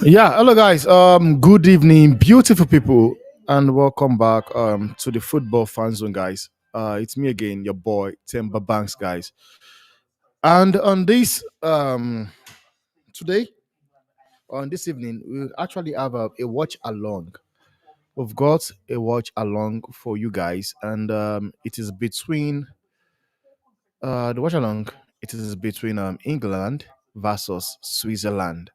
Yeah, hello guys. Good evening, beautiful people, and welcome back to the football fan zone, guys. It's me again, your boy Timber Banks, guys. And on this today, on this evening, we actually have a watch along. We've got a watch along for you guys, and it is between the watch along. It is between England versus Switzerland.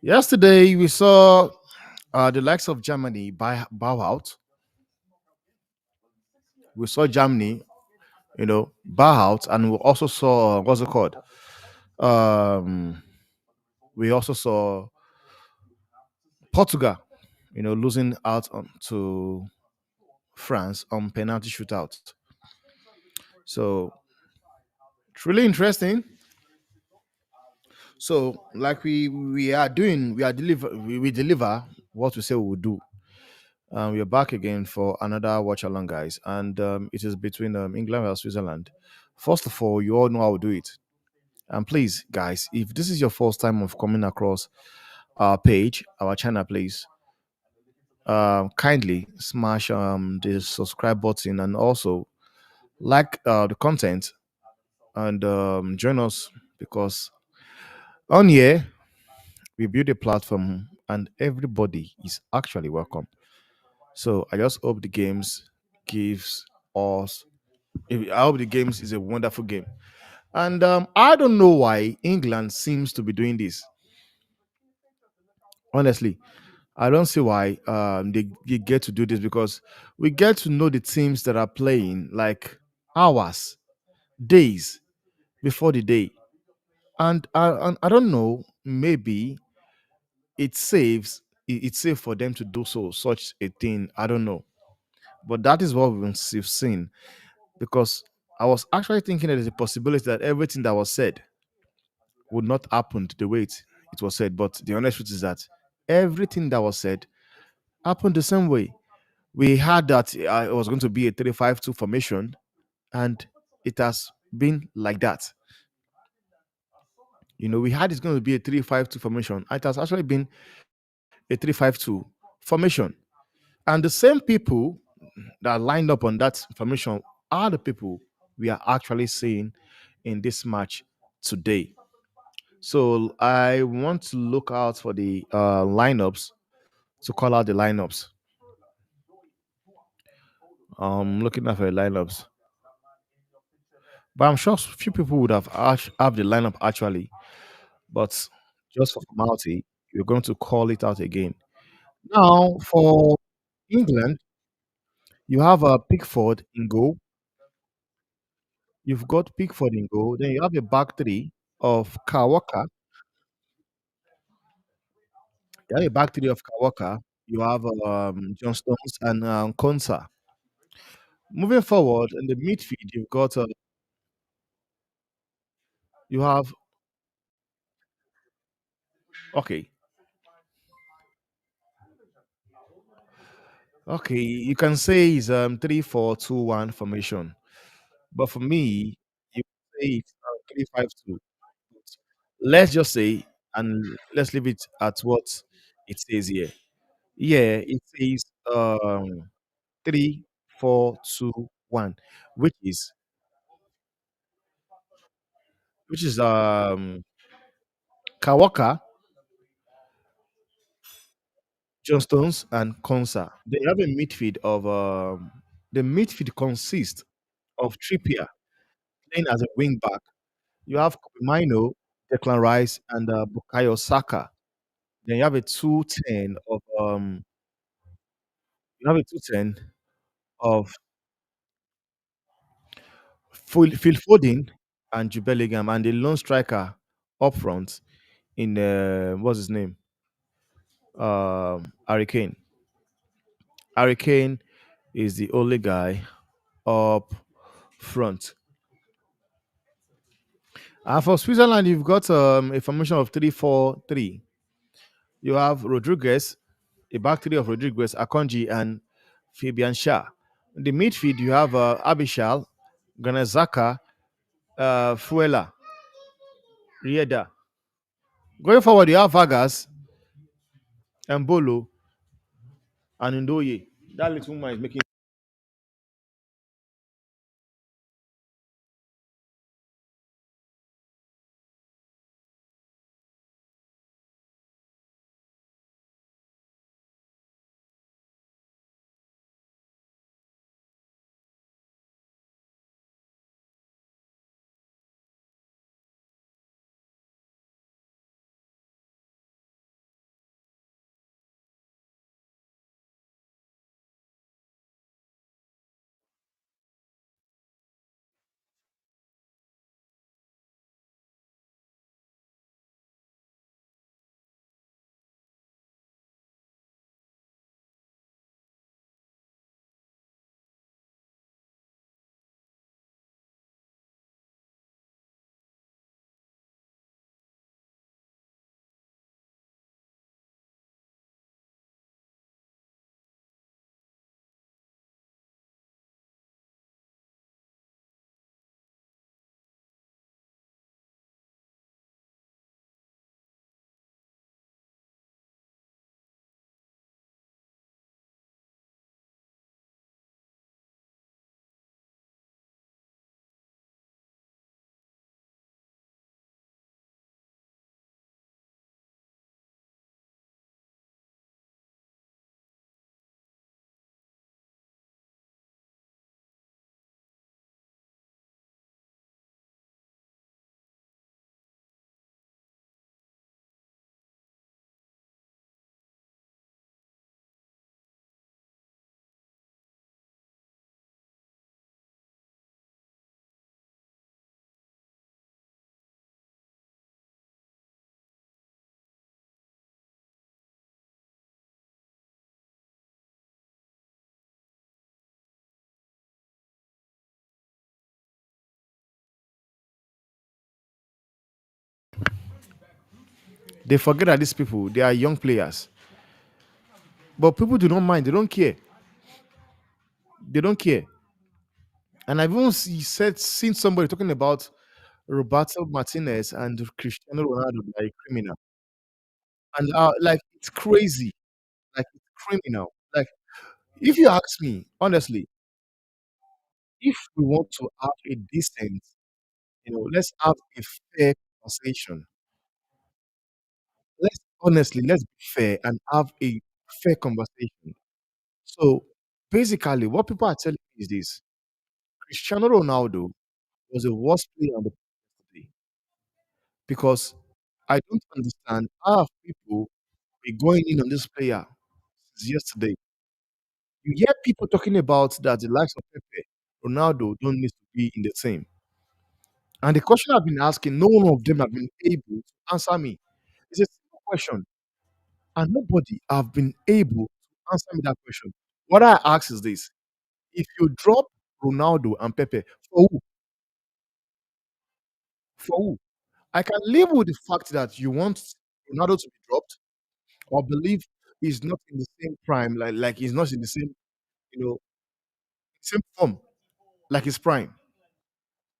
Yesterday, we saw the likes of Germany bow out. We saw Germany, bow out, and we also saw what's it called? Um, we also saw Portugal, losing out to France on penalty shootout. So it's really interesting. So, like we are doing, we deliver what we say we will do. We are back again for another watch along, guys, and it is between England and Switzerland. First of all, you all know how we do it. And please, guys, if this is your first time of coming across our page, our channel, please kindly smash the subscribe button and also like the content and join us because on here we build a platform and everybody is actually welcome. So I just hope the games gives us. I hope the games is a wonderful game. And I don't know why England seems to be doing this. Honestly, I don't see why they get to do this because we get to know the teams that are playing like hours, days before the day. And I don't know, maybe it's safe for them to do such a thing. I don't know. But that is what we've seen because I was actually thinking that there's a possibility that everything that was said would not happen the way it was said. But the honest truth is that everything that was said happened the same way. We had that it was going to be a 3-5-2 formation, and it has been like that. We had it's going to be a 3-5-2 formation. It has actually been a 3-5-2 formation. And the same people that lined up on that formation are the people we are actually seeing in this match today. So I want to look out for the lineups to call out the lineups. Looking at the lineups. But I'm sure few people would have the lineup actually. But just for formality, you're going to call it out again. Now for England, you have a Pickford in goal. You've got Pickford in goal. Then you have a back three of Kawaka. You have a back three of Kawaka. You have John Stones and Konsa. Moving forward in the midfield, you have okay, okay. You can say it's 3-4-2-1 formation. But for me, you say it's 3-5-2. Let's just say, and let's leave it at what it says here. Yeah, it says 3-4-2-1, which is which is Kawaka, John Stones, and Konsa. They have a midfield of the midfield consists of Trippier playing as a wing back. You have Mino, Declan Rice, and Bukayo Saka. Then you have a 210 of Phil Foden and Jude Bellingham, and the lone striker up front in what's his name? Harry Kane. Harry Kane is the only guy up front. And for Switzerland, you've got a formation of 3-4-3. You have Rodriguez, a back three of Rodriguez, Akonji, and Fabian Shah. In the midfield, you have Abishal, Ganazaka, Fuela, Rieda. Going forward, you have Vargas, Mbolo, and Ndoye. That little woman is making. They forget that these people, they are young players. But people do not mind. They don't care. They don't care. And I've even seen somebody talking about Roberto Martinez and Cristiano Ronaldo like criminal. And like it's crazy. Like it's criminal. Like if you ask me, honestly, if we want to have a decent, let's have a fair conversation. Let's be fair and have a fair conversation. So basically, what people are telling me is this: Cristiano Ronaldo was the worst player on the pitch today because I don't understand how people be going in on this player since yesterday. You hear people talking about that the likes of Pepe, Ronaldo don't need to be in the team. And the question I've been asking, no one of them have been able to answer me. It's a simple question, and nobody have been able to answer me that question. What I ask is this: if you drop Ronaldo and Pepe, for who? For who? I can live with the fact that you want Ronaldo to be dropped or believe he's not in the same prime, like he's not in the same, same form like his prime.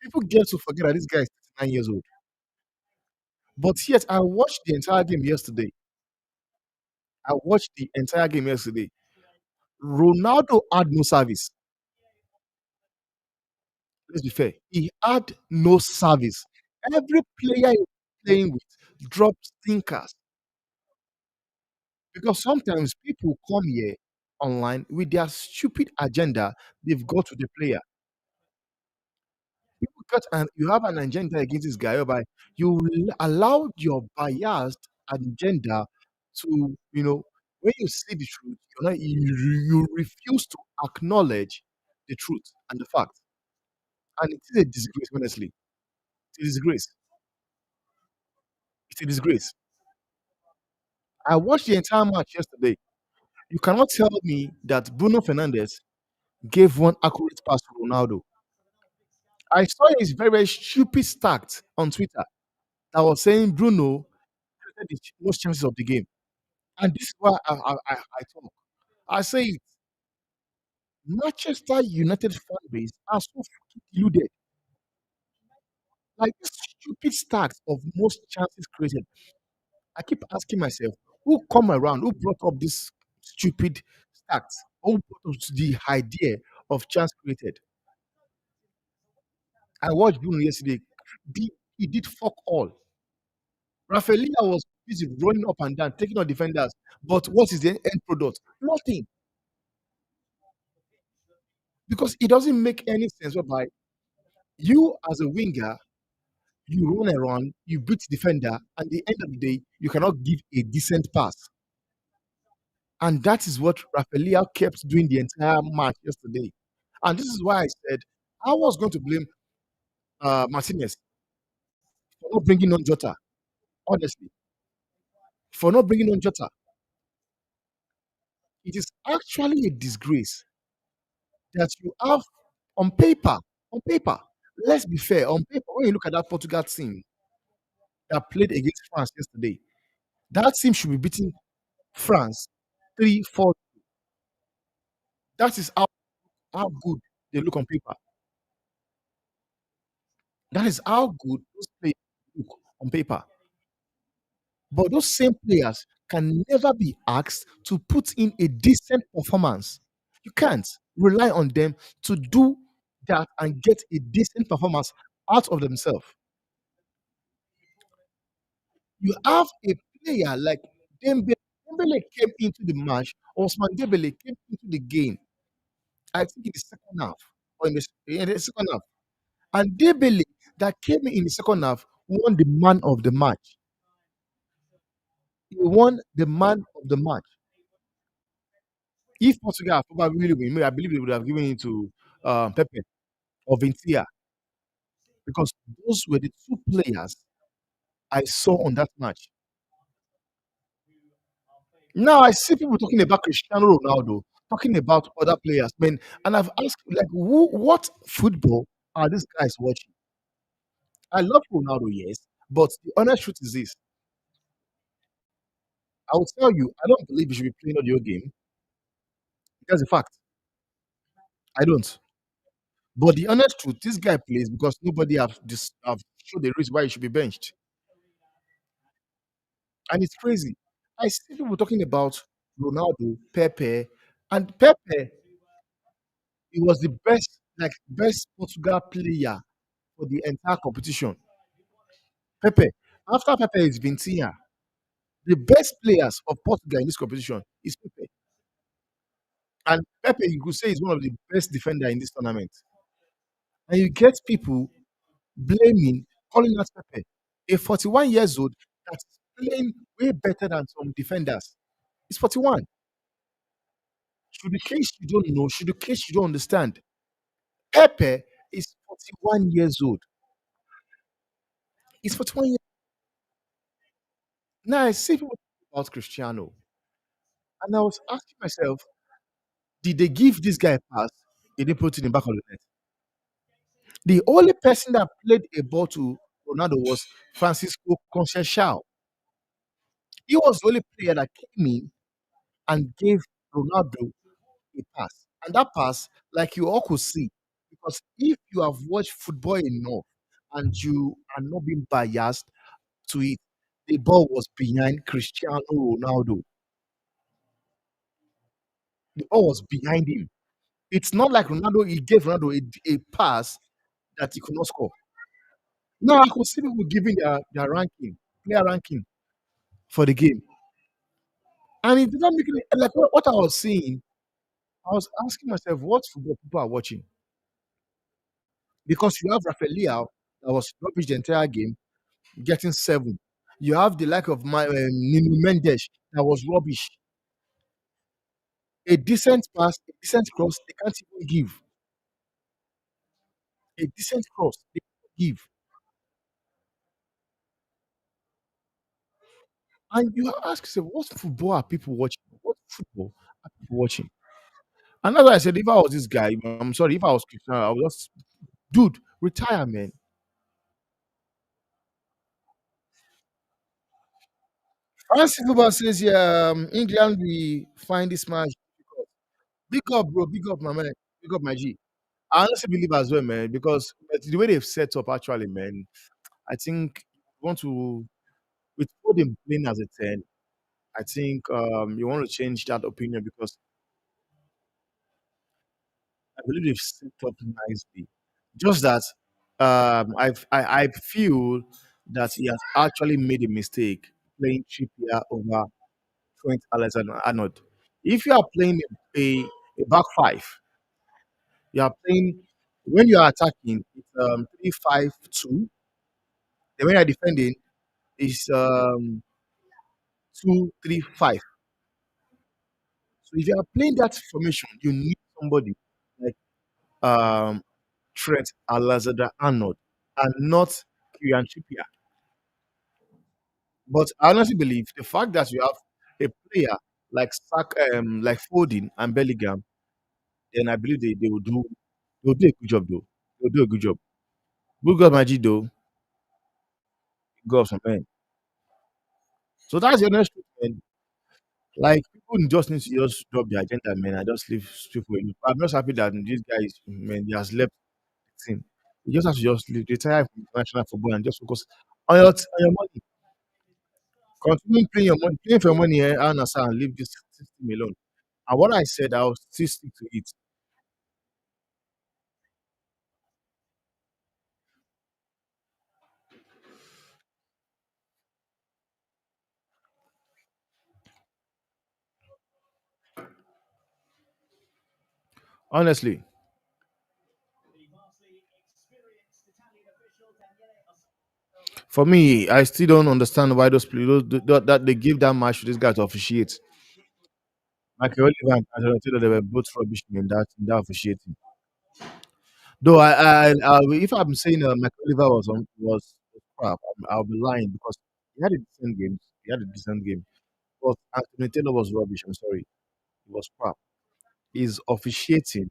People get to forget that this guy is 39 years old. But yet, I watched the entire game yesterday. I watched the entire game yesterday. Ronaldo had no service. Let's be fair. He had no service. Every player he was playing with dropped stinkers because sometimes people come here online with their stupid agenda they've got to the player. People got and you have an agenda against this guy whereby allowed your biased agenda to, when you see the truth, you refuse to acknowledge the truth and the fact. And it is a disgrace, honestly. It's a disgrace. It's a disgrace. I watched the entire match yesterday. You cannot tell me that Bruno Fernandez gave one accurate pass to Ronaldo. I saw his very, very stupid stat on Twitter that was saying Bruno created the most chances of the game. And this is why I talk. I say it, Manchester United fan base are so fucking deluded. Like this stupid stats of most chances created. I keep asking myself, Who come around? Who brought up this stupid stats? Who brought up the idea of chance created? I watched Bruno yesterday. He did fuck all. Rafaelia was busy running up and down, taking on defenders. But what is the end product? Nothing. Because it doesn't make any sense whereby you as a winger, you run around, you beat defender, and at the end of the day, you cannot give a decent pass. And that is what Rafaelia kept doing the entire match yesterday. And this is why I said I was going to blame Martinez for not bringing on Jota. Honestly, for not bringing on Jota, it is actually a disgrace that you have on paper. On paper, let's be fair. On paper, when you look at that Portugal team that played against France yesterday, that team should be beating France 3-4. That is how good they look on paper. That is how good those players look on paper. But those same players can never be asked to put in a decent performance. You can't rely on them to do that and get a decent performance out of themselves. You have a player like Dembele. Dembele came into the match. Osman Dembele came into the game. I think in the second half or in the second half. And Dembele that came in the second half won the man of the match. He won the man of the match. If Portugal had probably win, I believe they would have given it to Pepe or Vintia because those were the two players I saw on that match. Now I see people talking about Cristiano Ronaldo, talking about other players, man. And I've asked, like, what football are these guys watching? I love Ronaldo, yes, but the honest truth is this: I will tell you, I don't believe you should be playing audio game. That's a fact. I don't. But the honest truth, this guy plays because nobody have showed the reason why he should be benched. And it's crazy. I see people talking about Ronaldo, Pepe, and Pepe, he was the best, like best Portugal player for the entire competition. Pepe, after Pepe is Vintinha, the best players of Portugal in this competition is Pepe. And Pepe, you could say, is one of the best defender in this tournament. And you get people blaming, calling out Pepe, a 41 years old that's playing way better than some defenders. It's 41. Should the case you don't know, should the case you don't understand. Pepe is 41 years old. He's 41 years. Now I see people talking about Cristiano, and I was asking myself, did they give this guy a pass? Did they put it in the back of the net? The only person that played a ball to Ronaldo was Francisco Conceição. He was the only player that came in and gave Ronaldo a pass. And that pass, like you all could see, because if you have watched football enough and you are not being biased to it, the ball was behind Cristiano Ronaldo. The ball was behind him. It's not like Ronaldo, he gave Ronaldo a pass that he could not score. Now I could see people giving their ranking, player ranking for the game. And it didn't make it like what I was seeing, I was asking myself what football people are watching. Because you have Rafael Leao that was rubbish the entire game, getting 7. You have the like of my Nuno Mendes that was rubbish. A decent pass, a decent cross, they can't even give. A decent cross, they can't give. And you ask yourself, what football are people watching? What football are people watching? And that's why I said, if I was this guy, I'm sorry, if I was Cristiano, I would just, dude, retire, man. Francis Football says, yeah, England, we find this match. Big up, bro. Big up, my man. Big up, my G. I honestly believe as well, man, because the way they've set up, actually, man, I think want to with them playing as a 10. I think you want to change that opinion because I believe they've set up nicely. Just that I feel that he has actually made a mistake playing Trippier over Trent Alexander-Arnold. If you are playing a back five, you are playing when you are attacking, it's 3-5-2. Then when you are defending, it's 2-3-5. So if you are playing that formation, you need somebody like um, Trent Alexander-Arnold and not Kieran Trippier. But I honestly believe the fact that you have a player like Foden and Bellingham, then I believe they will do a good job though. They'll do a good job. Good God, Magic though. God, some men. So that's the honest truth, man. Like people just need to just drop the agenda, man. I just leave people alone. I'm just happy that this guy is, man, he has left the team. You just have to just leave, retire from international football and just focus on your money. Continue playing your money, playing for your money, and leave this system alone. And what I said, I'll still stick to it. Honestly, for me, I still don't understand why that they give that match to this guy to officiate. Michael Oliver and Antonio Taylor, they were both rubbish in that officiating. Though if I'm saying Michael Oliver was crap, I'll be lying because he had a decent game. He had a decent game, but Anthony Taylor was rubbish. I'm sorry, he was crap. His officiating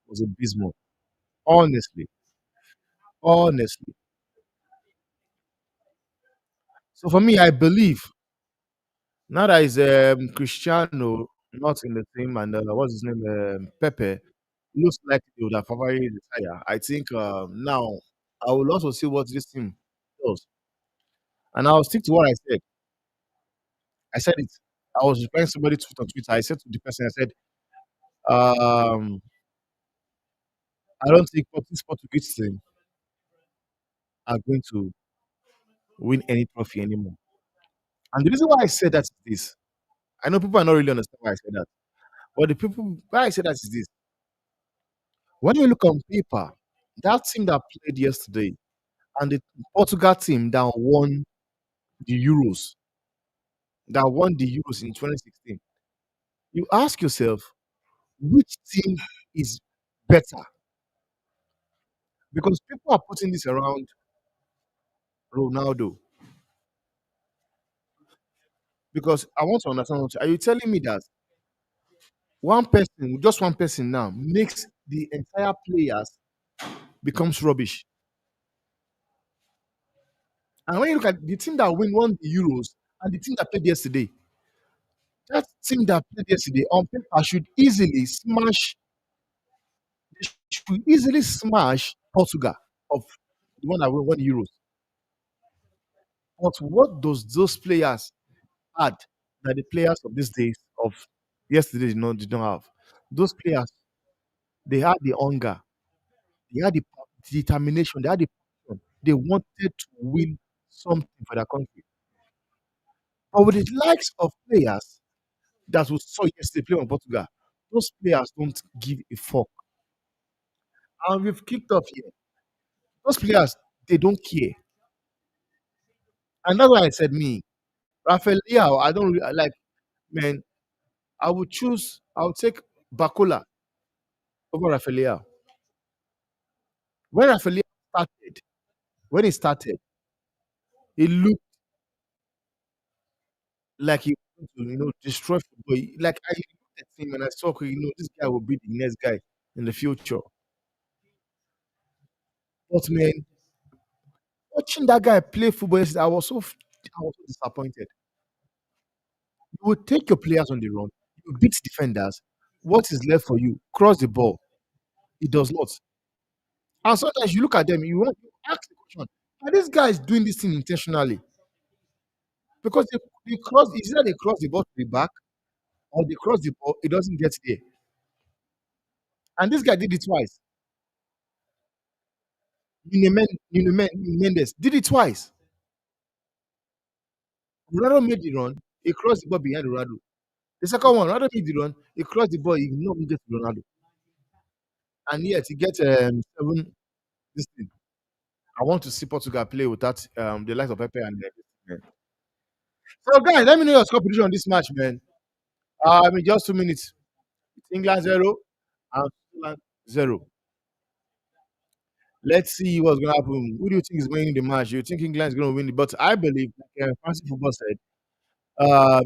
was abysmal. Honestly, honestly. So for me, I believe now that is Cristiano not in the team and what's his name Pepe looks like they would have probably retire. I think now I will also see what this team does, and I'll stick to what I said. I said it. I was replying somebody on Twitter. I said to the person, I said, I don't think this Portuguese team are going to win any trophy anymore. And the reason why I said that is this. I know people are not really understand why I said that, but the people why I said that is this. When you look on paper, that team that played yesterday and the Portugal team Euros, that won the Euros in 2016, you ask yourself, which team is better? Because people are putting this around Ronaldo. Because I want to understand, are you telling me that one person, just one person now, makes the entire players becomes rubbish? And when you look at the team that won the Euros and the team that played yesterday, that team that played yesterday on paper should easily smash Portugal of the one that won the Euros. But what does those players add that the players of these days of yesterday did not have? Those players, they had the hunger, they had the determination, they had the passion. They wanted to win something for their country. But with the likes of players that we saw yesterday play on Portugal, those players don't give a fuck. And we've kicked off here. Those players, they don't care. And that's why I said me, Rafael Leao, I don't like, man, I would take Bacola over Rafael Leao. When Rafael Leao started, when he started, he looked like he was going to, destroy football. Like I looked at him and I saw, this guy will be the next guy in the future. But man, watching that guy play football yesterday, I was so disappointed. You will take your players on the run, you beat defenders. What is left for you? Cross the ball. It does not. And sometimes you look at them, you ask the question, are these guys doing this thing intentionally? because they cross. It's either they cross the ball to the back or they cross the ball. It doesn't get there. And this guy did it twice. Mendes did it twice. Ronaldo made the run. He crossed the ball behind Ronaldo. The second one, Ronaldo made the run. He crossed the ball. He did not even get to Ronaldo. And yet he gets seven. This thing. I want to see Portugal play without the likes of Pepe and so guys, let me know your score prediction on this match, man. I mean just 2 minutes. It's England 0 and Scotland 0. Let's see what's gonna happen. Who do you think is winning the match? You think England is gonna win it? But I believe, like fancy football said,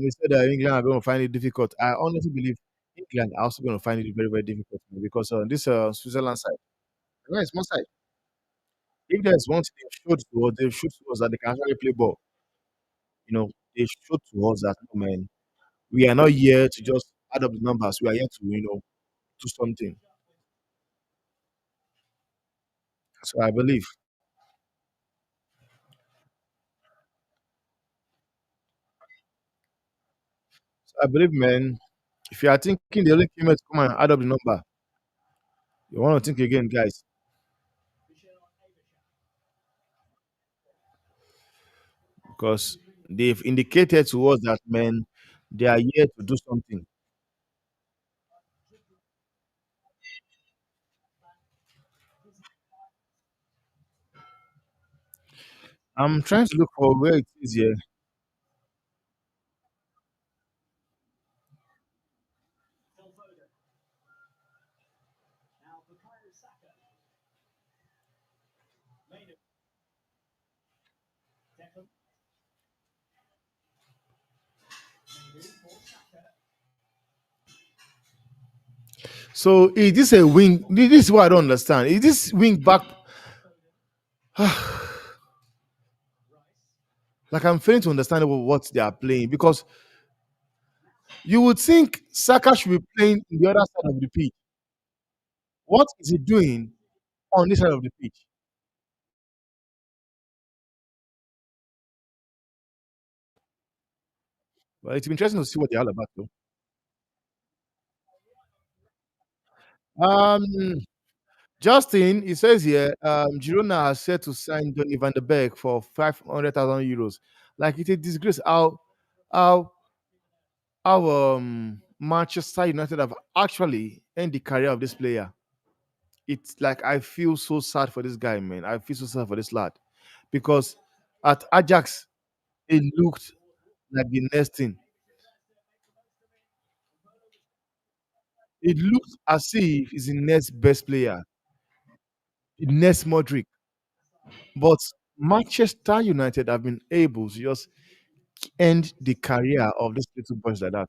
he said that England are going to find it difficult. I honestly believe England are also going to find it very, very difficult because this Switzerland side, well, it's one side. If there's one thing they've showed to us that they can actually play ball. They showed to us that, no, man, we are not here to just add up the numbers. We are here to, do something. So I believe, man, if you are thinking the only came here to come and add up the number, you want to think again, guys, because they've indicated to us that, man, they are here to do something. I'm trying to look for where it is here. So is this a wing? This is what I don't understand. Is this wing back? Like I'm failing to understand what they are playing because you would think Saka should be playing in the other side of the pitch. What is he doing on this side of the pitch? Well, it's interesting to see what they're all about, though. Um, Justin, he says here, Girona has set to sign Donny van der Beek for 500,000 euros. Like it's a disgrace how Manchester United have actually end the career of this player. It's like I feel so sad for this guy, man. I feel so sad for this lad because at Ajax it looked like the next thing. It looked as if he's the next best player, the next Modric. But Manchester United have been able to just end the career of this little boys like that.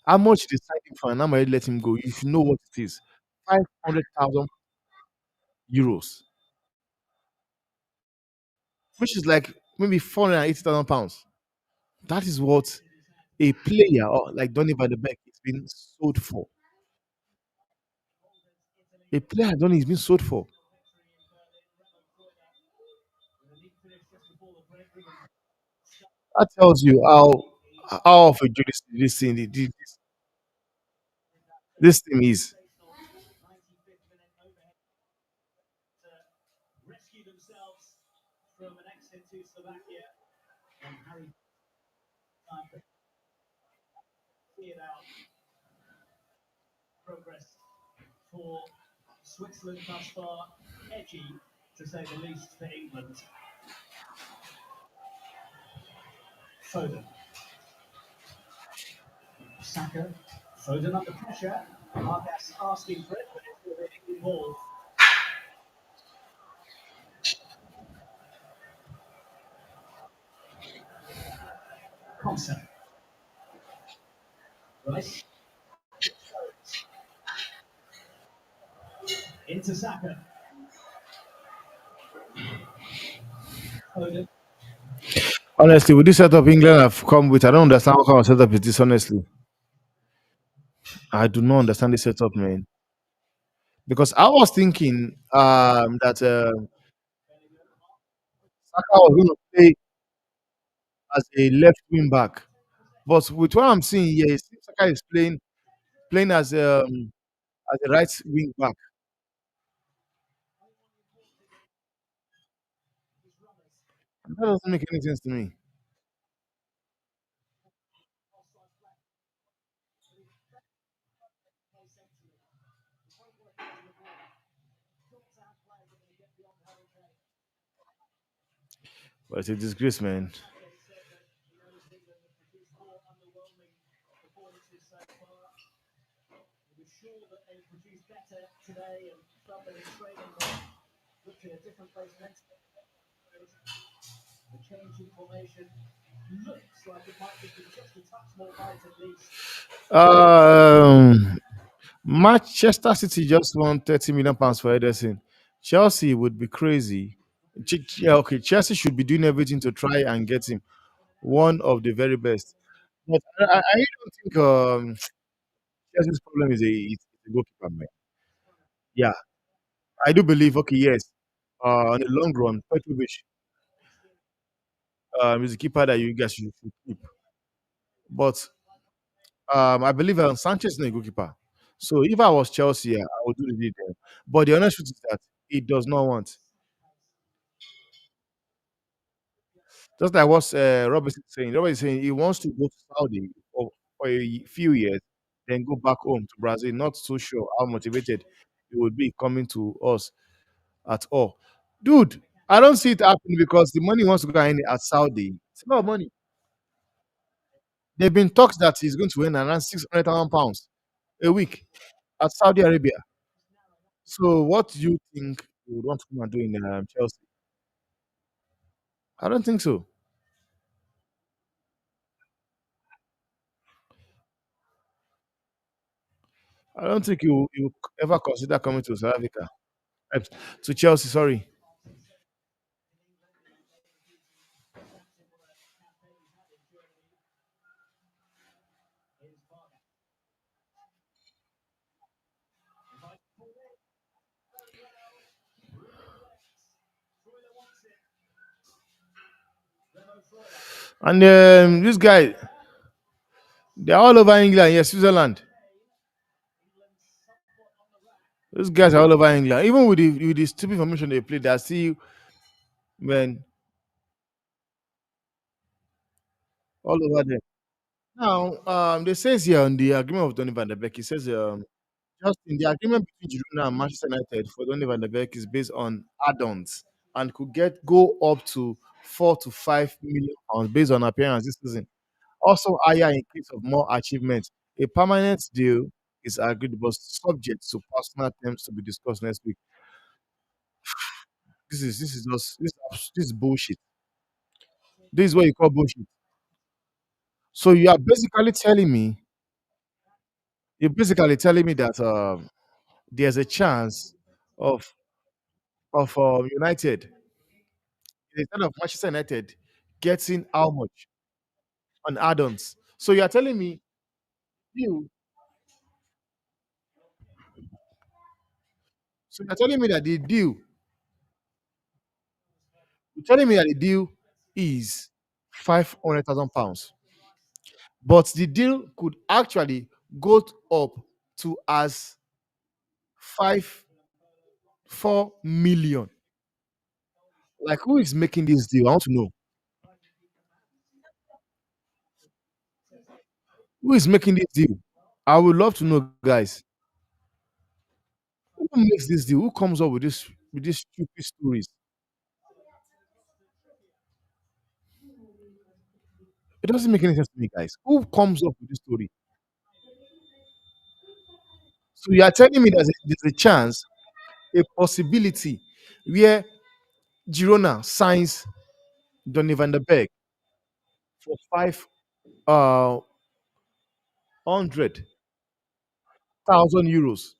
How much they signed him for and how much they let him go? If you know what it is, 500,000 euros, which is like maybe 480,000 pounds. That is what a player like Donny van de Beek is being sold for. A player like Donny is being sold for. That tells you how of a joke this team is. Honestly, with this setup England have come with, I don't understand what kind of setup is this. Honestly, I do not understand this setup, man. Because I was thinking that Saka was going to play. as a left wing back. But with what I'm seeing here, it seems like is playing as a right wing back. That doesn't make any sense to me. But it's a disgrace, man. Um, Manchester City just won 30 million pounds for Ederson. Chelsea would be crazy. Yeah, okay, Chelsea should be doing everything to try and get him one of the very best. But I really don't think Chelsea's problem is a goalkeeper, man. Yeah, I do believe. Okay, yes, on the long run, Petrovic is a keeper that you guys should keep. But I believe Sanchez is not a goalkeeper. So if I was Chelsea, I would do the deal there. But the honest truth is that he does not want. Just like what Robert is saying. Robert is saying he wants to go to Saudi for a few years, then go back home to Brazil. Not so sure how motivated he would be coming to us at all. Dude, I don't see it happening because the money he wants to go in at Saudi. It's a lot of money. There have been talks that he's going to earn around £600,000 a week at Saudi Arabia. So, what do you think you would want to come and do in Chelsea? I don't think so. I don't think you will ever consider coming to South Africa. Eh, to Chelsea, sorry. And this guy, they're all over England. Yes, Switzerland. Those guys are all over England. Even with the stupid formation they play, they're still, man, all over there. Now, they says here on the agreement of Donny van der Beek, it says just in the agreement between Girona and Manchester United for Donny van der Beek is based on add-ons and could go up to £4 to £5 million based on appearance this season. Also higher in case of more achievements. A permanent deal is agreed but subject to personal terms to be discussed next week. This is just this is bullshit. This is what you call bullshit. So you're basically telling me that there's a chance of United instead of Manchester United getting how much on add-ons. So you're telling me you so you're telling me that the deal is £500,000, but the deal could actually go up to as 4 million. Like who is making this deal? I want to know who is making this deal. I would love to know, guys. Who makes this deal? Who comes up with these stupid stories? It doesn't make any sense to me, guys. Who comes up with this story? So you are telling me there's a chance, a possibility, where Girona signs Donny van der Beek for 500,000 euros,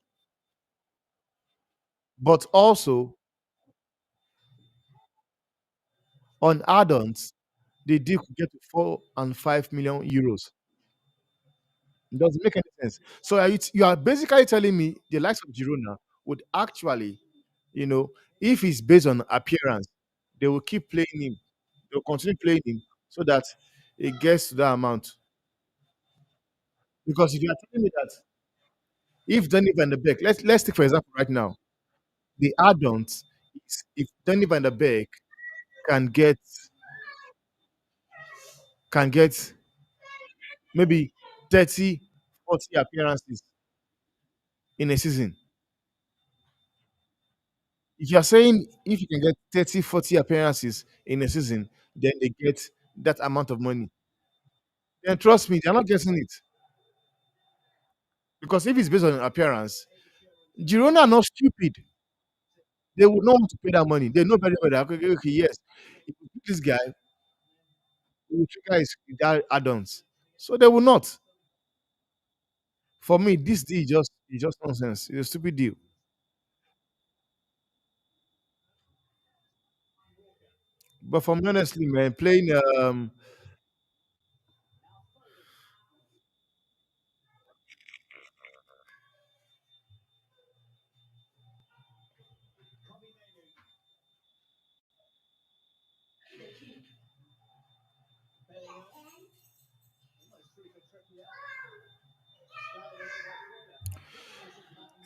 but also on add-ons, the deal could get to 4 and 5 million euros. It doesn't make any sense. So you are basically telling me the likes of Girona would actually, you know, if it's based on appearance, they will keep playing him. They'll continue playing him so that it gets to that amount. Because if you are telling me that if Donny van de Beek, let's take for example right now, the add-ons, if Donny van de Beek can get can get maybe 30, 40 appearances in a season. If you're saying if you can get 30, 40 appearances in a season, then they get that amount of money. Then trust me, they're not getting it. Because if it's based on appearance, Girona are not stupid. They would not want to pay that money. They know very well that okay, okay, yes, if you pick this guy, we will trigger his that add-ons. So they will not. For me, this deal is just nonsense. It's a stupid deal. But for me, honestly, man, playing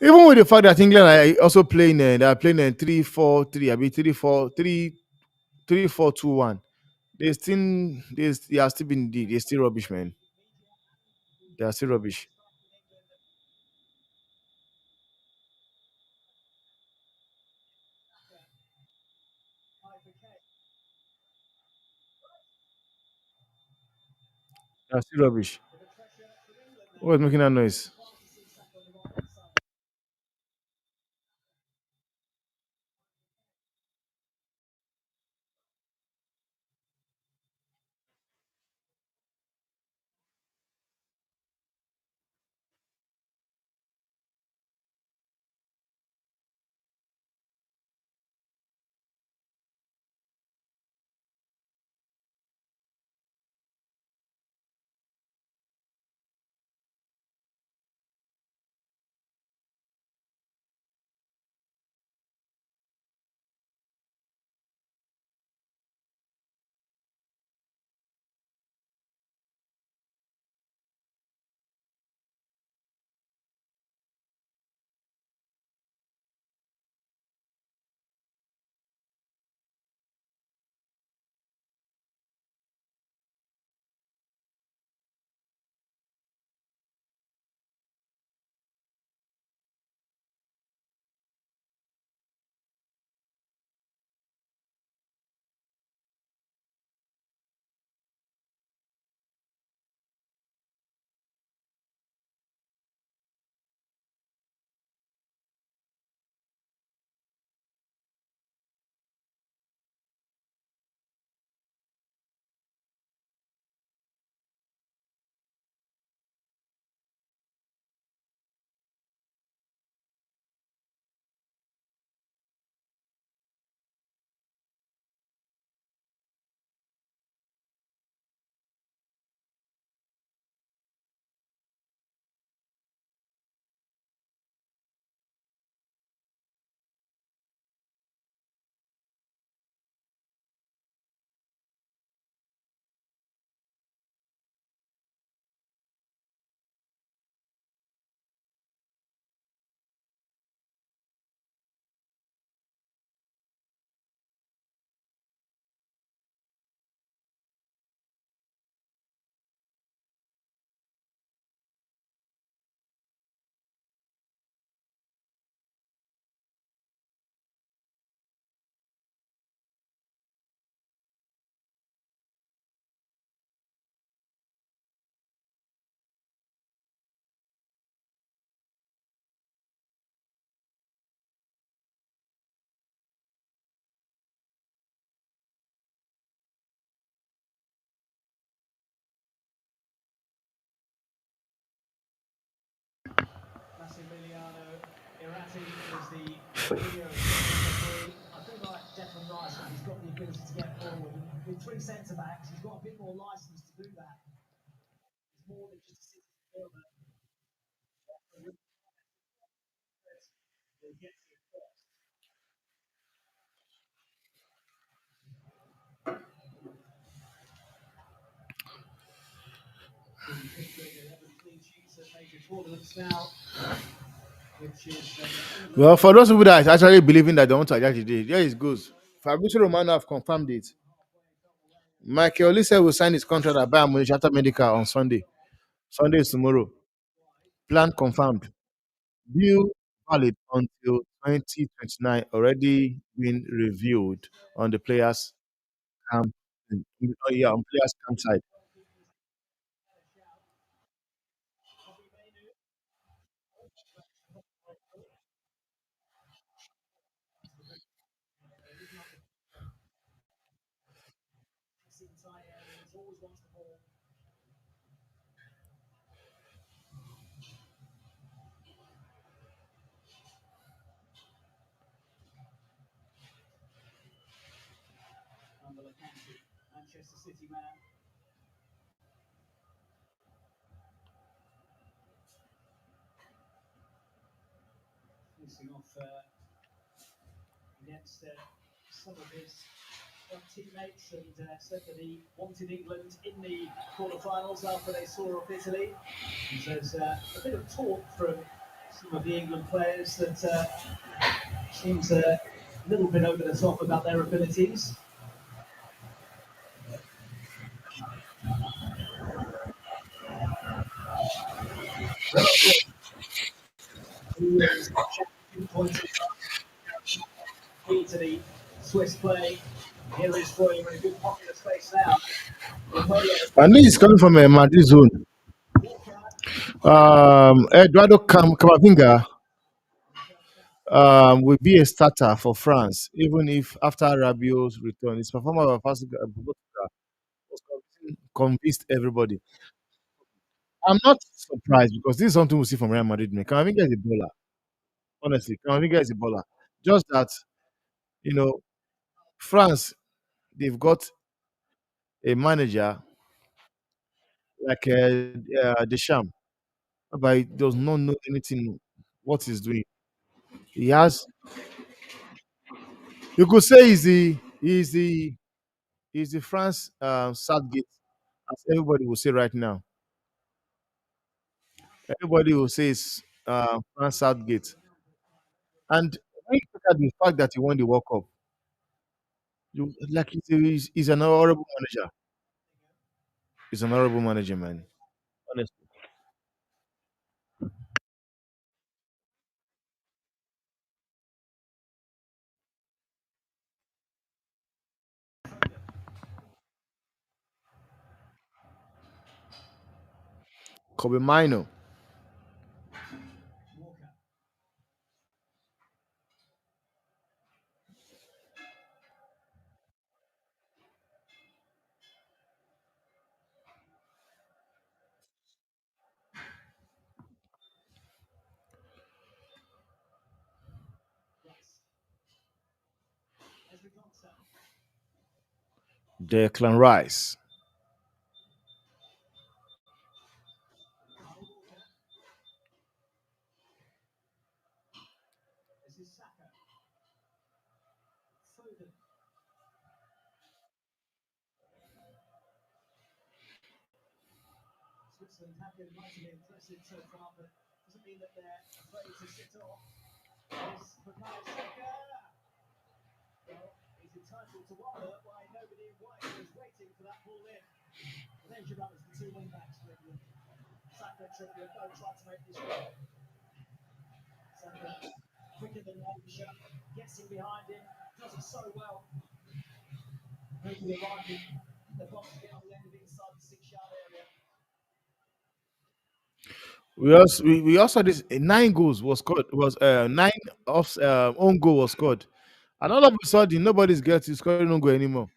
even with the fact that England are also playing, they are playing 3-4-3. I mean 3-4-2-1. They are still being they're still rubbish, man. They are still rubbish. They are still rubbish. What's making that noise? Well, for those people that is actually believing that they want to hijack the day, here it goes. Fabrizio Romano have confirmed it. Michael Olise will sign his contract at Bayern Munich after medical on Sunday. Sunday is tomorrow. Plan confirmed. Deal valid until 2029. Already been reviewed on the players' camp. Yeah, on players' campsite. And this is coming from a Madrid zone. Eduardo Camavinga will be a starter for France, even if after Rabiot's return, his performance of Portugal was convinced everybody. I'm not surprised because this is something we see from Real Madrid. Man. Camavinga is a baller. Honestly, Camavinga is a baller. Just that, you know, France, they've got a manager like Deschamps, but he does not know anything what he's doing. He has, you could say, he's the France Southgate, as everybody will say right now. Everybody will say it's France Southgate. And when you look at the fact that he won the World Cup, you like he's an honorable manager. He's an honorable manager, man. Honestly. Kobe Mino. Declan Rice. We also this nine goals was scored was nine off own goal was scored, and all of a sudden nobody's getting scoring own goal anymore.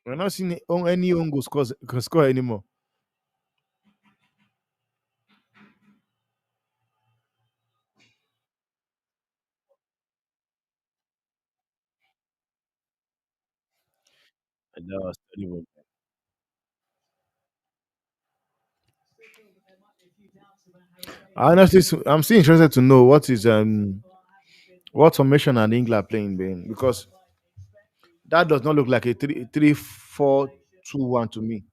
We're not seeing any own goal score anymore. And that was terrible. Honestly, I'm still interested to know what formation and England playing, man, because that does not look like a 3-4-2-1 to me.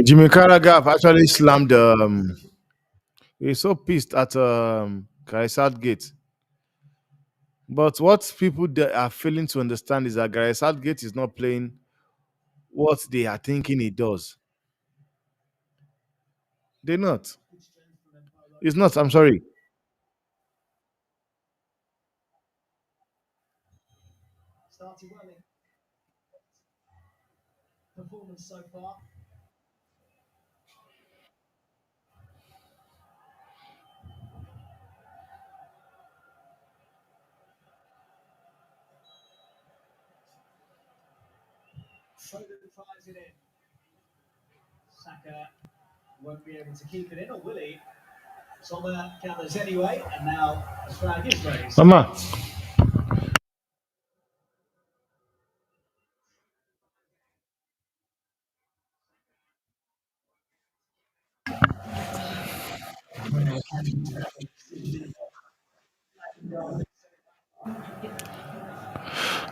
Jimmy Carragher actually slammed. He's so pissed at Gareth Southgate. But what people are failing to understand is that Gareth Southgate is not playing what they are thinking he does. They're not. It's not. I'm sorry. Mama.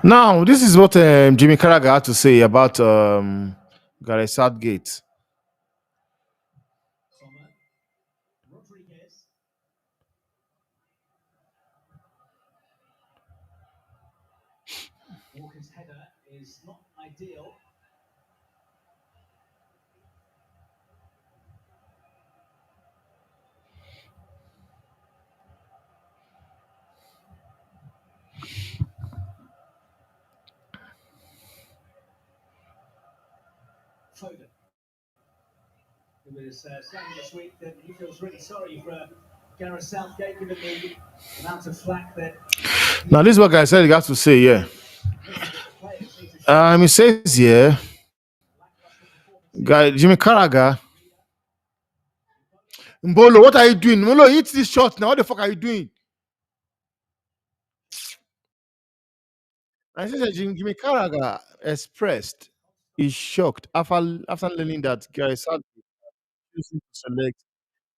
Now, this is what Jimmy Carragher had to say about Gareth Southgate. Now, this is what Gareth Southgate has to say. Yeah. He says here, guy Jimmy Carragher. Mbolo, what are you doing? Mbolo, eat this shot now. What the fuck are you doing? I said that Jimmy Carragher expressed is shocked after learning that Gareth Southgate is choosing to select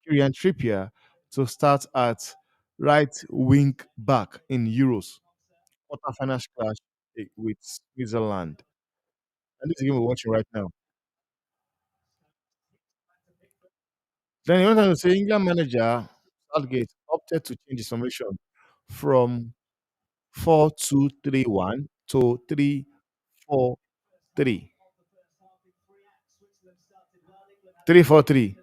Kieran Trippier to start at right wing back in Euros quarterfinal clash with Switzerland. And this is the game we're watching right now. Then he went on to say England manager Southgate opted to change his formation from 4-2-3-1 to 3-4-3. 3-4-3.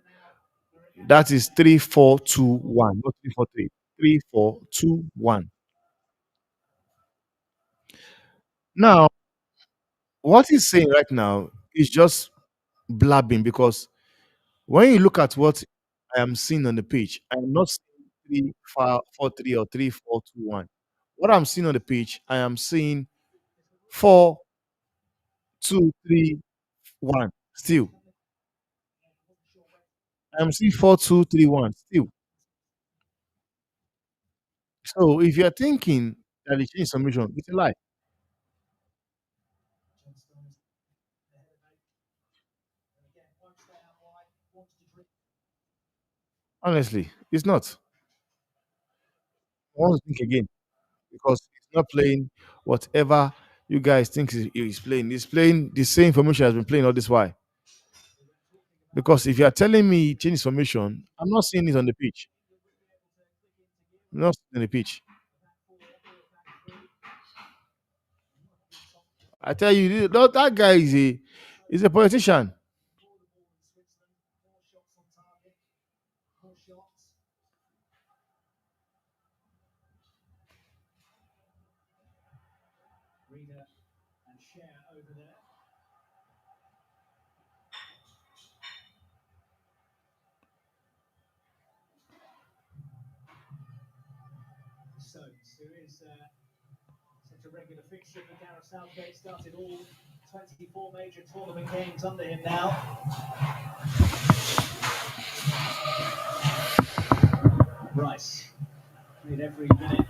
That is 3-4-2-1, not 3-4-3. 3-4-2-1. Now, what he's saying right now is just blabbing because when you look at what I am seeing on the page, I am not seeing 3-4-3 or 3-4-2-1. What I'm seeing on the page, I am seeing 4-2-3-1 still. I'm seeing 4-2-3-1 still. So if you're thinking that they changed submission, it's a lie. Honestly, it's not. I want to think again because it's not playing whatever you guys think is playing. It's playing the same formation has been playing all this while. Because if you are telling me change formation, I'm not seeing it on the pitch. I'm not seeing it on the pitch. I tell you, that guy is a politician. Played every minute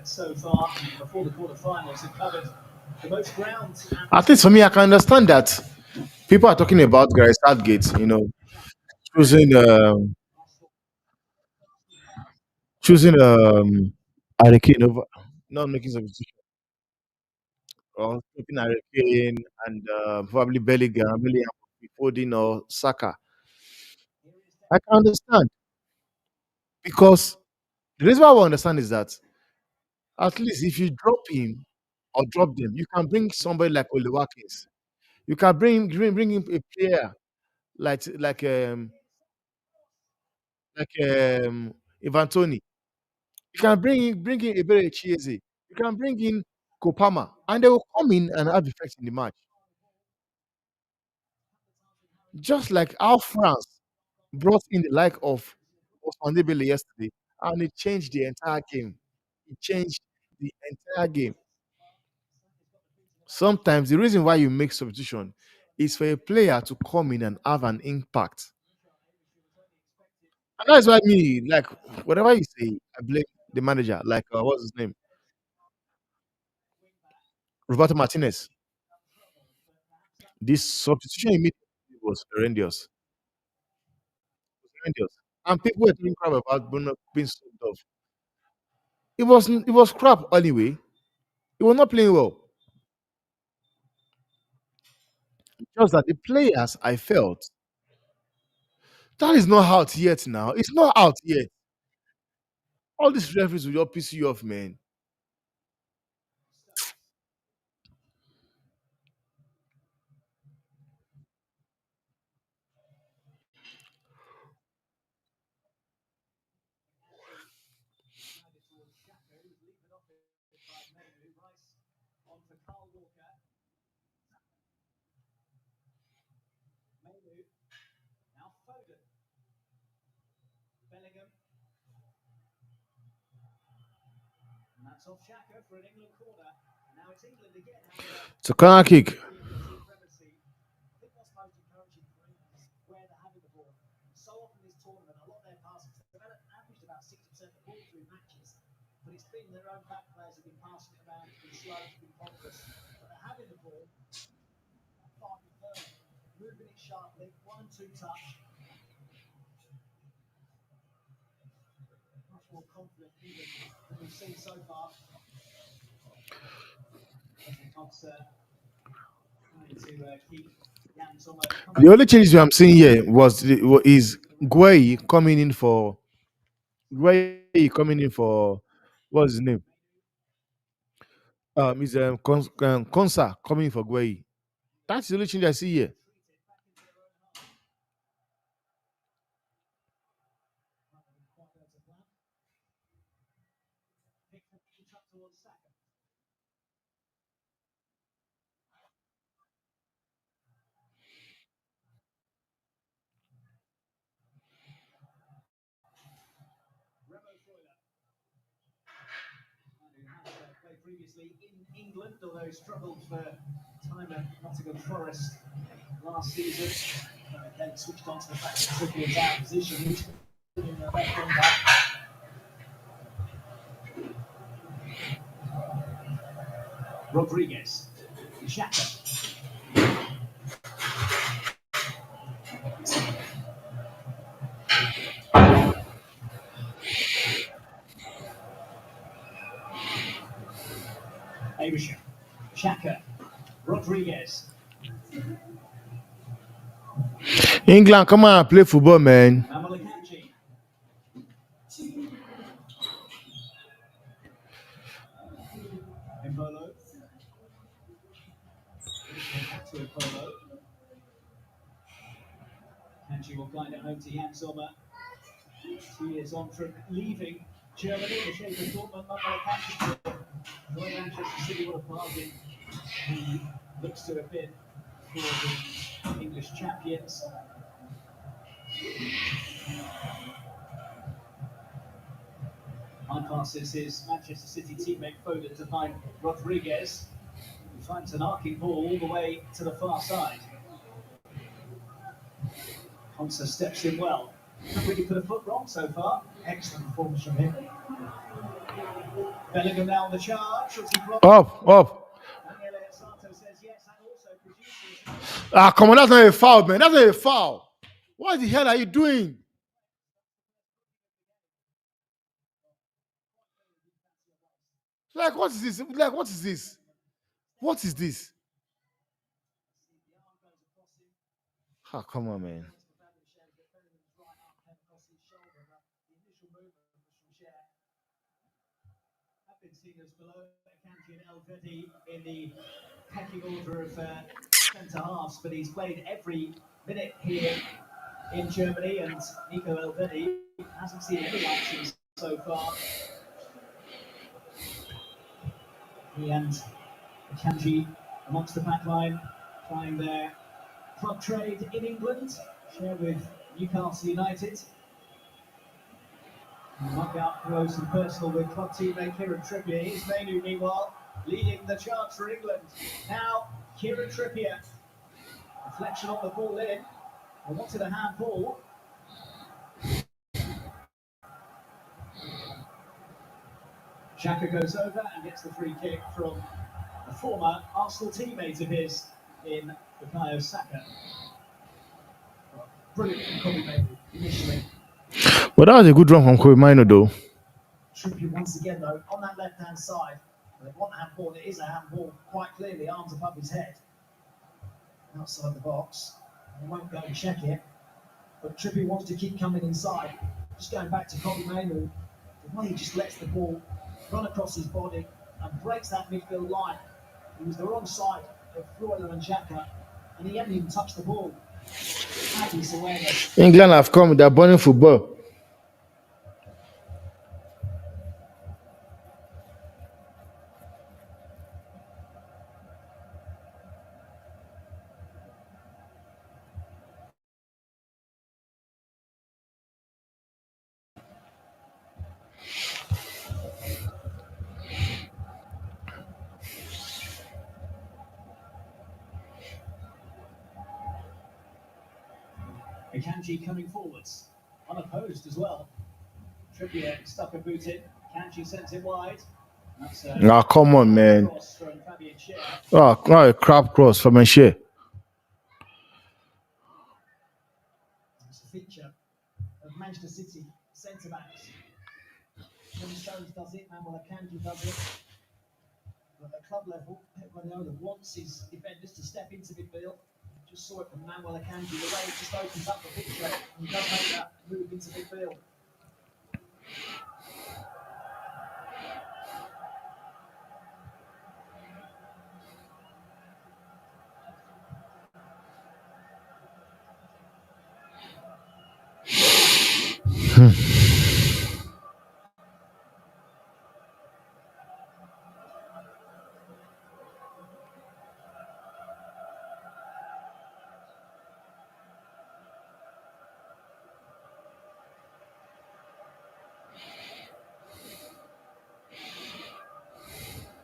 so far before the quarterfinals have covered the most ground At least for me, I can understand that people are talking about Gareth Southgate, choosing choosing Harry Kane over not making substitution or keeping Harry Kane and probably Bellingham, Foden or Saka. I can understand because the reason why I understand is that at least if you drop him or drop them, you can bring somebody like Ole Watkins. You can bring in a player like like um Ivan Tony. You can bring in Ebere Chieze. You can bring in Kopama, and they will come in and have effect in the match. Just like how France brought in the like of Osman Dembele yesterday, and it changed the entire game. It changed the entire game. Sometimes the reason why you make substitution is for a player to come in and have an impact. And that's why me, like, whatever you say, I blame the manager. Like, what's his name? Roberto Martinez. This substitution immediately was horrendous. Horrendous. And people were talking crap about Bruno being subbed off. It was crap anyway. He was not playing well. Just that the players I felt that is not out yet now. It's not out yet. All these referees will just piss you off, man. It's a corner kick. The only changes I'm seeing here is Guay coming in for what's his name? Is Konsa coming in for Guay. That's the only change I see here. England, come on, play football, man. Bellingham now on the charge. Should he block? Up. Daniele Santos says yes, and also produces. Ah, come on, that's not a foul, man. That's not a foul. What the hell are you doing? Like, what is this? Like, what is this? What is this? Ah, come on, man. Have been seen as below Akanji and Elvedi in the pecking order of centre halves, but he's played every minute here in Germany, and Nico Elvedi hasn't seen any action so far. He and Akanji amongst the back line, trying their club trade in England, share with Newcastle United. Might be up close and personal with club teammate Kieran Trippier. Here's Manu, meanwhile, leading the charge for England. Now, Kieran Trippier. Reflection on the ball in. I wanted a handball. Xhaka goes over and gets the free kick from a former Arsenal teammate of his in Bukayo Saka. Brilliant from Kobe Mainoo initially. But that was a good run from Kobe Mino, though. Trippier once again, though, on that left-hand side. They want a handball. It is a handball, quite clearly, arms above his head. Outside the box. They won't go and check it. But Trippier wants to keep coming inside. Just going back to Kobe Mainoo, the way he just lets the ball run across his body and breaks that midfield line. He was the wrong side of Florida and Xhaka, and he hadn't even touched the ball. Fabulous awareness. England have come, they're burning football. Akanji coming forwards, unopposed as well. Trippier stuck a boot in. Akanji sends it wide. That's Ah, come on, man. cross from Fabian Schär. Oh, not a crap cross from Shea. It's a feature of Manchester City centre backs. John Stones does it, Manuel Akanji does it. But at club level, Pep Guardiola wants his defenders to step into midfield. Just saw it from Manuel Akanji, the way it just opens up the picture and he does make that move into midfield.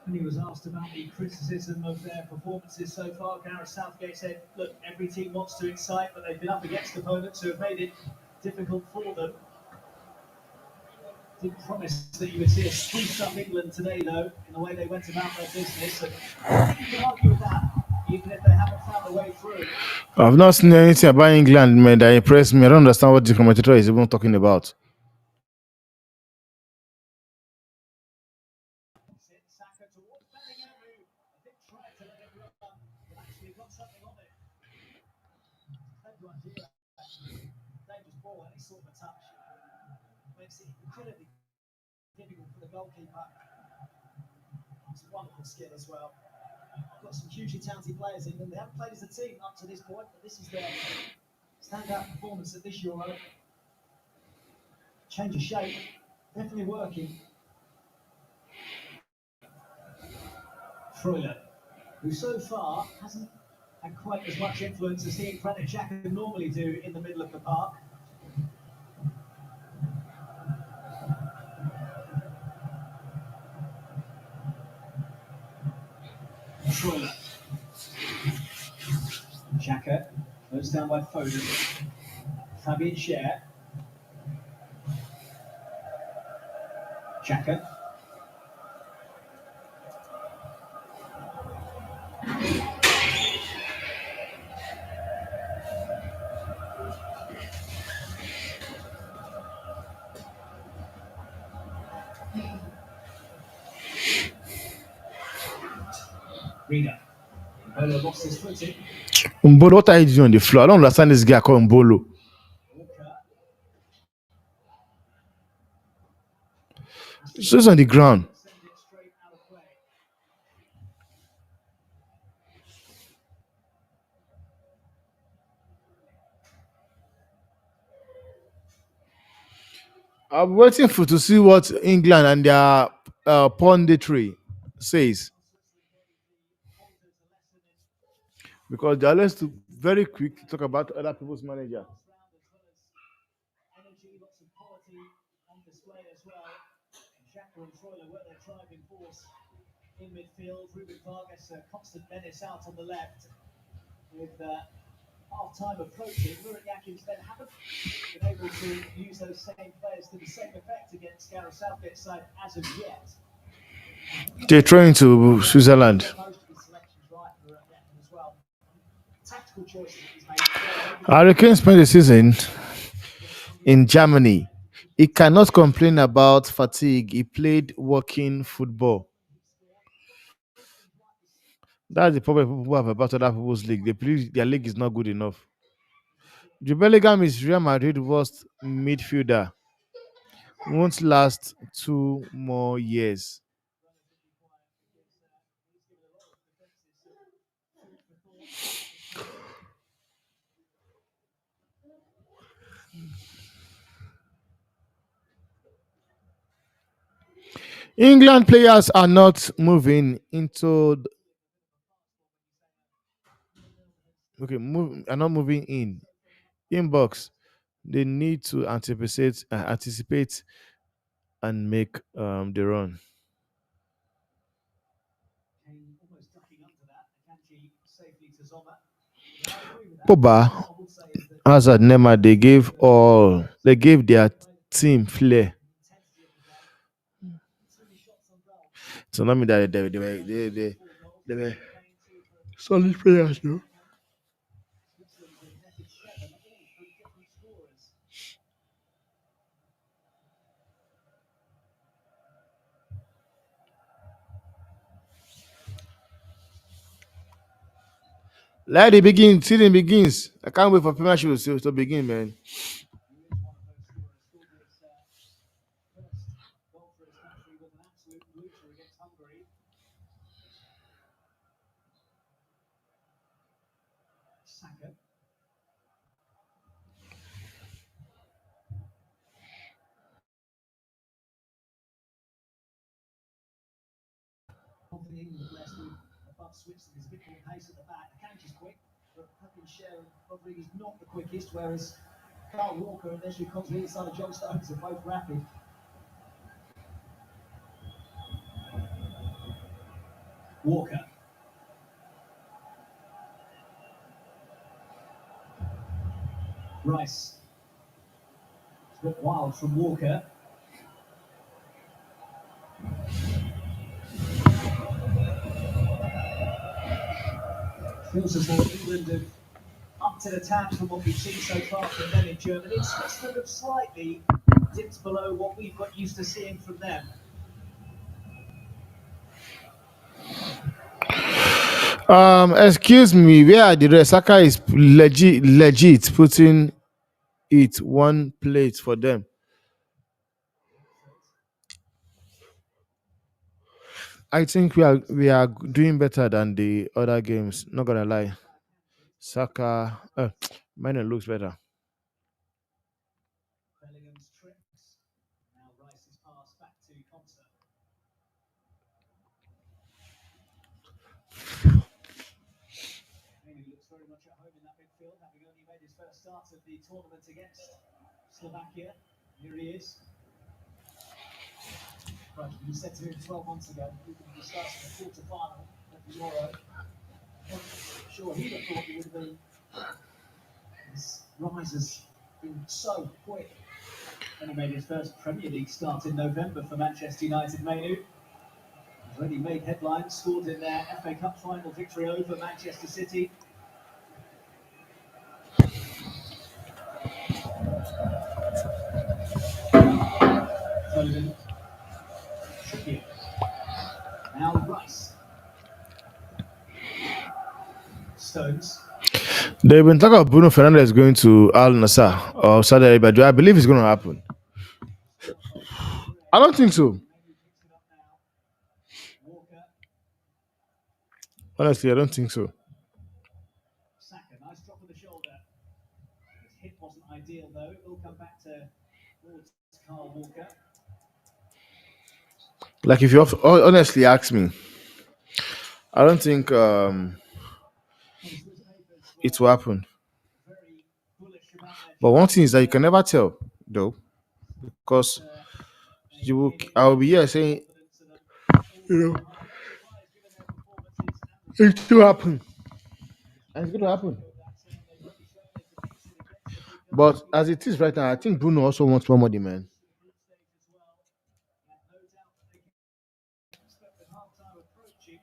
When he was asked about the criticism of their performances so far, Gareth Southgate said, look, every team wants to excite, but they've been up against opponents who have made it difficult for them. Didn't promise that you would see a spruced up England today, though, in the way they went about their business. And you can argue with that, even if they haven't found a way through. I've not seen anything about England, man, that impressed me. I don't understand what the commentator is even talking about. Saka towards Bellingham, who I think tried to let it run, but actually got something on it. Clever idea, actually. Dangerous ball, any sort of a touch. Makes it incredibly difficult for the goalkeeper. It's a wonderful skill as well. Got some hugely talented players in them. They haven't played as a team up to this point, but this is their standout performance at this Euro. Change of shape, definitely working. Freuler, who so far hasn't had quite as much influence as he and Granit Xhaka normally do in the middle of the park. Freuler. Xhaka, closed down by Foden. Fabian Schär. Xhaka. Reader. Bolo lost his footing. Mbolo, what are you doing on the floor? I don't understand this guy called Mbolo. Walker. It's just on the ground. Send it straight out of play. I'm waiting for to see what England and their punditry says, because they're always very quick to talk about other people's manager. Energy, lots of quality on display as well. Xhaka and Troilo were their driving force in midfield. Ruben Vargas, a constant menace out on the left. With half-time approaching, Murat Yakin's then haven't been able to use those same players to the same effect against Gareth Southgate's side as of yet. They're trying to Switzerland. Most of his selections right, Murat Yakin as well. Tactical choices that he's made. Hurricane spent the season in Germany. He cannot complain about fatigue. He played working football. That's the problem people have about other people's league. They believe their league is not good enough. Jude Bellingham is Real Madrid worst midfielder. Won't last 2 more years. England players are not moving into are not moving in inbox. They need to anticipate and make the run. Almost ducking under that. Akanji safely to Zoma. Now I agree with that. Pogba, What I would say is that Hazard, Neymar, they gave their team flair. the intensity of the game, too many shots on goal. So not mean that they were solid players, though. Switzerland have netted 7, all from different scorers. Let it begin. Season begins. I can't wait for Premiership to begin, man. He is one of those scorers. Scored his first goal for his country with an absolute looter against Hungary. Saka. One thing England are blessed with above Switzerland is a bit more pace at the back. Akanji's quick, but Share and Rodriguez not the quickest, whereas Carl Walker and Leslie Cox the inside of John Stones are both rapid. Walker. Rice. It's a bit wild from Walker. Feels as though England have upped an attack from what we've seen so far from them in Germany. Switzerland have slightly dipped below what we've got used to seeing from them. Excuse me, where are the rest? Saka is legit putting it one plate for them. I think we are doing better than the other games. Not gonna lie, Saka, mine looks better. Bellingham's tricks. Now Rice's pass back to Concert. Maybe looks very much at home in that midfield, having only made his first start of the tournament against Slovakia. Here he is. Right, you said to him 12 months ago, he starts in the quarter-final of the Euro. I'm sure he'd have thought he would have been. His rise has been so quick. And he made his first Premier League start in November for Manchester United, Mainu. He's already made headlines, scored in their FA Cup final victory over Manchester City. Foden. Trippier. Now Rice. stones. They've been talking about Bruno Fernandez going to Al Nassr or Saudi Arabia. Do I believe it's going to happen? I don't think so. Maybe picks it up now. Walker, Honestly, I don't think so. Saka, nice drop of the shoulder. His hit wasn't ideal though. It will come back towards Carl Walker. Like, if you honestly ask me, I don't think Well, the Swiss papers it were will happen. very bullish about their But one thing chances is that you here. can never tell, though, But because I will be here saying, confidence in them. you Also, know, I'm not surprised given their performances and the it squad will they've happen. got. And it's going to Papers happen. echoed that, saying they've really shown their conviction against the big guys But week as it on is week. right now, I think Bruno also wants more money, man. To the group stage as well. And no doubt that they can expect with half-time approaching.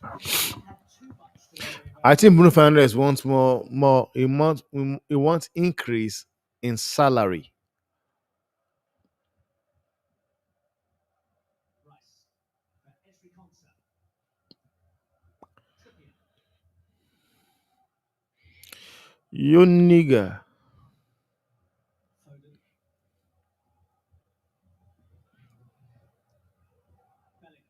They will not have too much to worry I about. think Bruno Fernandez wants more. He wants increase in salary. Rice. Esri Konsa. Trippier. You nigga. Foden. Bellingham.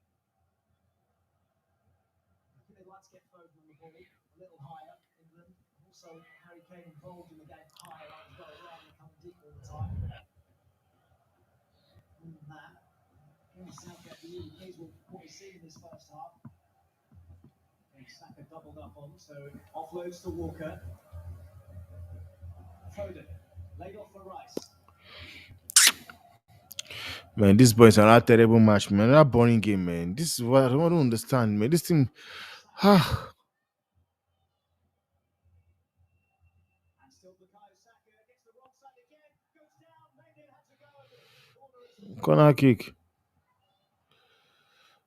I think they'd like to get Foden on the ball a little higher, England. Also, Harry Kane involved in the game higher up as well, rather than coming deep all the time. Other than that, Kenny Southgate really pleased with what he's seen in this first half. And Saka doubled up on, so offloads to Walker. Foden, laid off for Rice. Man, this boys are a terrible match, man. That boring game, man. This is what I don't understand, man. This team, ah, And still Bukayo Saka gets the wrong side again. Goes down, maybe it had to go. Corner is in. corner kick.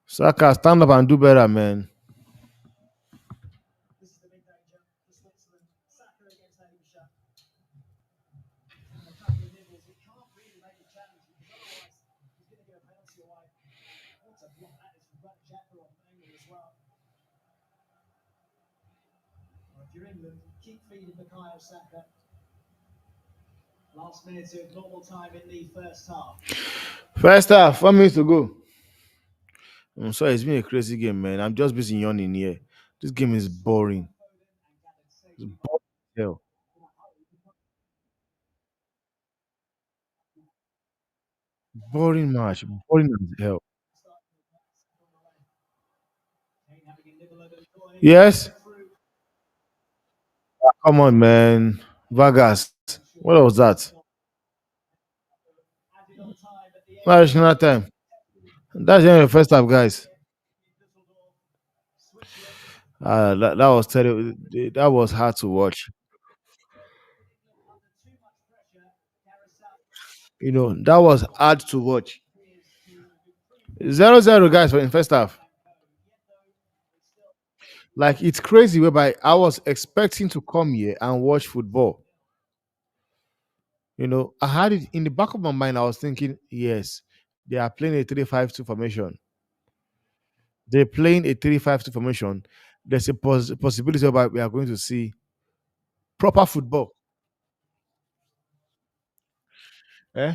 Saka, stand up and do better, man. This is the big danger for Switzerland. Saka against Asia. And a couple of nibbles. He can't really make a challenge because otherwise he's going to get a penalty away. What a block that is from Granit Xhaka on angle as well. Well, if you're England, keep feeding Bukayo Saka. Last minute of normal time in the first half. First half, 4 minutes to go. I'm sorry, it's been a crazy game, man. I'm just busy yawning here. This game is boring. Foden and gathered It's safely by boring as hell. Boring match. Boring as hell. Kane having a nibble over the corner. Yes. Through. Come on, man. Vargas. What was that? Added on time at the end. Not additional time. That's the end of the first half, guys. Switzerland That was terrible. That was hard to watch. under too much pressure. Gareth Southgate That was hard to watch. appears to have improved 0-0, guys, for in first half. that code. Yet though, it's still Like, it's crazy whereby I was expecting to come here and watch football. I had it in the back of my mind. I was thinking, yes, they are playing a 3-5-2 formation. They're playing a 3-5-2 formation. There's a possibility about we are going to see proper football. Eh?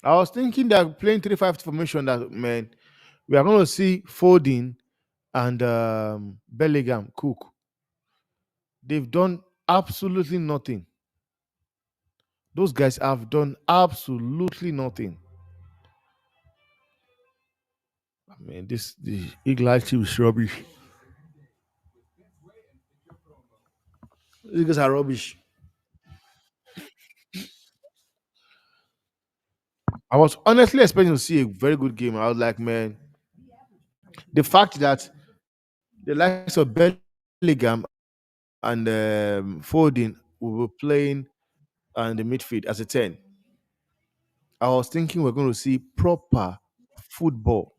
I was thinking that playing 3-5-2 formation, that, man, we are going to see Foden and Bellingham cook. They've done absolutely nothing. Those guys have done absolutely nothing. I mean, the Eagle Eye team is rubbish. These guys are rubbish. I was honestly expecting to see a very good game. I was like, man, the fact that the likes of Bellingham and Foden will be playing on the midfield as a 10. I was thinking we're going to see proper football.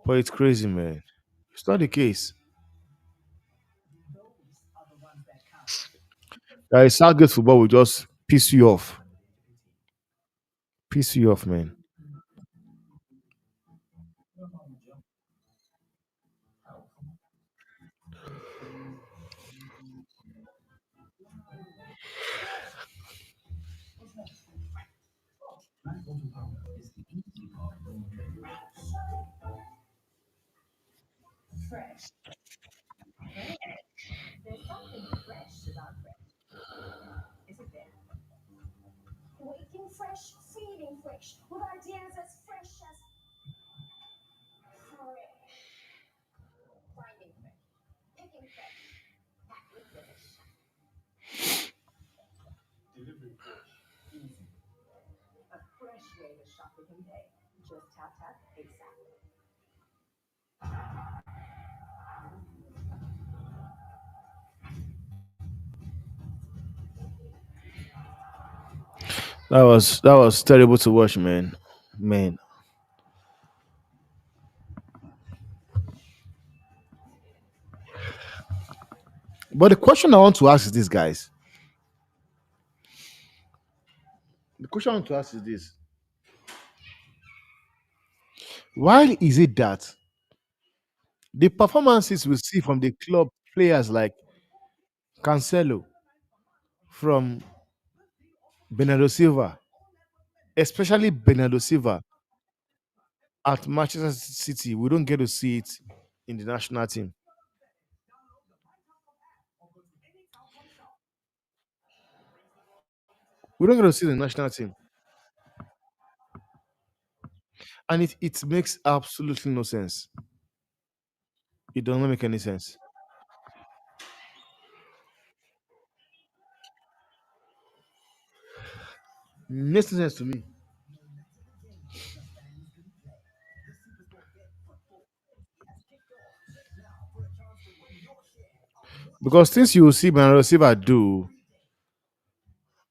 But it's crazy, man. It's not the case. Southgate football will just piss you off. Piss you off, man. That was terrible to watch, man. Man. But the question I want to ask is this, guys. The question I want to ask is this: why is it that the performances we see from the club players like Cancelo, from Bernardo Silva, especially Bernardo Silva at Manchester City, we don't get to see it in the national team. We don't get to see the national team, and it makes absolutely no sense. It does not make any sense. Makes no sense to me. Because things you will see Bernardo Silva do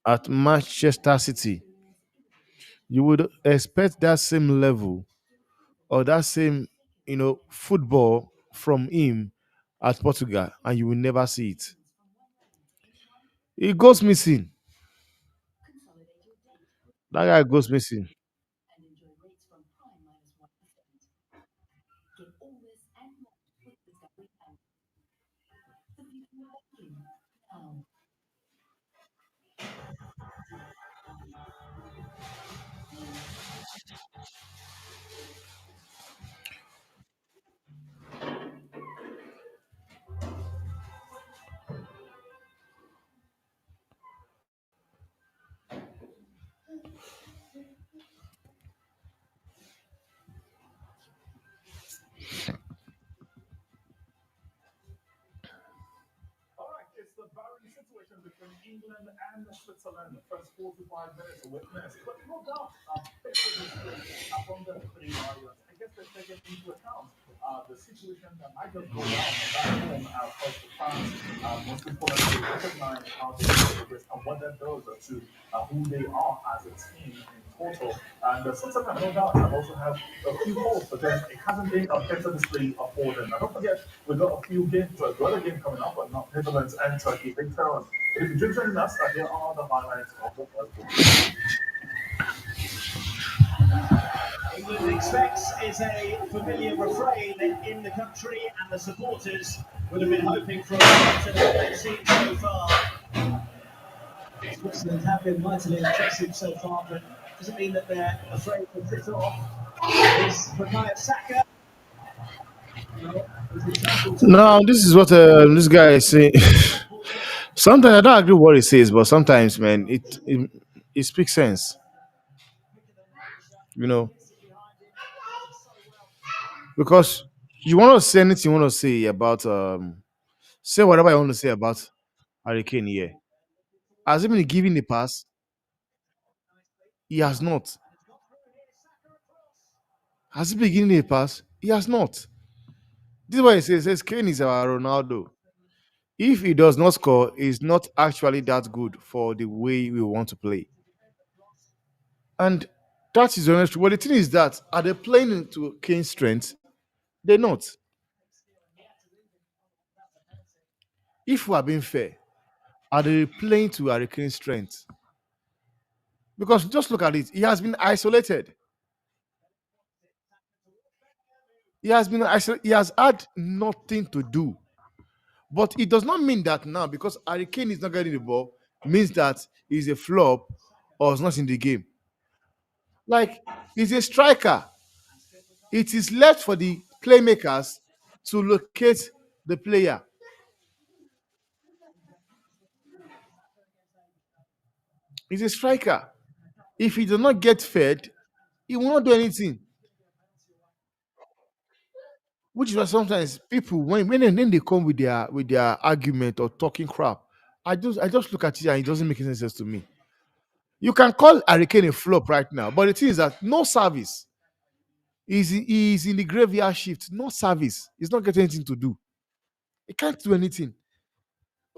at Manchester City, you would expect that same level or that same, football from him at Portugal, and you will never see it. He goes missing. That guy goes missing. England expects is a familiar refrain in the country, and the supporters would have been hoping for a lot of what they've seen so far. Switzerland have been mightily impressive so far, but doesn't mean that they're afraid to sit off. Is Bukayo Saka? No, he's entitled to Now, this is what this guy is saying. Sometimes I don't agree with what he says, but sometimes, man, it speaks sense. You know, because you want to say anything you want to say about say whatever you want to say about Hurricane here. Has he been given the pass? He has not. Has he been given a pass? He has not. This is what he says. He says Kane is our Ronaldo. If he does not score, he's not actually that good for the way we want to play. And that is honest. But the thing is that are they playing into Kane's strength? They're not. If we are being fair, are they playing to Hurricane's strength? Because just look at it. He has been isolated. He has been isolated. He has had nothing to do. But it does not mean that now because Hurricane is not getting the ball means that he's a flop or is not in the game. Like he's a striker. It is left for the playmakers to locate the player. He's a striker. If he does not get fed, he will not do anything. Which is why sometimes people when they come with their argument or talking crap, I just look at it and it doesn't make any sense to me. You can call Hurricane a flop right now, but the thing is that no service. He's in the graveyard shift. No service. He's not getting anything to do. He can't do anything.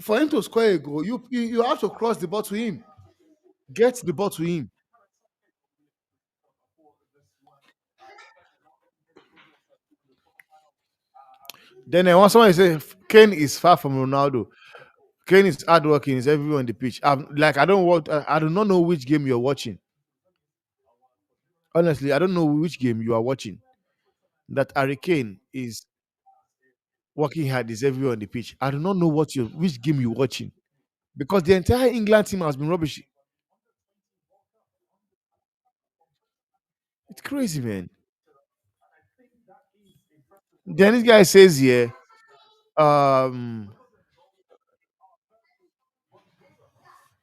For him to score a goal, you have to cross the ball to him. Get the ball to him. Then once someone say Kane is far from Ronaldo. Kane is hardworking. Is everywhere on the pitch. Like I do not know which game you're watching. Honestly, I don't know which game you are watching. That Harry Kane is working hard. Is everywhere on the pitch. I do not know which game you're watching because the entire England team has been rubbish. It's crazy, man. Then this guy says here, um,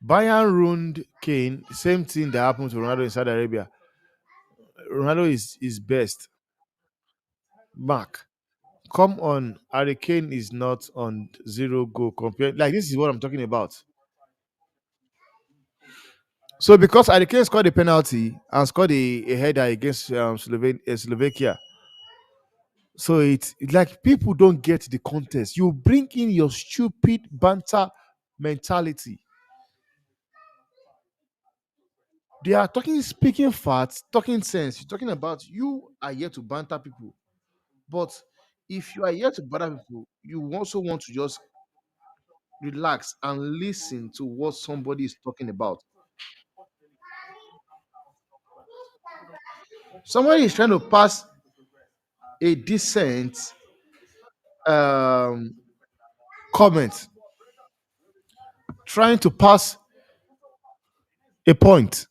Bayern ruined Kane. Same thing that happened to Ronaldo in Saudi Arabia. Ronaldo is best. Mark, come on. Harry Kane is not on zero goal compared. Like this is what I'm talking about. So because Harry Kane scored a penalty and scored a header against Slovakia, so it's like people don't get the contest. You bring in your stupid banter mentality. They are speaking facts, talking sense. You're talking about you are here to banter people. But if you are here to banter people, you also want to just relax and listen to what somebody is talking about. Somebody is trying to pass a decent um, comment, trying to pass a point.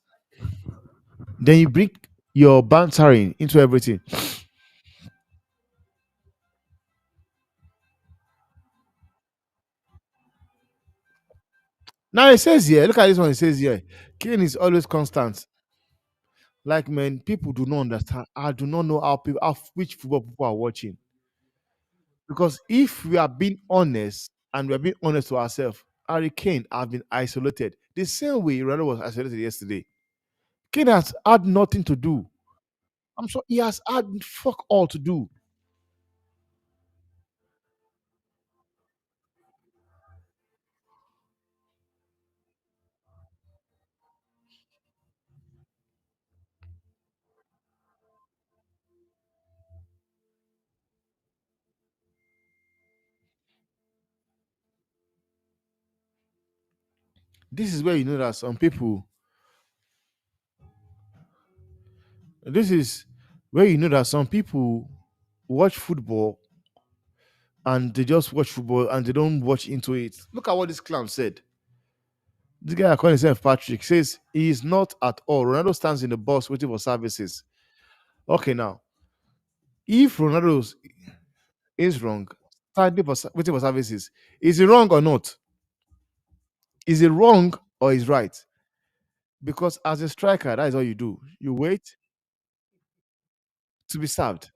Then you bring your bantering into everything. Now it says here, look at this one. It says here, Kane is always constant. Like man, people do not understand. I do not know which football people are watching. Because if we are being honest and we are being honest to ourselves, Harry Kane have been isolated. The same way Ronaldo was isolated yesterday. Kane has had nothing to do. I'm sure he has had fuck all to do. This is where you know that some people, this is where you know that some people watch football and they just watch football and they don't watch into it. Look at what this clown said. This guy calling himself Patrick says he is not at all. Ronaldo stands in the box waiting for services. Okay, now if Ronaldo is wrong, waiting for services, is it wrong or not? Is it wrong or is right? Because as a striker, that is all you do. You wait to be served.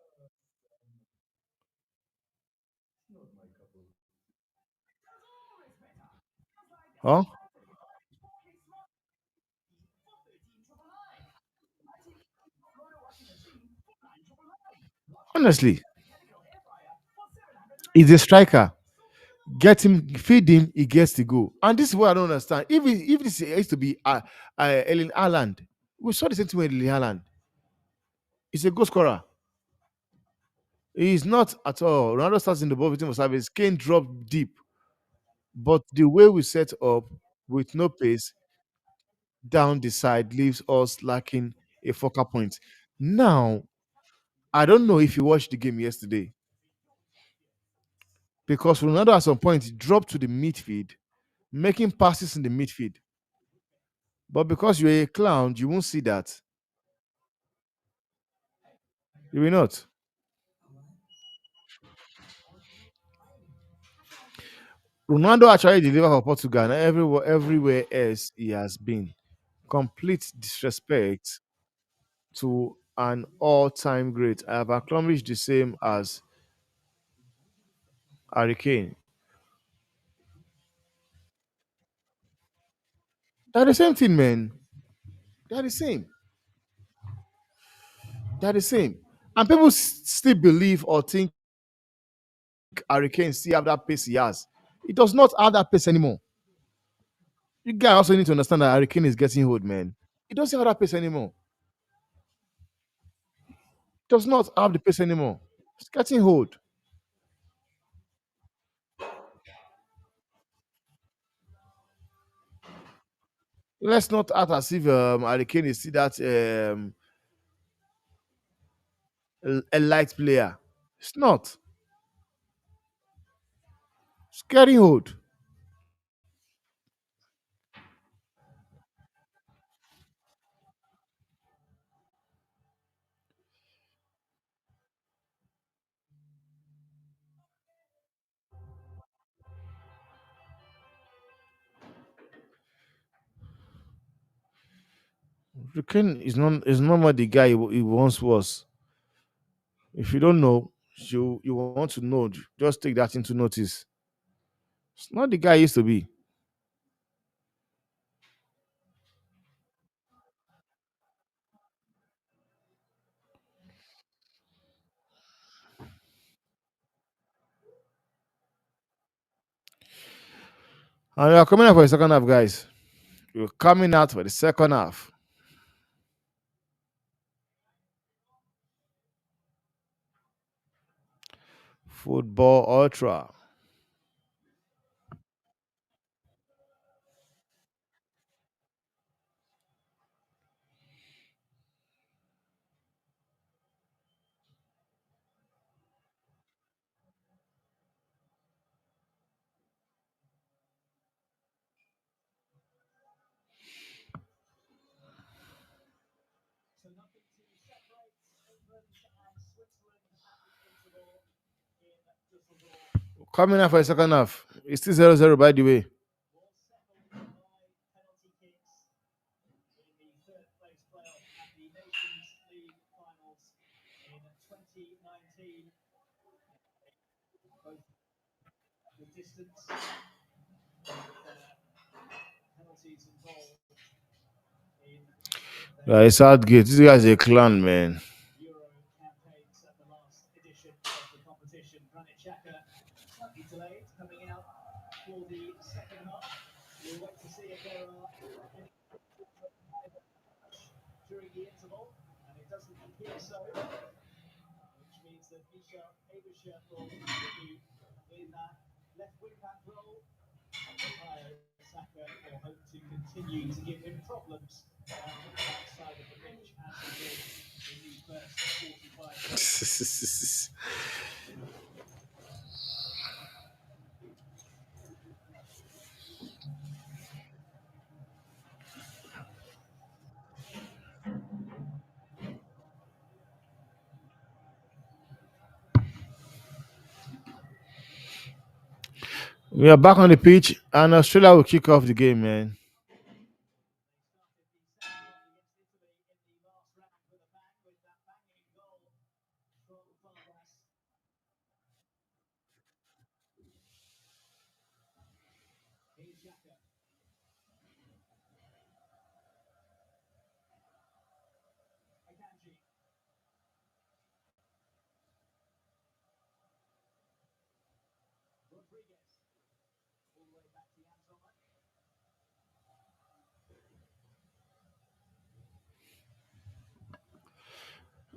Huh? Honestly, he's a striker. Get him, feed him, he gets the goal. And this is what I don't understand. If this used to be Ellen Haaland, we saw the same thing with Ellen Haaland. He's a goal scorer. He's not at all. Ronaldo starts in the ball waiting for service. Kane drop deep. But the way we set up with no pace down the side leaves us lacking a focal point. Now, I don't know if you watched the game yesterday because Ronaldo at some point dropped to the midfield, making passes in the midfield. But because you're a clown, you won't see that. You will not. Ronaldo actually delivered for Portugal and everywhere else he has been. Complete disrespect to an all-time great. I have acknowledged the same as Harry Kane. They're the same thing, man. They're the same. They're the same. And people still believe or think Harry Kane still have that pace he has. He does not have that pace anymore. You guys also need to understand that Harry Kane is getting old, man. He doesn't have that pace anymore. Does not have the pace anymore. It's getting old. Let's not act as if Harry Kane is still that a light player. It's not. It's getting old. Harry Kane is not more the guy he once was. If you don't know, you want to know, just take that into notice. It's not the guy he used to be. And we are coming out for the second half, guys. We're coming out for the second half. Football Ultra. So nothing to separate England and Switzerland at the interval in Düsseldorf. Coming out for the second half. It's still 0-0, by the way. Was settled by penalty kicks in the third place playoff at the Nations League finals in 2019. Both the distance penalties involved in Yeah, their it's Southgate. This guy's a clown, man. Euro campaigns at the last edition of the competition. Granit Xhaka slightly delayed coming out for the second half. We'll wait to see if there are any during the interval, and it doesn't appear so, which means that Misha Abisha will continue in that left wing back role. Saka will hope to continue to give him problems on that side of the pitch as he did in the first 45 minutes. We are back on the pitch, and Australia will kick off the game, man.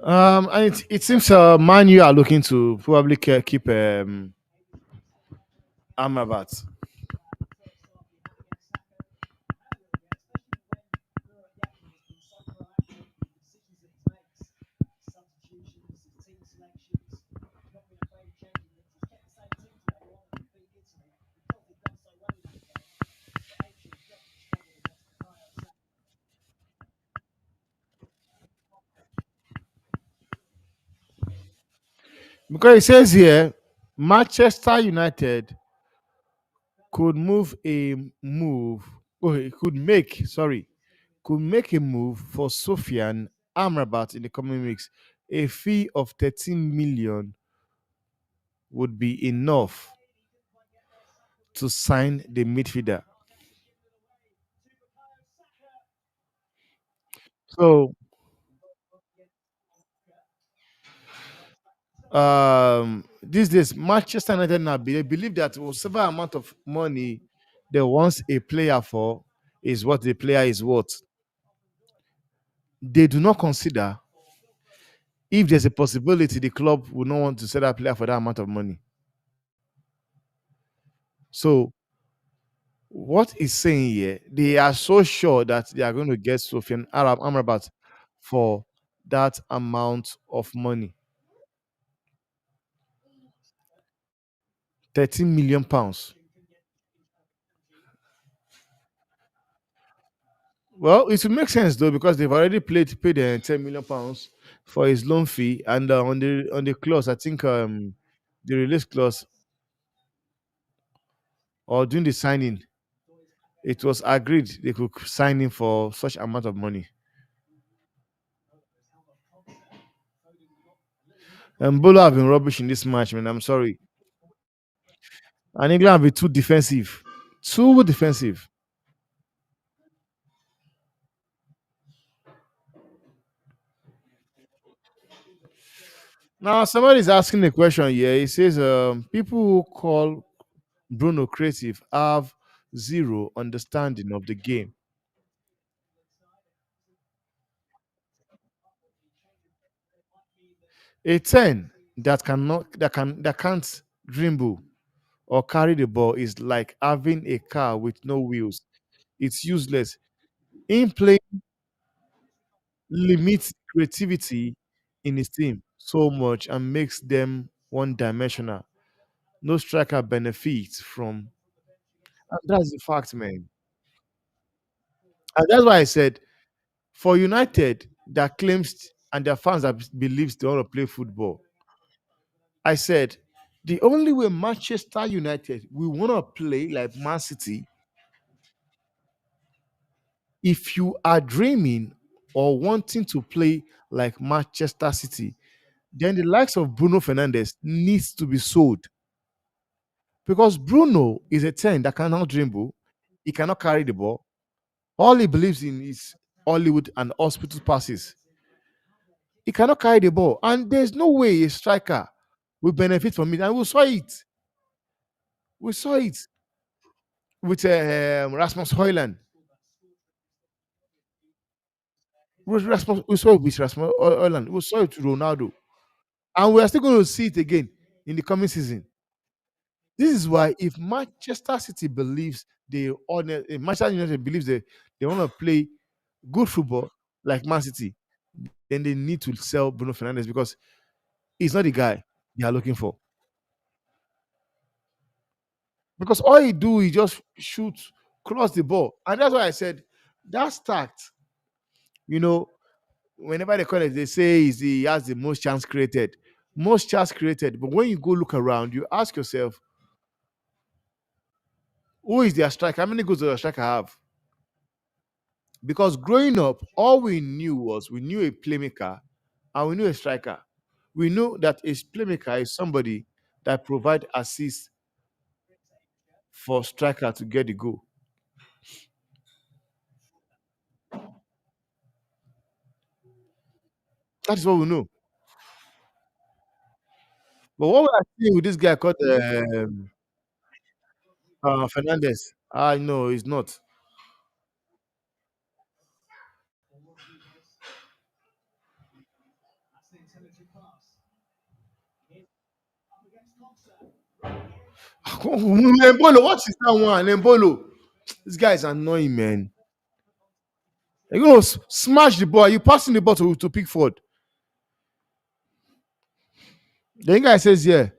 And it seems Man U are looking to probably keep Amrabat. Because it says here, Manchester United could move a move. Oh, he could make, sorry, could make a move for Sofian Amrabat in the coming weeks. A fee of 13 million would be enough to sign the midfielder. So these days Manchester United now they believe that whatever amount of money they want a player for is what the player is worth. They do not consider if there's a possibility the club will not want to sell that player for that amount of money. So what is saying here, they are so sure that they are going to get Sofian Arab Amrabat for that amount of money. £13 million. Well, it will make sense though because they've already paid £10 million for his loan fee, and on the clause, I think the release clause or during the signing, it was agreed they could sign him for such amount of money. And Bolo have been rubbish in this match, man. I'm sorry, and England have been too defensive, too defensive. Now somebody is asking a question here. He says, people who call Bruno creative have zero understanding of the game. A 10 that can't dribble or carry the ball is like having a car with no wheels. It's useless. In play limits creativity in his team so much and makes them one dimensional. No striker benefits from, and that's the fact, man. And that's why I said for United that claims and their fans that believes they want to play football, I said the only way Manchester United will want to play like Man City, if you are dreaming or wanting to play like Manchester City, then the likes of Bruno Fernandes needs to be sold because Bruno is a 10 that cannot dribble, he cannot carry the ball. All he believes in is Hollywood and hospital passes. He cannot carry the ball, and there's no way a striker will benefit from it. And we saw it. We saw it with Rasmus Hoyland. We saw it with Rasmus Hoyland. We saw it with Ronaldo, and we are still going to see it again in the coming season. This is why if Manchester City believes if Manchester United believes they want to play good football like Man City, then they need to sell Bruno Fernandes because he's not the guy they are looking for. Because all he do is just shoot, cross the ball. And that's why I said that start, you know, whenever they call it, they say he has the most chance created. Most chance created. But when you go look around, you ask yourself, who is their striker? How many goals does their striker have? Because growing up, all we knew was we knew a playmaker and we knew a striker. We knew that a playmaker is somebody that provide assist for striker to get the goal. That is what we know. But what we are seeing with this guy called Fernandez, I know he's not. Lembolo, what is that one? Lembolo. This guy is annoying, man. You're going to smash the ball. You passing the ball to Pickford. The guy says, yeah.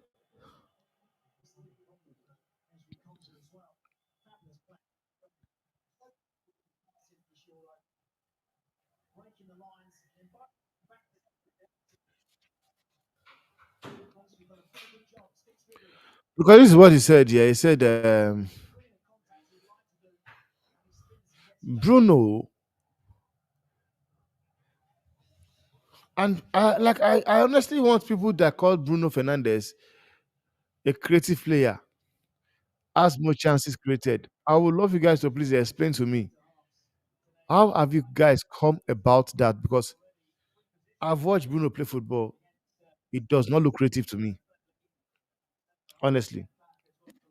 Because this is what he said. Yeah, he said, Bruno, and I honestly want people that call Bruno Fernandez a creative player, has more chances created. I would love you guys to please explain to me how have you guys come about that? Because I've watched Bruno play football. It does not look creative to me. Honestly,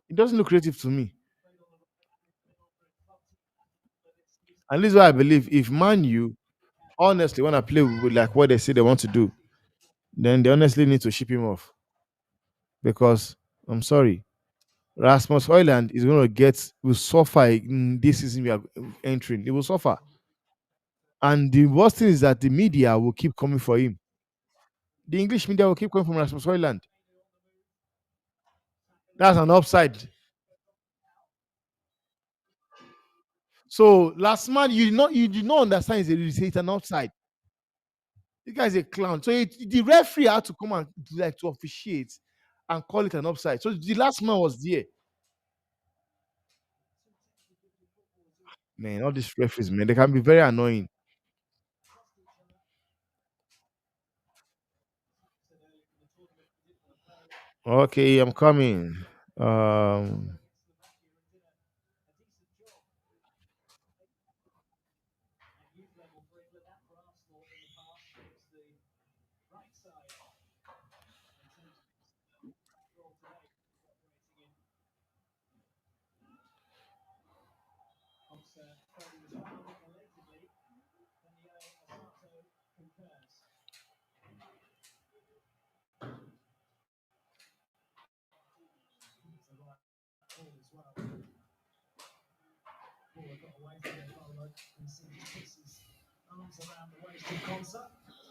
it doesn't look creative to me. And this is why I believe if Man U, honestly, when I play with like what they say they want to do, then they honestly need to ship him off. Because I'm sorry, Rasmus Hoyland is going to will suffer in this season we are entering. He will suffer. And the worst thing is that the media will keep coming for him. The English media will keep coming from Rasmus Hoyland. That's an upside. So last man, you did not understand it's an upside. This guy is a clown. So the referee had to come and like to officiate and call it an upside. So the last man was there. Man, all these referees, man, they can be very annoying. Okay, I'm coming. Um,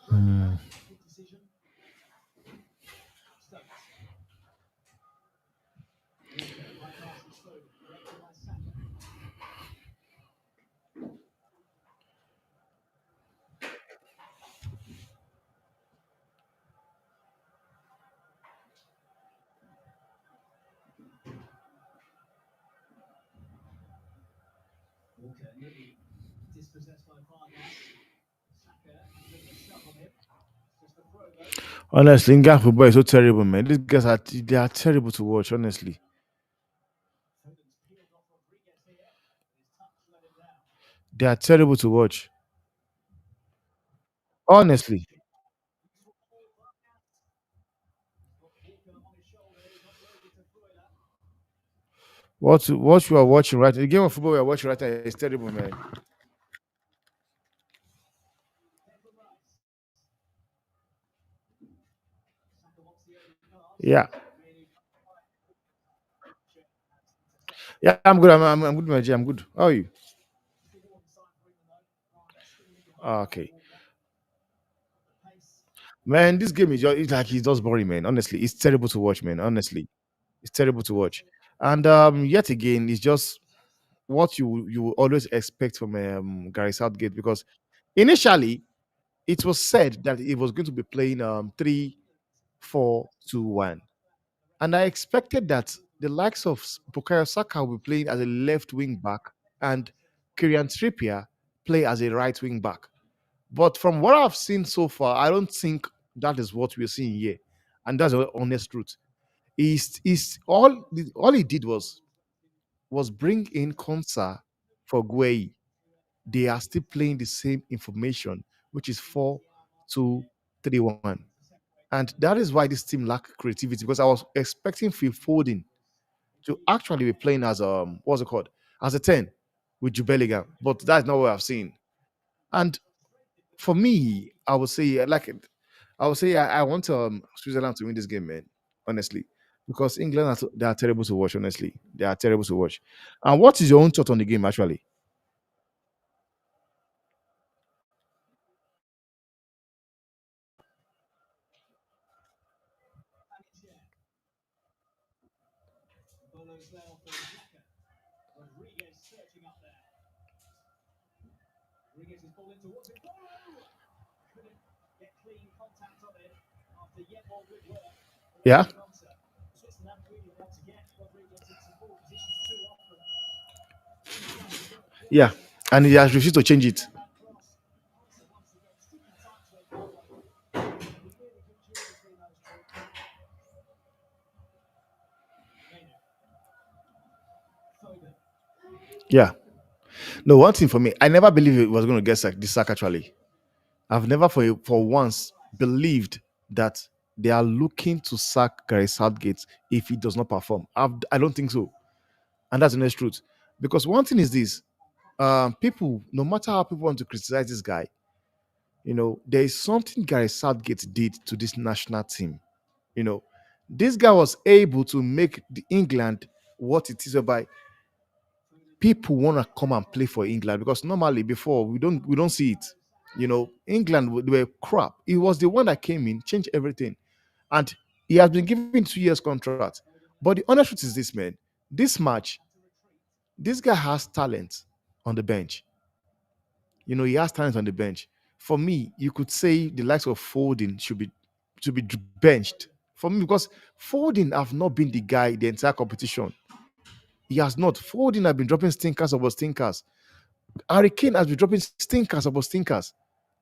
hmm. Honestly, England football is so terrible, man. These guys are terrible to watch. Honestly, they are terrible to watch. Honestly, what you are watching right, the game of football we are watching right now is terrible, man. Yeah, yeah, I'm good. I'm good, my G. I'm good. How are you? Okay, man. This game is just it's like it's just boring, man. Honestly, it's terrible to watch, man. Honestly, it's terrible to watch. And yet again, it's just what you will always expect from Gary Southgate because initially it was said that it was going to be playing 3-4-2-1, and I expected that the likes of Bukayo Saka will be playing as a left wing back and Kieran Trippier play as a right wing back. But from what I've seen so far, I don't think that is what we're seeing here, and that's the honest truth. Is all he did was bring in Konsa for Gueye. They are still playing the same information, which is 4-2-3-1. And that is why this team lack creativity because I was expecting Phil Foden to actually be playing as what's it called? As a 10 with Jubeliga. But that's not what I've seen. And for me, I would say I want Switzerland to win this game, man. Honestly. Because England they are terrible to watch, honestly. They are terrible to watch. And what is your own thought on the game actually? Yeah? Yeah. and he has refused to change it. Yeah. No, one thing for me, I never believed it was going to get this sack actually. I've never for once believed that they are looking to sack Gary Southgate if he does not perform. I don't think so. And that's the honest truth. Because one thing is this, people, no matter how people want to criticize this guy, there is something Gary Southgate did to this national team. You know, this guy was able to make the England what it is, whereby people want to come and play for England, because normally before we don't see it. England they were crap. He was the one that came in, changed everything, and he has been given 2 years contract. But the honest truth is this, man. This match, this guy has talent on the bench. He has talent on the bench. For me, you could say the likes of Foden should be benched for me, because Foden have not been the guy the entire competition. He has not. Foden have been dropping stinkers about stinkers. Harry Kane has been dropping stinkers about stinkers.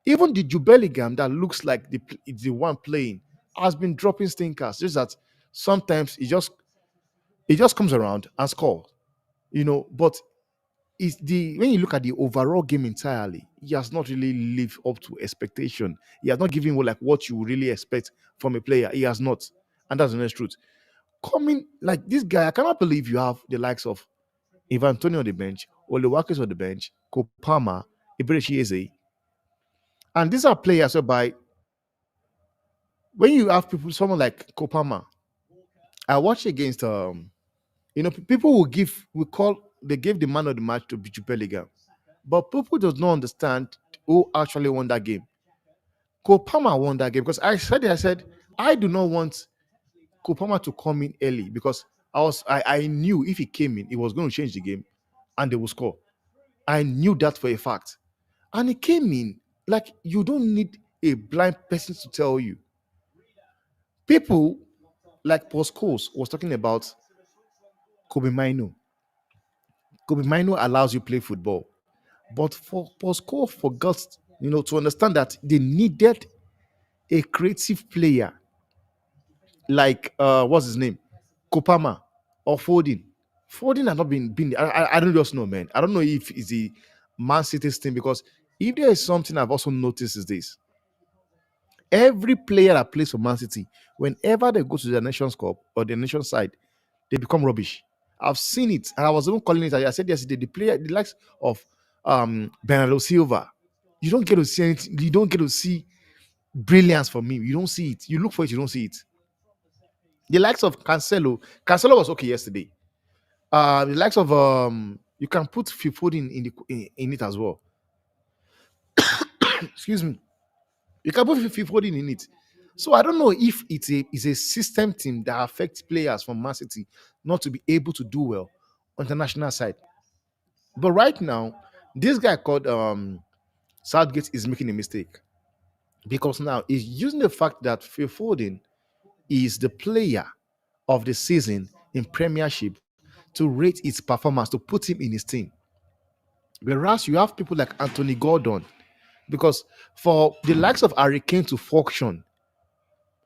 Even the Jubellingham that looks like the one playing has been dropping stinkers. Just that sometimes it just comes around and scores. But it's the when you look at the overall game entirely, he has not really lived up to expectation. He has not given you like what you really expect from a player. He has not, and that's the honest truth. Coming like this guy, I cannot believe you have the likes of Ivan Tony on the bench, Olewakis on the bench, Kopama, Iberechi Eze, and these are players whereby when you have people, someone like Kopama, I watched against people they gave the man of the match to Bichu Peligan, but people does not understand who actually won that game. Kopama won that game because I said I do not want Kopama to come in early, because I knew if he came in, he was going to change the game and they will score. I knew that for a fact. And he came in like you don't need a blind person to tell you. People like Postcos was talking about Kobe Mino. Kobe Mino allows you play football. But for Postco forgot, to understand that they needed a creative player like what's his name? Kopama or Foden. Foden has not been I don't just know, man. I don't know if it's the Man City's thing, because if there is something I've also noticed is this. Every player that plays for Man City, whenever they go to the Nations Cup or the nation side, they become rubbish. I've seen it, and I was even calling it. I said yesterday, the likes of Bernardo Silva, you don't get to see anything. You don't get to see brilliance from him. You don't see it. You look for it, you don't see it. The likes of Cancelo was okay yesterday. The likes of you can put Phil Foden in it as well. Excuse me. You can put Phil Foden in it. So I don't know if it's a system team that affects players from Man City not to be able to do well on the national side. But right now, this guy called Southgate is making a mistake, because now he's using the fact that Phil Foden is the player of the season in Premiership to rate its performance, to put him in his team. Whereas you have people like Anthony Gordon, because for the likes of Harry Kane to function,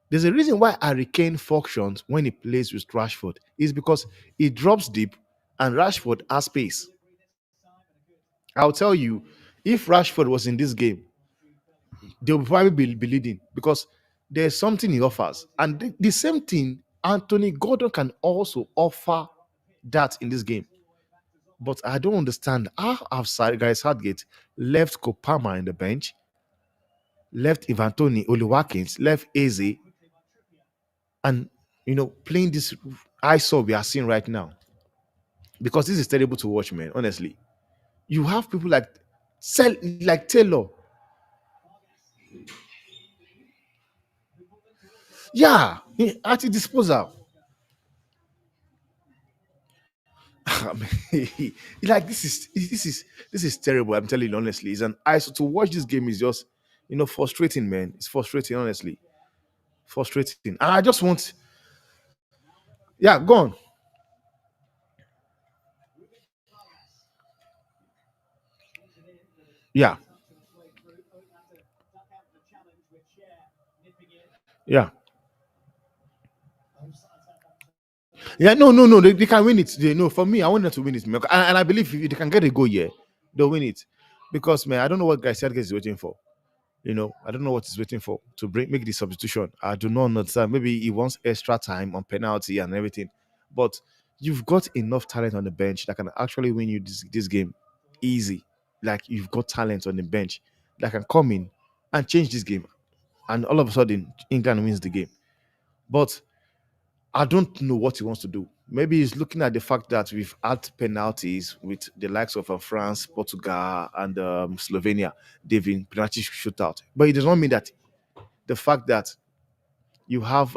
there's a reason why Harry Kane functions when he plays with Rashford, is because he drops deep and Rashford has space. I'll tell you, if Rashford was in this game, they'll probably be leading, because there's something he offers. And the same thing, Anthony Gordon can also offer that in this game. But I don't understand how outside guys Southgate left Kopama in the bench, left Ivan Toni, Oli Watkins, left Eze, and playing this eyesore we are seeing right now. Because this is terrible to watch, man. Honestly, you have people like Taylor. Yeah, at his disposal. I mean, like this is terrible. I'm telling you honestly. It's an eyesore to watch. This game is just frustrating, man. It's frustrating, honestly, frustrating. And I just want, yeah, go on. Yeah, yeah. Yeah, no, no, no. They can win it. They no. For me, I want them to win it, man. And I believe if they can get a goal, yeah, they'll win it. Because man, I don't know what guy Southgate is waiting for. I don't know what he's waiting for to make the substitution. I do not understand. Maybe he wants extra time on penalty and everything. But you've got enough talent on the bench that can actually win you this game easy. Like you've got talent on the bench that can come in and change this game. And all of a sudden, England wins the game. But I don't know what he wants to do. Maybe he's looking at the fact that we've had penalties with the likes of France, Portugal, and Slovenia. They've been penalty shootout, but it does not mean that the fact that you have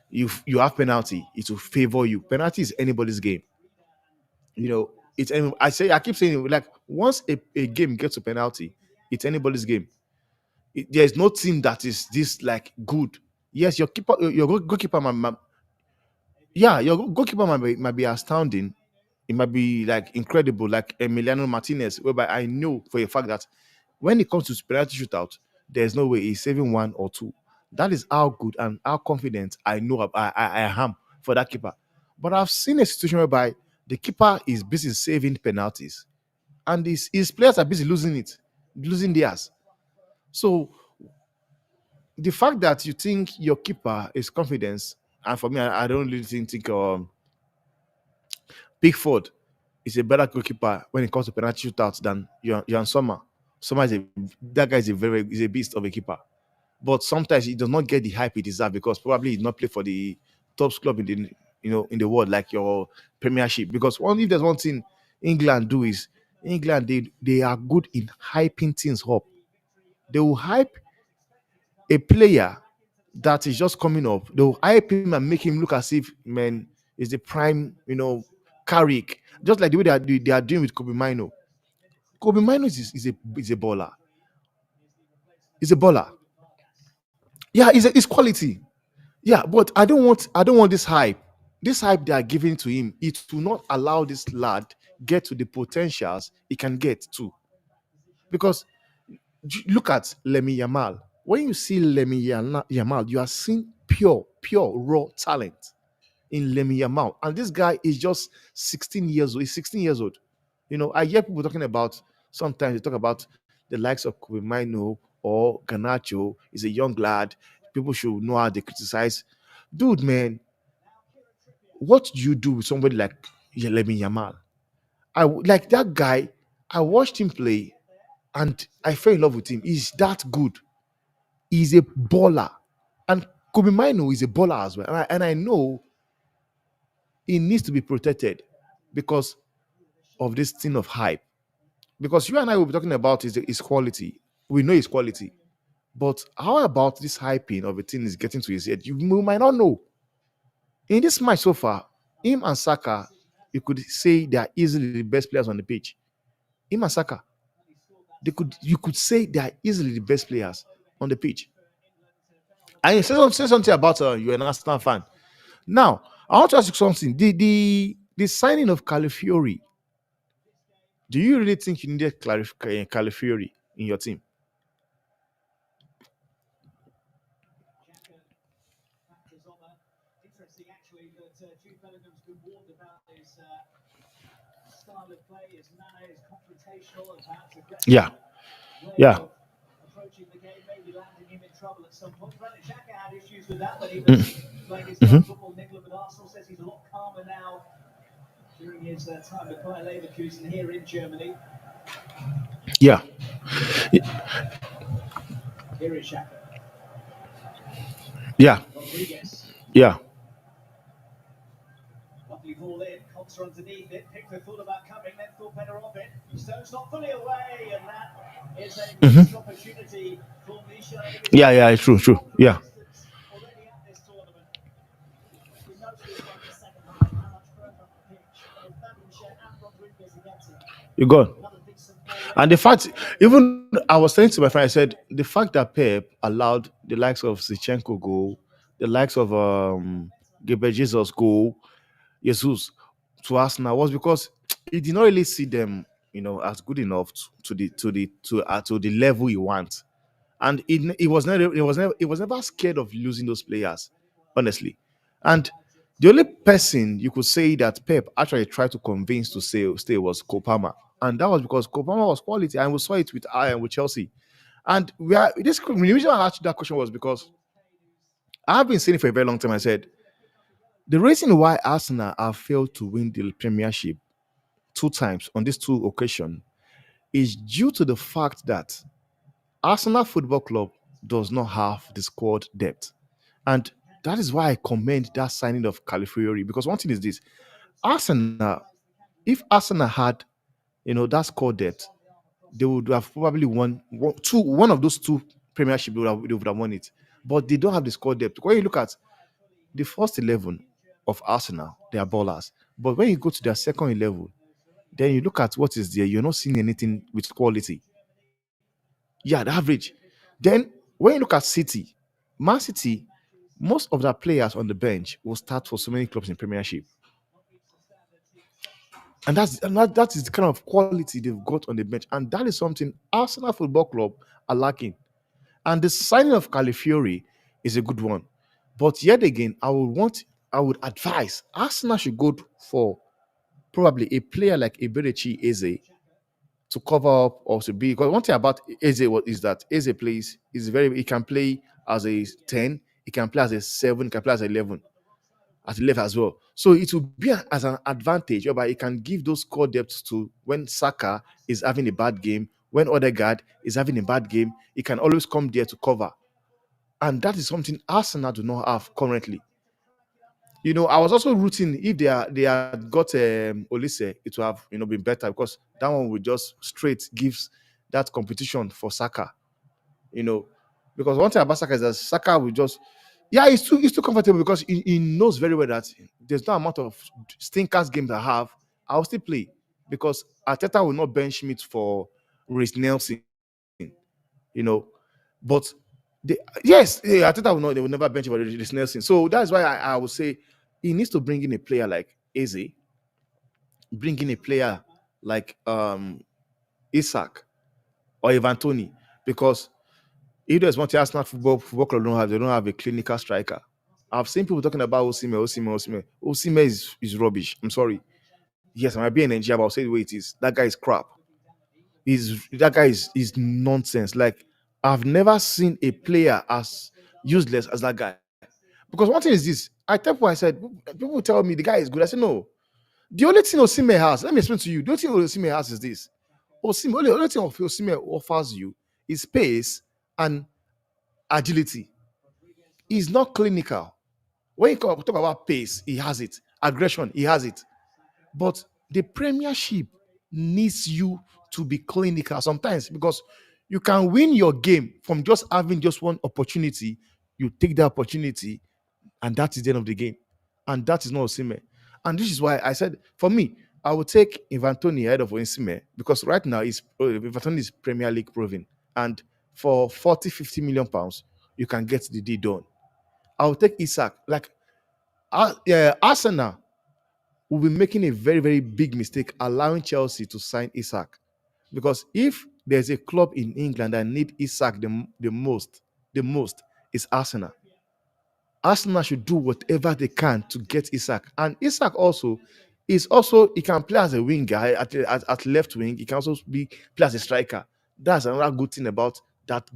you have penalty, it will favor you. Penalty is anybody's game. I keep saying it, like once a game gets to penalty, it's anybody's game. There's no team that is this like good. Yes, your goalkeeper yeah, your goalkeeper might be astounding. It might be like incredible, like Emiliano Martinez, whereby I know for a fact that when it comes to penalty shootout, there's no way he's saving one or two. That is how good and how confident I know I am for that keeper. But I've seen a situation whereby the keeper is busy saving penalties, and his players are busy losing theirs. So the fact that you think your keeper is confidence, and for me, I don't really think Pickford is a better goalkeeper when it comes to penalty shootouts than Jan Sommer. Sommer that guy is a beast of a keeper. But sometimes he does not get the hype he deserves because probably he did not play for the top club in the world like your Premiership. Because if there's one thing England do is England they are good in hyping things up. They will hype a player that is just coming up. They'll hype him and make him look as if man is the prime, Carrick. Just like the way they are doing with Kobe Mino. Kobe Mino is a baller. He's a baller. Yeah, it's quality. Yeah, but I don't want this hype. This hype they are giving to him, it will not allow this lad get to the potentials he can get to. Because look at Lemmy Yamal. When you see Yamal, you are seeing pure raw talent in Lemmy Yamal. And this guy is just 16 years old. He's 16 years old. I hear people talking about sometimes they talk about the likes of Kobe Mino or Ganacho is a young lad. People should know how they criticize. Dude, man, what do you do with somebody like Lemmy Yamal? Like that guy. I watched him play and I fell in love with him. He's that good. He's a baller. And Kobe Mino is a baller as well. And I know he needs to be protected because of this thing of hype. Because you and I will be talking about his quality. We know his quality. But how about this hyping of a thing is getting to his head? You might not know. In this match so far, him and Saka, you could say they are easily the best players on the pitch. Him and Saka, you could say they are easily the best players on the pitch. And you say something about you're an Arsenal fan. Now, I want to ask you something. The signing of Calafiori, do you really think you needed Calafiori in your team? Yeah, yeah. Yeah, yeah, yeah. Yeah, yeah, true. Yeah, you gone. And the fact, even I was saying to my friend, I said the fact that Pep allowed the likes of Zichenko go, the likes of Gabriel Jesus go, Jesus to Arsenal was because he did not really see them. as good enough to the level he wants. And it was never scared of losing those players, honestly. And the only person you could say that Pep actually tried to convince to stay was Kopama, and that was because Kopama was quality, and we saw it with Chelsea. And the reason I asked you that question was because I've been saying it for a very long time. I said the reason why Arsenal have failed to win the Premiership two times on these two occasions is due to the fact that Arsenal Football Club does not have the squad depth. And that is why I commend that signing of Califiori. Because one thing is this: Arsenal, if Arsenal had, that squad depth, they would have probably won one of those two premiership, they would have won it. But they don't have the squad depth. When you look at the first 11 of Arsenal, they are ballers. But when you go to their second 11, then you look at what is there, you're not seeing anything with quality. Yeah, the average. Then when you look at City, Man City, most of their players on the bench will start for so many clubs in Premiership, and that is the kind of quality they've got on the bench, and that is something Arsenal Football Club are lacking. And the signing of Califiori is a good one, but yet again, I would advise Arsenal should go for probably a player like Eberechi Eze to cover up or to be, because one thing about Eze is that Eze plays is very he can play as a 10, he can play as a 7, he can play as a 11 at the left as well. So it will be as an advantage whereby it can give those core depths to when Saka is having a bad game, when Odegaard is having a bad game, he can always come there to cover. And that is something Arsenal do not have currently. I was also rooting if they had got Olise, it would have been better, because that one would just straight gives that competition for Saka. You know, because one thing about Saka is that Saka will just, yeah, he's too comfortable because he knows very well that there's no amount of stinkers games I have, I'll still play, because Arteta will not bench me for Reece Nelson. You know, but Arteta will not, they will never bench for Reece Nelson. So that's why I would say he needs to bring in a player like Eze, bring in a player like Isak or Ivan Tony, because if there's one thing Arsenal football club don't have, they don't have a clinical striker. I've seen people talking about Osime is rubbish. I'm sorry. Yes, I might be in Nigeria, but I'll say the way it is. That guy is crap. That guy is nonsense. Like, I've never seen a player as useless as that guy. Because one thing is this: I tell people, I said, people tell me the guy is good. I said no. The only thing Osime has, let me explain to you. The only thing Osime has is this: only thing Osime offers you is pace and agility. He's not clinical. When you talk about pace, he has it. Aggression, he has it. But the Premiership needs you to be clinical sometimes, because you can win your game from just having just one opportunity. You take that opportunity, and that is the end of the game. And that is not Osimhen. And this is why I said, for me, I would take Ivan Toney ahead of Osimhen, because right now Ivan Toney is Premier League proven. And for 40, 50 million pounds, you can get the deal done. I will take Isak. Like, yeah, Arsenal will be making a very, very big mistake allowing Chelsea to sign Isak. Because if there's a club in England that need Isak the most is Arsenal. Arsenal should do whatever they can to get Isak. And Isak also he can play as a winger at left wing. He can also play as a striker. That's another good thing about that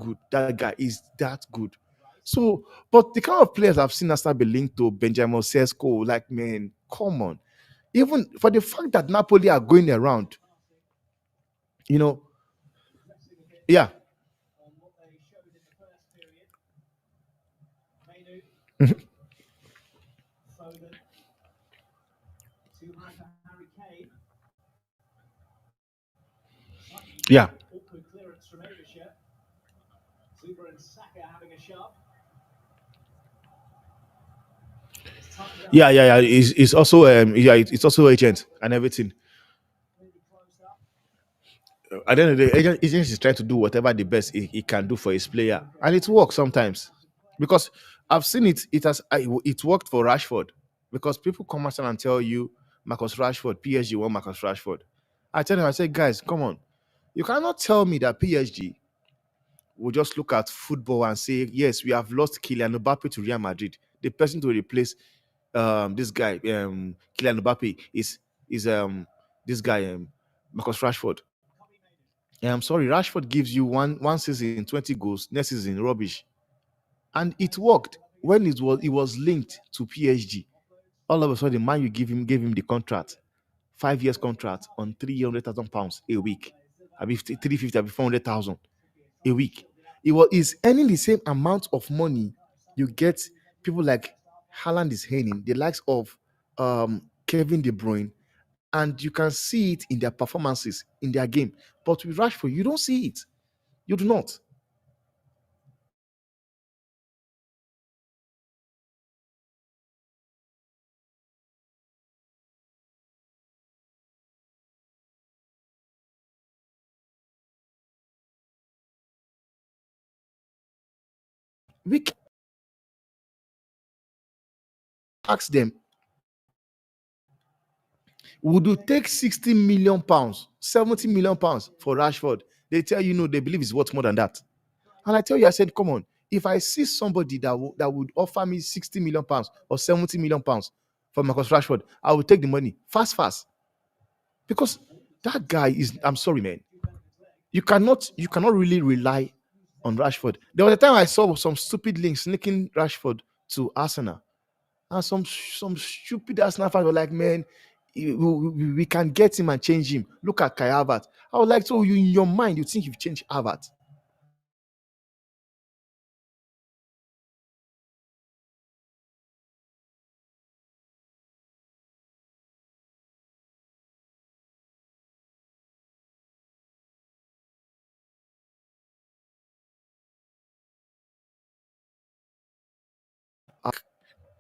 guy is that good. So, but the kind of players I've seen Arsenal be linked to Benjamin Sesko, like, man, come on. Even for the fact that Napoli are going around, you know, yeah. Yeah. Yeah. It's also it's also agent and everything. At the end of the day, agent is trying to do whatever the best he can do for his player, and it works sometimes. Because I've seen it. It worked for Rashford, because people come out and tell you Marcus Rashford, PSG won Marcus Rashford, I tell them, I say, guys, come on. You cannot tell me that PSG will just look at football and say, yes, we have lost Kylian Mbappe to Real Madrid. The person to replace this guy, Kylian Mbappe, is this guy, Marcus Rashford. And I'm sorry, Rashford gives you one season 20 goals, next season rubbish, and it worked when it was linked to PSG. All of a sudden, man, you gave him the contract, 5 years contract on £300,000 a week. I mean, 350, I mean 400,000 a week. Is earning the same amount of money you get people like Haaland is earning, the likes of Kevin De Bruyne, and you can see it in their performances in their game. But with Rashford, you don't see it. You do not. We can ask them, would you take 60 million pounds, 70 million pounds for Rashford? They tell you no, they believe it's worth more than that. And I tell you, I said, come on, if I see somebody that would offer me 60 million pounds or 70 million pounds for Marcus Rashford, I will take the money fast, fast. Because that guy is, I'm sorry, man. You cannot really rely on Rashford. There was a time I saw some stupid links linking Rashford to Arsenal. And some stupid Arsenal fans were like, man, we can get him and change him. Look at Kai Havertz. I was like, so you in your mind, you think you've changed Havertz?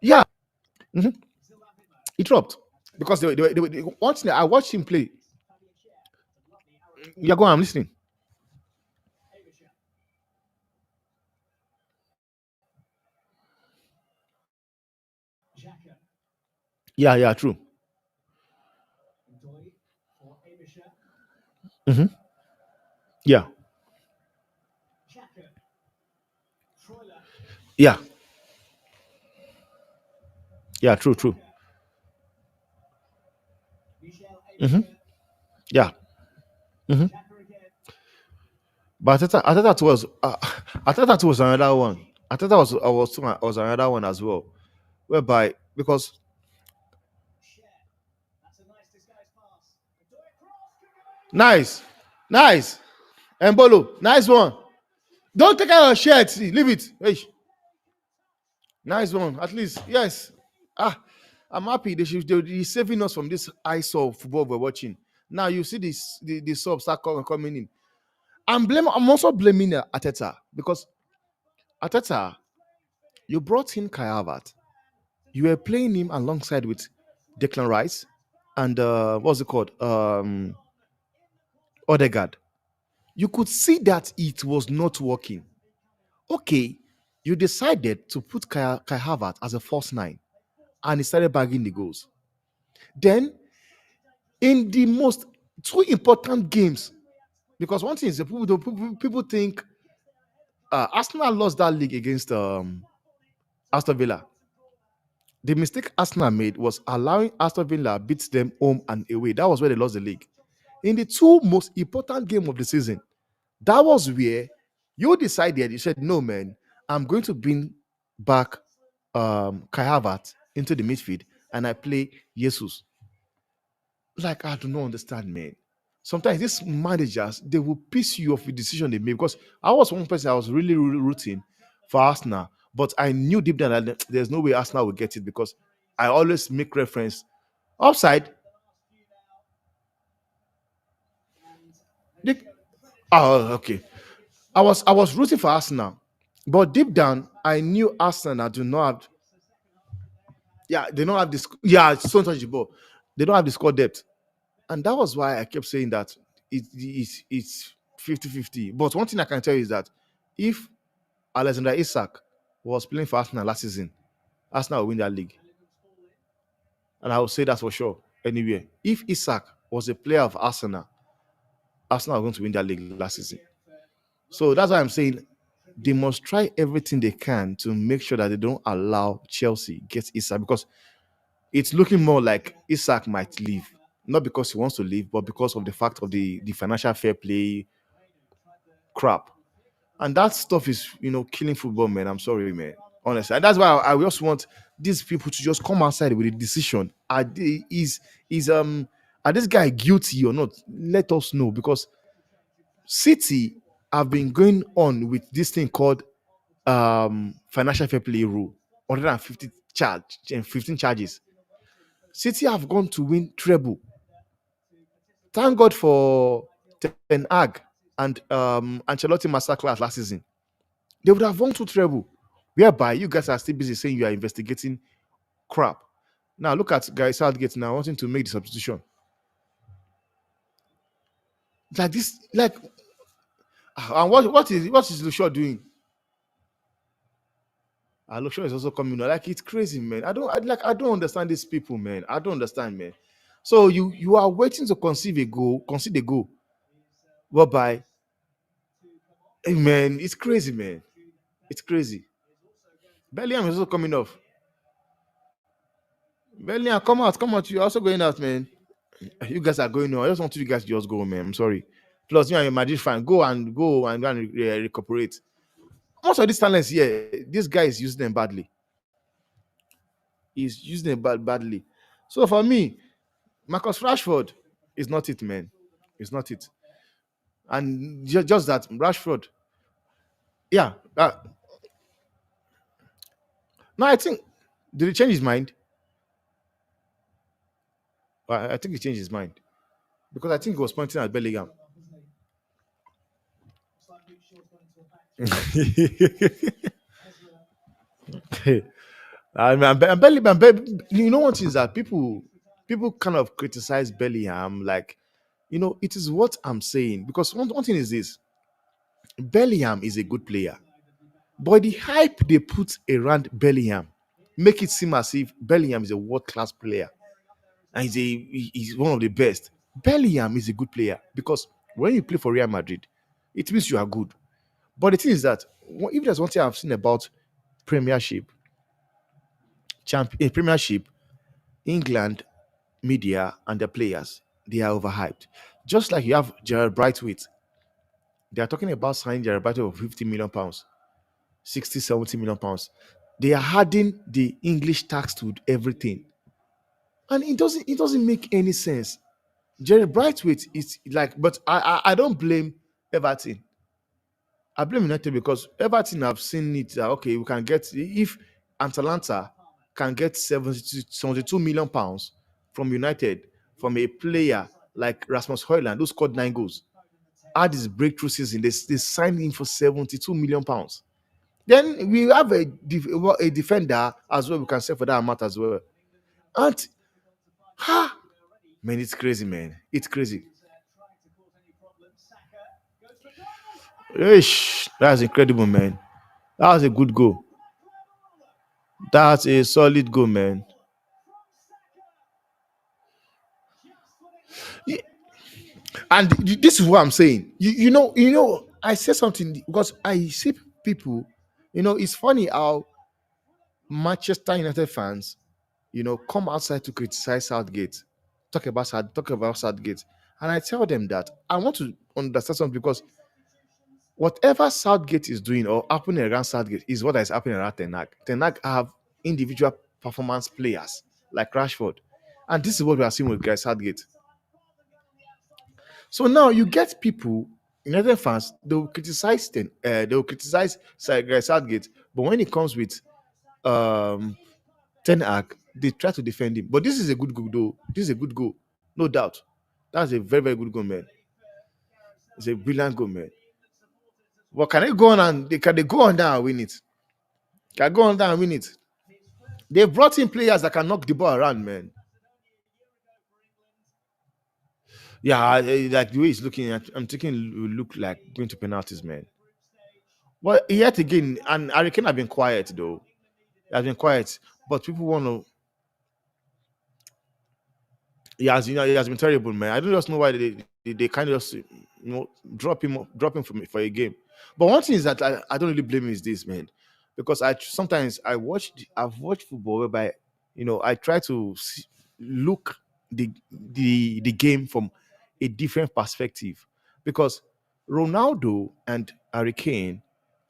Yeah, mhm, he dropped because one thing I watched him play. Yeah, go on, I'm listening. Yeah, yeah, true. Hmm. Yeah, yeah, yeah, true, true. Hmm. Yeah. Hmm. But I thought that was I thought that was another one. I thought that was another one as well, whereby because nice, nice, Embolo, nice one. Don't take out your shirt, leave it. Hey, nice one. At least yes. Ah, I'm happy they're saving us from this eyesore of football we're watching. Now you see this the subs start coming in. I'm also blaming Ateta because Ateta, you brought in Kai Havertz. You were playing him alongside with Declan Rice and what's it called? Odegaard. You could see that it was not working. Okay, you decided to put Kai Havertz as a false nine, and he started bagging the goals. Then, in the most two important games, because one thing is that people think Arsenal lost that league against Aston Villa. The mistake Arsenal made was allowing Aston Villa beat them home and away. That was where they lost the league. In the two most important game of the season, that was where you decided. You said, "No, man, I'm going to bring back Kai Havertz into the midfield, and I play Jesus." Like I do not understand, man. Sometimes these managers they will piss you off with decision they make because I was one person I was really rooting for Arsenal, but I knew deep down that there's no way Arsenal will get it because I always make reference offside. They- oh, okay. I was rooting for Arsenal, but deep down I knew Arsenal do not have. Yeah, they don't have this. Yeah, so touch the ball. They don't have the score depth, and that was why I kept saying that it's 50-50. But one thing I can tell you is that if Alexander Isak was playing for Arsenal last season, Arsenal will win that league, and I will say that for sure. Anyway, if Isak was a player of Arsenal. Arsenal are going to win that league last season. So that's why I'm saying they must try everything they can to make sure that they don't allow Chelsea get Isak, because it's looking more like Isak might leave. Not because he wants to leave, but because of the fact of the financial fair play crap. And that stuff is, killing football, man. I'm sorry, man. Honestly. And that's why I just want these people to just come outside with a decision. Are this guy guilty or not? Let us know, because City have been going on with this thing called financial fair play rule, 150 charge and 15 charges. City have gone to win treble. Thank God for Ten Hag and Ancelotti masterclass last season. They would have won two treble, whereby you guys are still busy saying you are investigating crap. Now look at Guy Southgate now wanting to make the substitution. Like this, like, and what is Lucia doing? Lucia is also coming out. Like, it's crazy, man. I don't understand these people, man. I don't understand, man. So you are waiting to concede a goal, whereby, hey, man, it's crazy, man. It's crazy. Bellingham is also coming off. Bellingham, come out. You're also going out, man. You guys are going on. I just want you guys to just go, man. I'm sorry. Plus, you are a Madrid fan. Go and recuperate. Most of these talents here, this guy is using them badly. He's using them badly. So for me, Marcus Rashford is not it, man. It's not it. And just that Rashford, yeah. No, I think, did he change his mind? I think he changed his mind, because I think he was pointing at Bellingham. You know what is that people kind of criticize Bellingham, like, it is what I'm saying, because one thing is this: Bellingham is a good player, but the hype they put around Bellingham make it seem as if Bellingham is a world class player and he's one of the best. Bellingham is a good player because when you play for Real Madrid, it means you are good. But the thing is that, if there's one thing I've seen about Premiership, Premiership, England media and the players, they are overhyped. Just like you have Gerard Brightwaite, they are talking about signing Gerard Brightwaite for 50 million pounds, 60, 70 million pounds. They are adding the English tax to everything, and it doesn't make any sense. Jerry Brightwaite is like, but I don't blame Everton. I blame United, because Everton have seen it that, okay, we can get, if Atalanta can get 72 million pounds from United, from a player like Rasmus Højlund who scored 9 goals, had his breakthrough season, they signed him for 72 million pounds. Then we have a defender as well, we can sell for that amount as well. And ha, man, it's crazy, man. It's crazy. Ish, that's incredible, man. That was a good goal. That's a solid goal, man. Yeah, and this is what I'm saying. I say something because I see people. It's funny how Manchester United fans, come outside to criticize Southgate, talk about Southgate, and I tell them that I want to understand something, because whatever Southgate is doing or happening around Southgate is what is happening around Ten Hag. Ten Hag have individual performance players like Rashford, and this is what we are seeing with guys Southgate. So now you get people, United fans, they will criticize Southgate, but when it comes with um Ten Hag, they try to defend him. But this is a good goal, though. This is a good goal, no doubt. That's a very, very good goal, man. It's a brilliant goal, man. But can they go on and can they go on down and win it? Can go on down and win it? They brought in players that can knock the ball around, man. Yeah, like the way he's looking at, I'm taking look like going to penalties, man. Well, yet again, and Hurricane have been quiet though. He has been quiet, but people want to. he has been terrible, man. I don't just know why they kind of just drop him for a game. But one thing is that I don't really blame him is this, man, because sometimes I've watched football whereby I try to look the game from a different perspective, because Ronaldo and Harry Kane,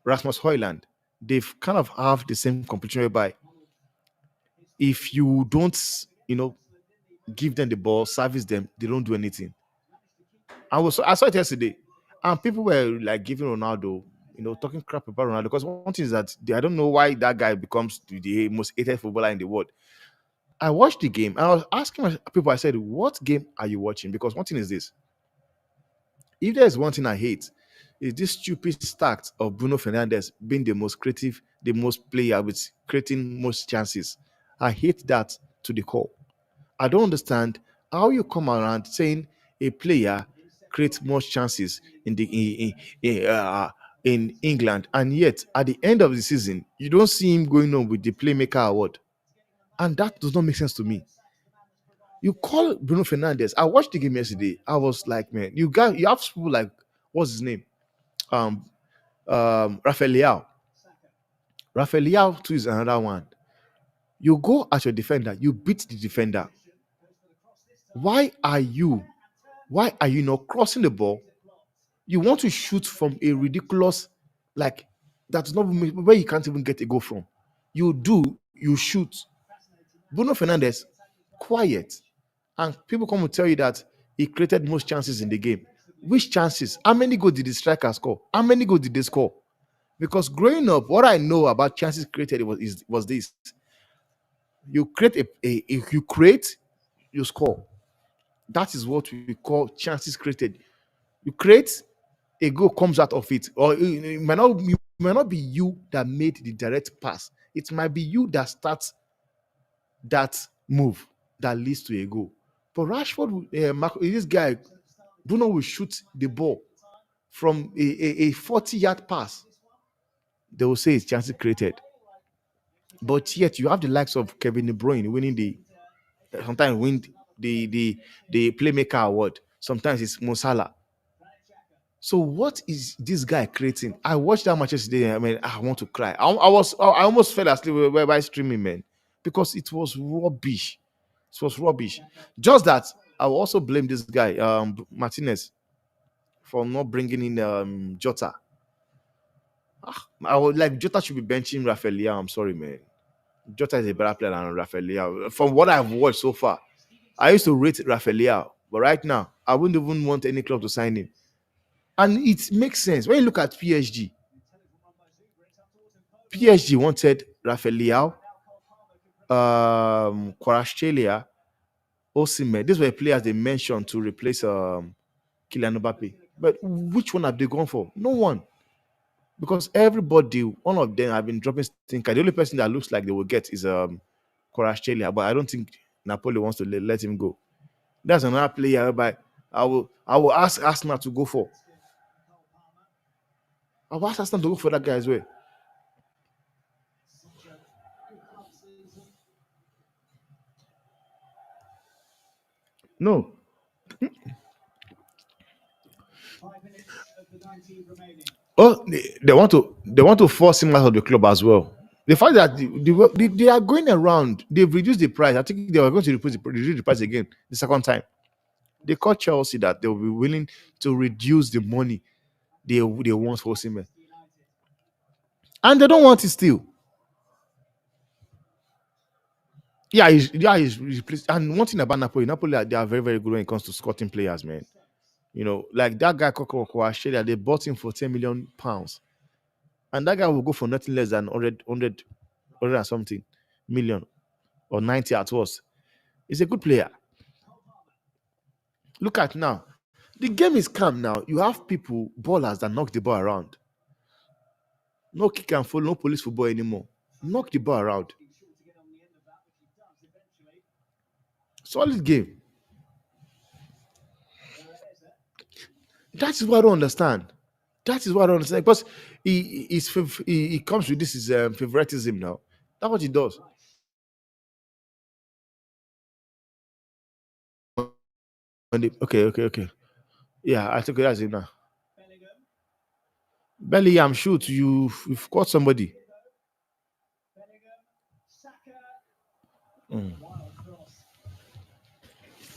Rasmus Hoyland, they've kind of have the same competition whereby if you don't you know give them the ball, service them, they don't do anything. I saw it yesterday, and people were like giving Ronaldo, talking crap about Ronaldo, because one thing is that I don't know why that guy becomes the most hated footballer in the world. I watched the game and I was asking people, I said, "What game are you watching?" Because one thing is this: if there's one thing I hate, is this stupid start of Bruno Fernandes being the most creative, the most player with creating most chances. I hate that to the core. I don't understand how you come around saying a player creates most chances in England, and yet at the end of the season you don't see him going on with the playmaker award, and that does not make sense to me. You call Bruno Fernandez. I watched the game yesterday. I was like, man, you have people like, what's his name? Um, Rafael Leao. Rafael Leao too is another one. You go at your defender, you beat the defender. Why are you Why are you not crossing the ball? You want to shoot from a ridiculous, like, that's not where you can't even get a goal from. You shoot. Bruno Fernandez, quiet. And people come to tell you that he created most chances in the game. Which chances? How many goals did the striker score? How many goals did they score? Because growing up, what I know about chances created was this: you create if you create, you score. That is what we call chances created. You create, a goal comes out of it, or it might not be you that made the direct pass. It might be you that starts that move that leads to a goal. But Rashford, this guy, Bruno will shoot the ball from a 40-yard pass. They will say it's chances created, but yet you have the likes of Kevin De Bruyne winning sometimes win the playmaker award. Sometimes it's Mo Salah. So what is this guy creating? I watched that match yesterday. I mean, I want to cry. I almost fell asleep by streaming, man, because it was rubbish. It was rubbish. Just that I will also blame this guy, Martinez, for not bringing in Jota. I would like Jota should be benching Rafael Leao. I'm sorry, man. Jota is a better player than Rafael Leao. From what I've watched so far, I used to rate Rafael Leao, but right now I wouldn't even want any club to sign him. And it makes sense when you look at PSG. PSG wanted Rafael Leao, Kvaratskhelia, Osimhen. These were players they mentioned to replace Kylian Mbappe. But which one have they gone for? No one. Because everybody, one of them have been dropping stinker. The only person that looks like they will get is Kvaratskhelia, but I don't think Napoli wants to let him go. That's another player whereby I will ask Arsenal to go for. I will ask Arsenal to go for that guy as well. No. Oh, they want to force him out of the club as well. The fact that they are going around, they've reduced the price. I think they are going to reduce the price again the second time. They called Chelsea that they will be willing to reduce the money they want for Osimhen, and they don't want it still. He's replaced. And one thing about Napoli, they are very very good when it comes to scouting players, man. Like that guy Coco Australia, they bought him for £10 million, and that guy will go for nothing less than 100 and something million, or 90 at worst. He's a good player. Look at now. The game is calm now. You have people, ballers that knock the ball around. No kick and fall, no police football anymore. Knock the ball around. Solid game. That is what I don't understand. That is what I don't understand. Because he comes with this is favoritism now. That's what he does. Okay. Yeah, I think that's it now. Bellingham shoot. You've caught somebody. Mm.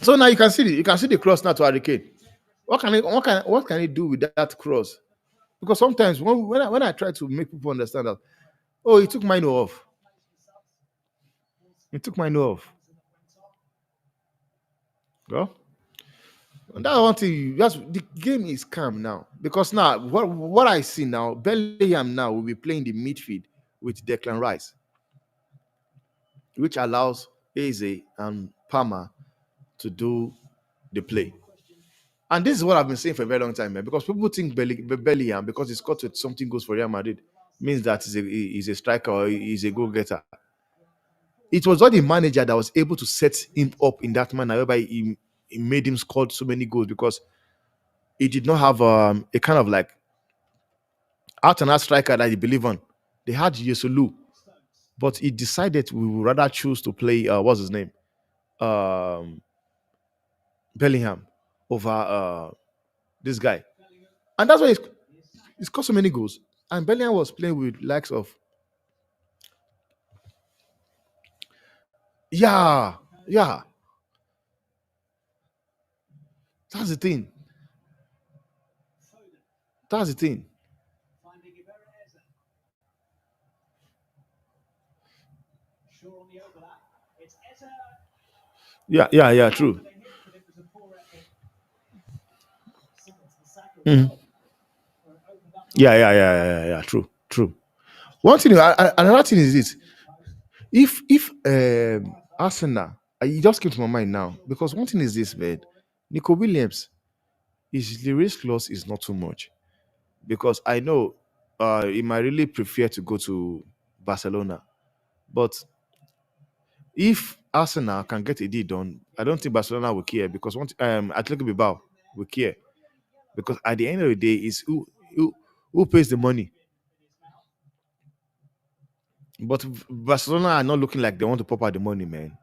So now you can see the cross now to Hurricane. What can he do with that cross? Because sometimes when I try to make people understand that, oh, he took mine off. He took mine off. Well, and that one thing. That's the game is calm now because now what I see now, Bellingham now will be playing the midfield with Declan Rice, which allows Eze and Palmer to do the play. And this is what I've been saying for a very long time, man. Because people think Bellingham, because he's got to something goes for Real Madrid, means that he's a striker or he's a goal getter. It was not the manager that was able to set him up in that manner, whereby he made him score so many goals because he did not have a kind of like out and out striker that he believe on. They had Yesulu, but he decided we would rather choose to play what's his name, um, Bellingham over this guy, and that's why he's got so many goals. And Bellingham was playing with likes of yeah, yeah. That's the thing. That's the thing. Yeah. True. Mhm. Yeah. True. True. One thing, another thing is this: if Arsenal, it just came to my mind now because one thing is this, man. Nico Williams, his the risk loss is not too much because I know he might really prefer to go to Barcelona, but if Arsenal can get a deal done, I don't think Barcelona will care because Atletico Bilbao will care because at the end of the day, is who pays the money. But Barcelona are not looking like they want to pop out the money, man.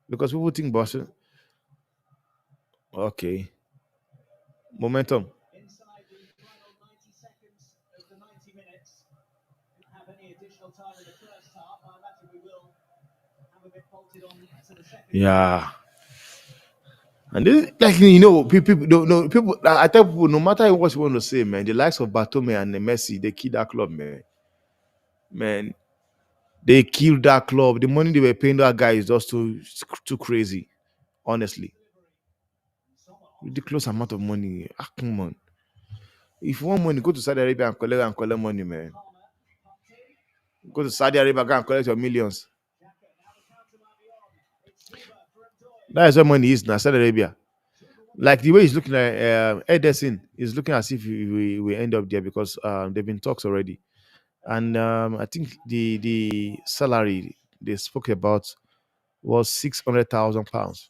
Because people think Barcelona, okay, momentum. Yeah, and this, like people don't know. People, I tell people, no matter what you want to say, man, the likes of Bartome and Messi, they kill that club, man. Man, they killed that club. The money they were paying that guy is just too crazy. Honestly, ridiculous amount of money. Ah, come on. If you want money, go to Saudi Arabia and collect money, man. Go to Saudi Arabia, go and collect your millions. That is where money is now, Saudi Arabia. Like the way he's looking at Ederson is looking as if we end up there because they've been talks already. And I think the salary they spoke about was £600,000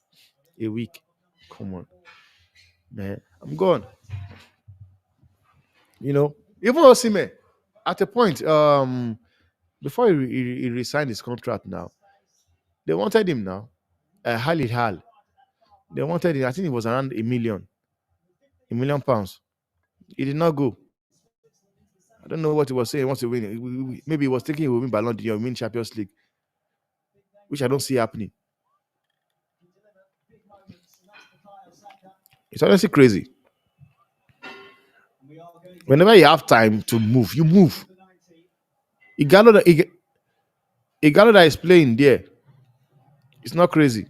a week. Come on, man. I'm gone. Even Osimhen, at a point, before he resigned his contract now, they wanted him now. Hal. They wanted him, I think it was around a million pounds. He did not go. I don't know what he was saying. He wants to win. Maybe he was thinking he will win Ballon d'Or, win Champions League, which I don't see happening. It's honestly crazy. Whenever you have time to move, you move. Igalo that is playing there, it's not crazy.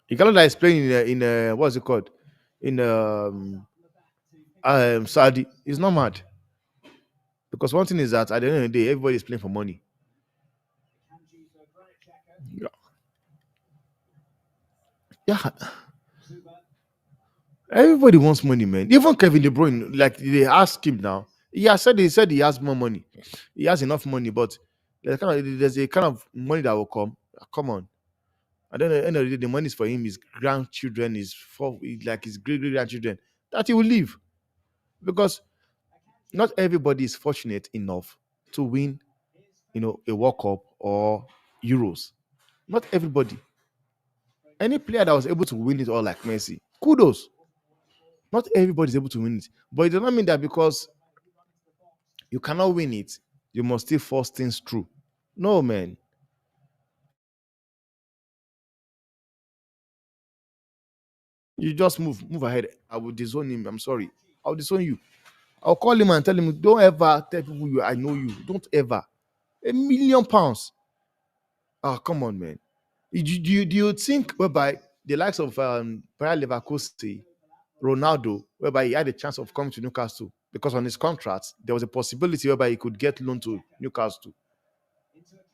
Igalo that is playing in what's it called? In Saudi, is not mad. Because one thing is that at the end of the day, everybody is playing for money. Yeah. Yeah. Everybody wants money, man. Even Kevin De Bruyne, like they ask him now. He said he has more money. He has enough money, but there's a kind of money that will come. Come on. At the end of the day, the money is for him, his grandchildren, like his great grandchildren, that he will leave. Because not everybody is fortunate enough to win, a World Cup or Euros. Not everybody. Any player that was able to win it all like Messi, kudos. Not everybody's able to win it, but it does not mean that because you cannot win it, you must still force things through. No, man. You just move ahead. I will disown him. I'm sorry. I'll disown you. I'll call him and tell him, don't ever tell people I know you. Don't ever. £1 million. Oh, come on, man. Do you think whereby the likes of Bayer Leverkusen, Ronaldo, whereby he had a chance of coming to Newcastle because on his contract there was a possibility whereby he could get loaned to Newcastle.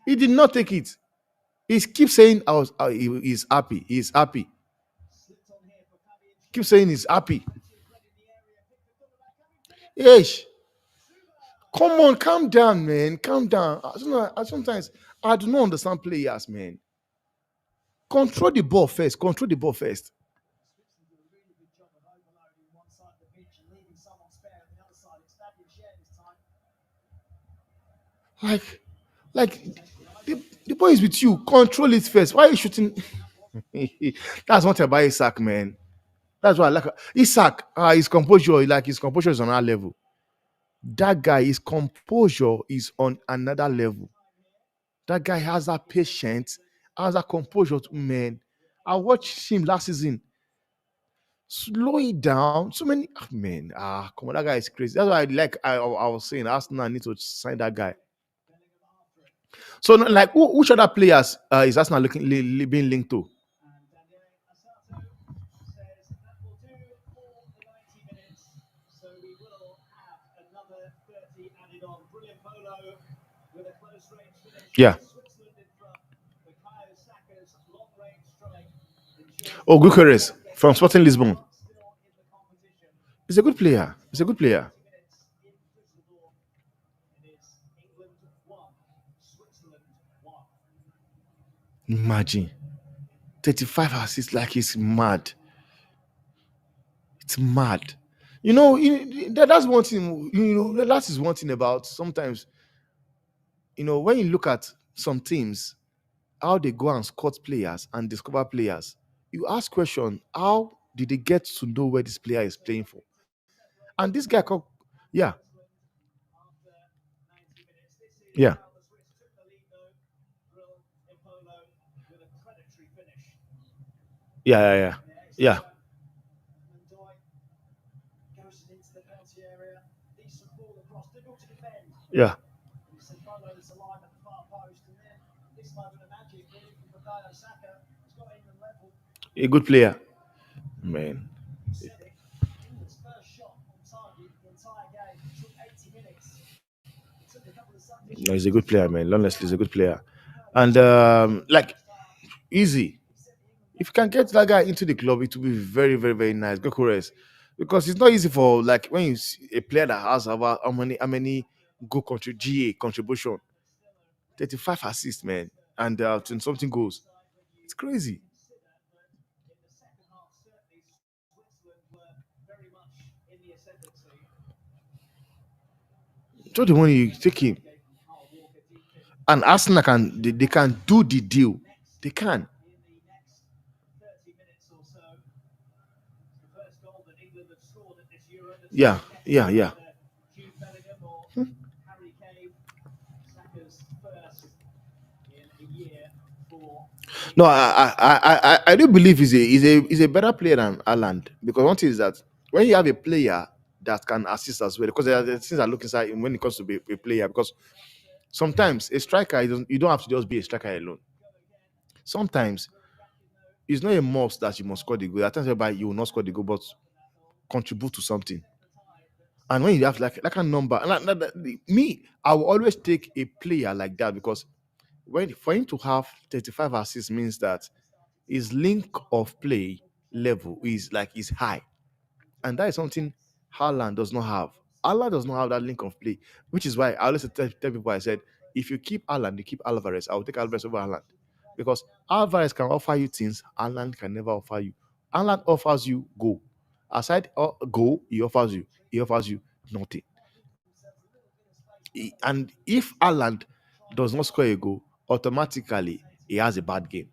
He did not take it. He keeps saying he's happy. He's happy. Keep saying he's happy. Yes. Come on, calm down, man. Calm down. Sometimes I do not understand players, man. Control the ball first. Control the ball first. Like, like the ball is with you. Control it first. Why are you shooting? That's what about Isaac, man. That's why I like Isaac. His composure, like his composure is on another level. That guy, his composure is on another level. That guy has that patience, has that composure, man. I watched him last season. Slow it down. So many man. Come on, that guy is crazy. That's why I was saying Arsenal need to sign that guy. So like which other players is Arsenal being linked to? Yeah. Oh, Gukeres from Sporting Lisbon. He's a good player. He's a good player. Imagine 35 assists, like he's mad. It's mad. That's one thing. That is one thing about sometimes. When you look at some teams, how they go and scout players and discover players, you ask question: how did they get to know where this player is playing for? And this guy called, yeah, yeah, yeah, yeah, yeah, yeah, yeah. A good player, man. No, he's a good player, man. Honestly, he's a good player, and like easy. If you can get that guy into the club, it will be very, very, very nice. Go Kores. Because it's not easy for like when you see a player that has about how many GA contribution, 35 assists, man, and 20 something goals. It's crazy. So the one you take him and Arsenal they can do the deal. They can. Yeah, yeah, yeah. No, I do believe he's a better player than Aland because one thing is that when you have a player that can assist as well, because there are the things I look inside when it comes to be a player, because sometimes a striker you don't have to just be a striker alone. Sometimes it's not a must that you must score the goal. At times whereby you will not score the goal, but contribute to something. And when you have like a number, and me, I will always take a player like that because when for him to have 35 assists means that his link of play level is high, and that is something Haaland does not have. Haaland does not have that link of play, which is why I always tell people I said if you keep Haaland, you keep Alvarez. I will take Alvarez over Haaland because Alvarez can offer you things Haaland can never offer you. Haaland offers you goal. Aside goal, he offers you nothing. And if Haaland does not score a goal, automatically he has a bad game.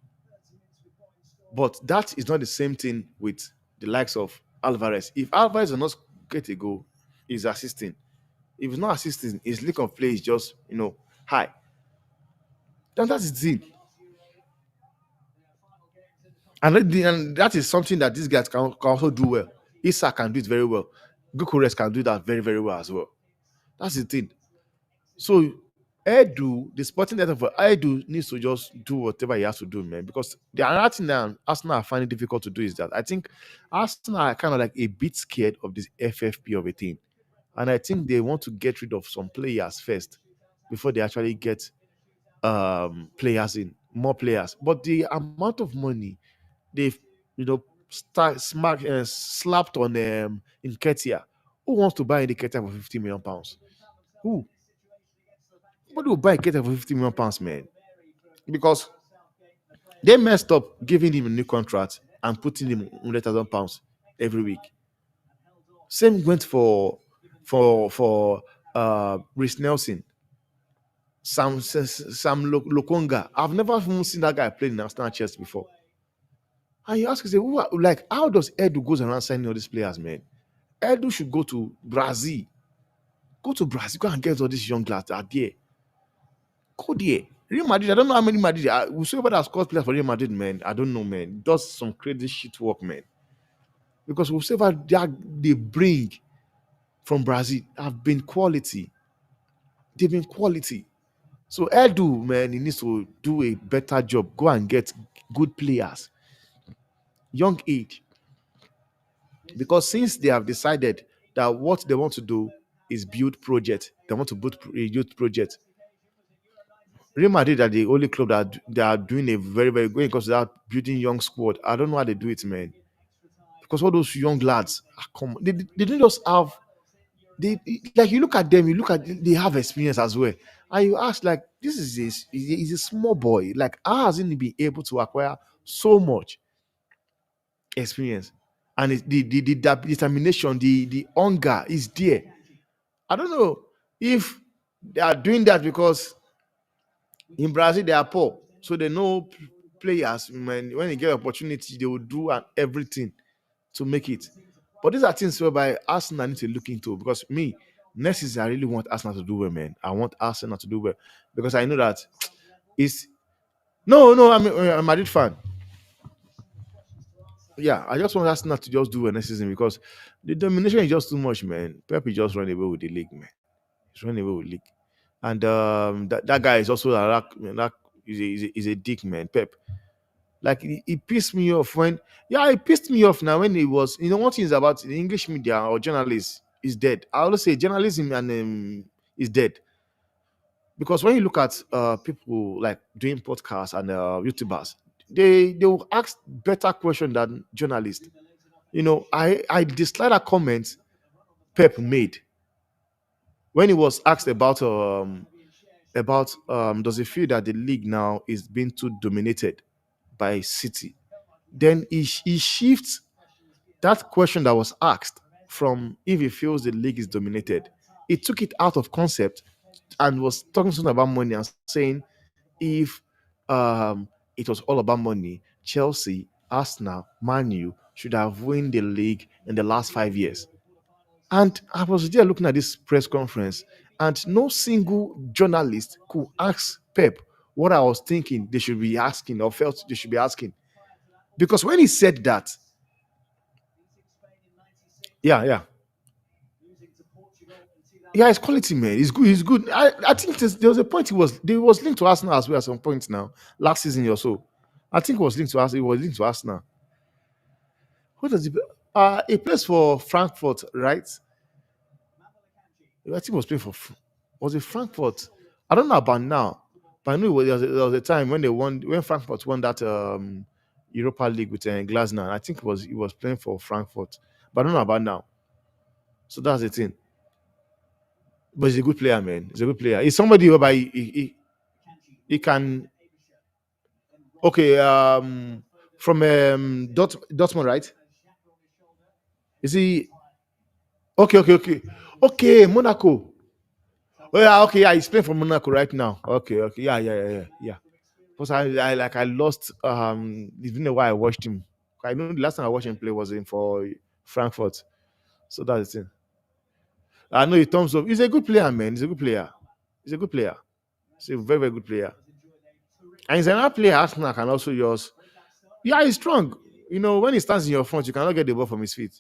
But that is not the same thing with the likes of Alvarez. If Alvarez does not get a goal, he's assisting. If he's not assisting, his league of play is just high. Then that's the thing. And that is something that these guys can also do well. Issa can do it very well. Gukures can do that very, very well as well. That's the thing. So Edu, the sporting director for Edu needs to just do whatever he has to do, man. Because the other thing that Arsenal are finding difficult to do is that I think Arsenal are kind of like a bit scared of this FFP of a thing. And I think they want to get rid of some players first before they actually get players in, more players. But the amount of money they've slapped on Nketiah. Who wants to buy Nketiah for 50 million pounds? Who? Nobody will buy Nketiah for 50 million pounds, man. Because they messed up giving him a new contract and putting him 100,000 pounds every week. Same went for Rhys Nelson, Lokonga. I've never even seen that guy play in national chess before. And you ask yourself, how does Edu goes around signing all these players, man? Edu should go to Brazil. Go to Brazil, go and get all these young lads that are there. Go there. Real Madrid, I don't know how many Madrid. Whoever that scores players for Real Madrid, man, I don't know, man. Does some crazy shit work, man. Because whoever they bring from Brazil have been quality. They've been quality. So Edu, man, he needs to do a better job. Go and get good players, young age. Because since they have decided that what they want to do is build project, they want to build a youth project. Real Madrid are the only club that are doing a very, very good because they are building young squad. I don't know how they do it, man. Because all those young lads, come on, they don't just have they like you look at them, they have experience as well. And you ask, like, this is a small boy. Like, how has he been able to acquire so much experience? And the determination, the hunger is there. I don't know if they are doing that because in Brazil they are poor, so they know players. When they get opportunity, they will do everything to make it. But these are things whereby Arsenal need to look into, because me, next season I really want Arsenal to do well, man. I want Arsenal to do well because I know that it's no. I'm a Madrid fan. Yeah, I just want Arsenal to just do well next season because the domination is just too much, man. Pep is just running away with the league, man. He's running away with the league. And that guy is also is a dick, man. Pep. Like he pissed me off it pissed me off now when he was, one thing is about the English media or journalists is dead. I always say journalism and is dead. Because when you look at people like doing podcasts and YouTubers, they will ask better question than journalists. I dislike that comment Pep made when he was asked about does he feel that the league now is being too dominated by City. Then he shifts that question that was asked from if he feels the league is dominated. He took it out of concept and was talking something about money and saying if it was all about money, Chelsea, Arsenal, Man U should have won the league in the last 5 years. And I was there looking at this press conference, and no single journalist could ask Pep what I was thinking they should be asking or felt they should be asking. Because when he said that, yeah, yeah. Yeah, it's quality, man. He's good. He's good. I think there was a point he was linked to Arsenal as well at some point now, last season or so. I think it was linked to Arsenal. He was linked to Arsenal. What does he? He plays for Frankfurt, right? I think he was playing for. Was it Frankfurt? I don't know about now, but I know there was a time when when Frankfurt won that Europa League with Glasner. I think he was playing for Frankfurt, but I don't know about now. So that's the thing. But he's a good player, man. He's a good player. He's somebody whereby he can. Okay, from Dortmund, right? Is he okay? Okay, Monaco. Oh yeah, okay, yeah. He's playing for Monaco right now. Okay, yeah. Because I lost it's been a while I watched him. I know the last time I watched him play was in for Frankfurt. So that's the thing. I know in terms of he's a good player, man. He's a good player. He's a good player. He's a very, very good player. And he's another player Arsenal can also use. Yeah, he's strong. You know, when he stands in your front, you cannot get the ball from his feet.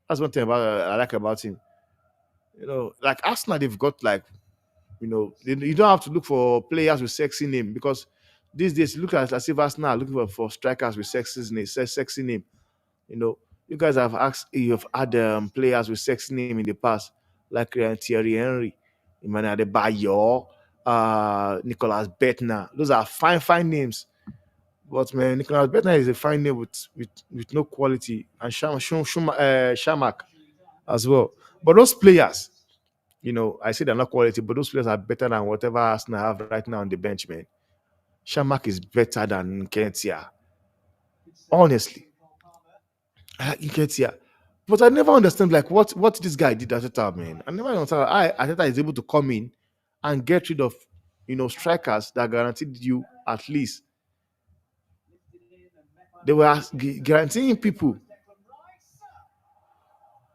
That's one thing about I like about him. You know, like Arsenal, they've got like you don't have to look for players with sexy name because these days you look at as if Arsenal are looking for strikers with sexy name. You know, you guys have asked you've had players with sexy name in the past, like Thierry Henry, Emmanuel Adebayor, Nicolas Bettner. Those are fine, fine names. But man, Nicolas Bettner is a fine name with no quality, and Shamak as well. But those players, I say they're not quality, but those players are better than whatever Arsenal have right now on the bench, man. Shamak is better than Kentia. Honestly, I like Nketiah. But I never understand like what this guy did at the time, man. I never understand how Ateta is able to come in and get rid of strikers that guaranteed you at least they were guaranteeing people.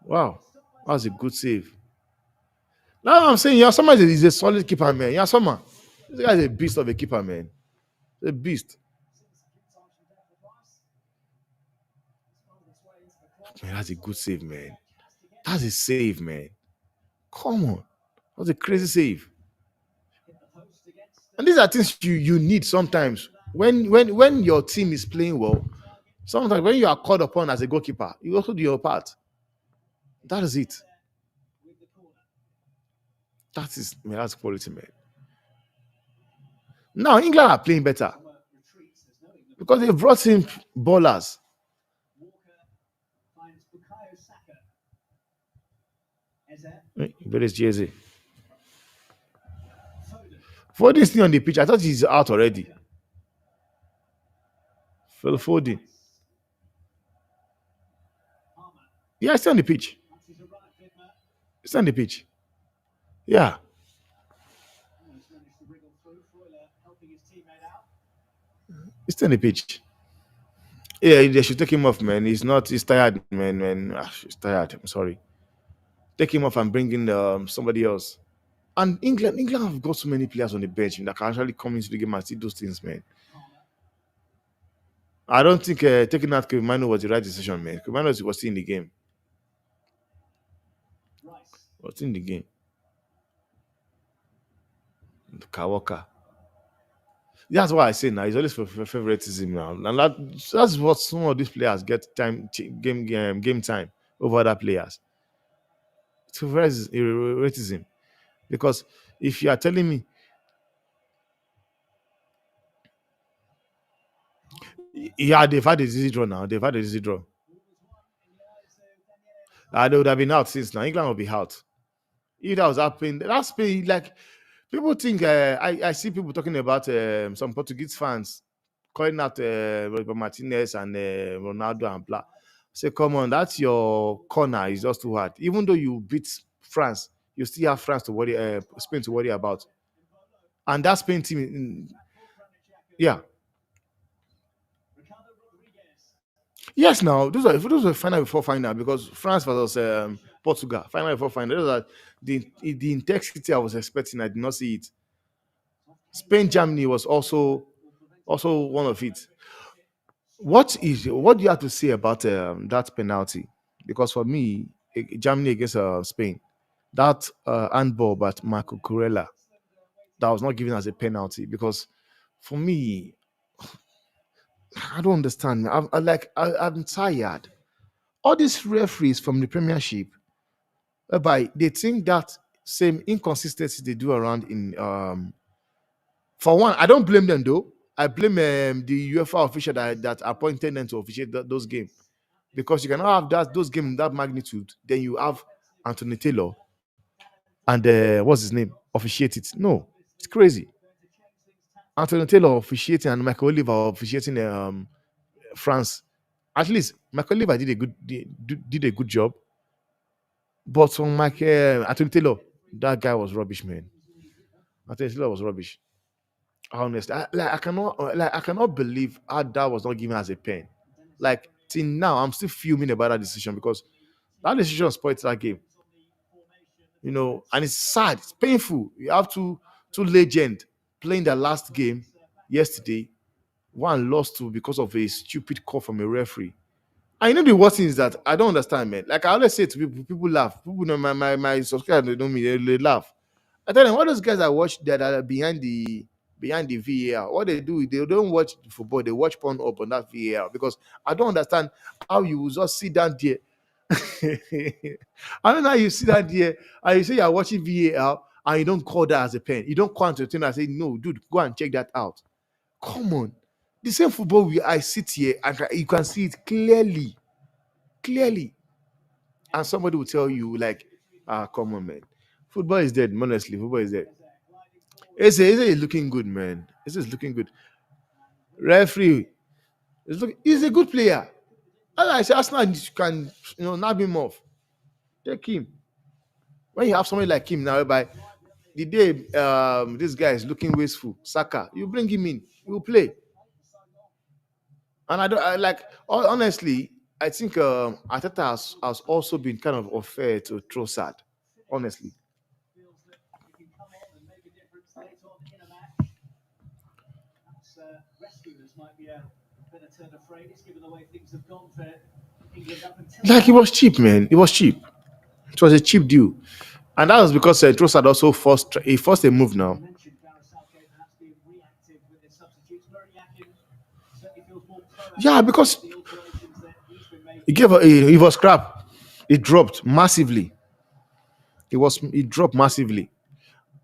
Wow, that was a good save. Now I'm saying Yasoma is a solid keeper, man. Yasoma, this guy is a beast of a keeper, man. A beast. Man, that's a good save, man. That's a save, man. Come on. That's a crazy save. And these are things you need sometimes. When your team is playing well, sometimes when you are called upon as a goalkeeper, you also do your part. That is it. That is man, that's quality, man. Now England are playing better because they brought in ballers. But it's Jay-Z. Foden is still on the pitch. I thought he's out already. Phil Foden. Yeah, still on the pitch. Still on the pitch. Yeah. He's still on the pitch. Yeah, they should take him off, man. He's not. He's tired, man. He's tired. I'm sorry. Take him off and bring in somebody else. And England have got so many players on the bench that can actually come into the game and see those things, man. I don't think taking out Kevin Mino was the right decision, man. Kevin Mino was still in the game. Was still in the game. Kawaka. That's why I say now. He's always for favoritism now, and that's what some of these players get game time over other players. It's favoritism because if you are telling me, yeah, they've had a easy draw now. They've had a easy draw. They would have been out since now. England will be out. If that was happening, that's been like people think. I see people talking about some Portuguese fans calling out Roberto Martinez and Ronaldo and blah. Say, come on, that's your corner. It's just too hard. Even though you beat France, you still have France to worry, Spain to worry about. And that Spain team, yeah, yes. Now those are final before final because France versus Portugal, final before final. Those are the intensity I was expecting. I did not see it. Spain Germany was also one of it. What do you have to say about that penalty? Because for me, Germany against Spain, that handball by Marco Corella that was not given as a penalty because for me, I don't understand. I'm tired. All these referees from the Premiership, whereby they think that same inconsistency they do around in for one, I don't blame them though. I blame the UEFA official that appointed them to officiate those games because you cannot have those games in that magnitude. Then you have Anthony Taylor and what's his name officiate it. No, it's crazy. Anthony Taylor officiating and Michael Oliver officiating France. At least Michael Oliver did a good job, but from Anthony Taylor, that guy was rubbish, man. Anthony Taylor was rubbish. Honestly, I cannot believe how that was not given as a pen. Like till now, I'm still fuming about that decision because that decision spoiled that game. And it's sad, it's painful. You have two legend playing their last game yesterday. One lost to because of a stupid call from a referee. I know the worst thing is that I don't understand, man. Like I always say to people, people laugh. People know my subscribers, they know me, they laugh. I tell them, what those guys that watch that are behind the VAR, what they do, they don't watch football, they watch porn up on that VAR because I don't understand how you will just sit down there. I don't know how you sit down there and you say you're watching VAR and you don't call that as a pen. You don't call to the thing and say, no, dude, go and check that out. Come on. The same football I sit here and you can see it clearly, clearly. And somebody will tell you, like, come on, man. Football is dead, honestly. Football is dead. Eze is looking good, man. Eze is looking good. Referee he's a good player. As I say, Arsenal can nab him off. Take him. When you have somebody like him now, by the day this guy is looking wasteful, Saka, you bring him in, he will play. And I don't I, like honestly, I think Ateta has also been kind of unfair to Trossard. Honestly. Like it was cheap, man. It was cheap. It was a cheap deal. And that was because Trossard also forced a move now. Yeah, because it was crap. It dropped massively. It dropped massively.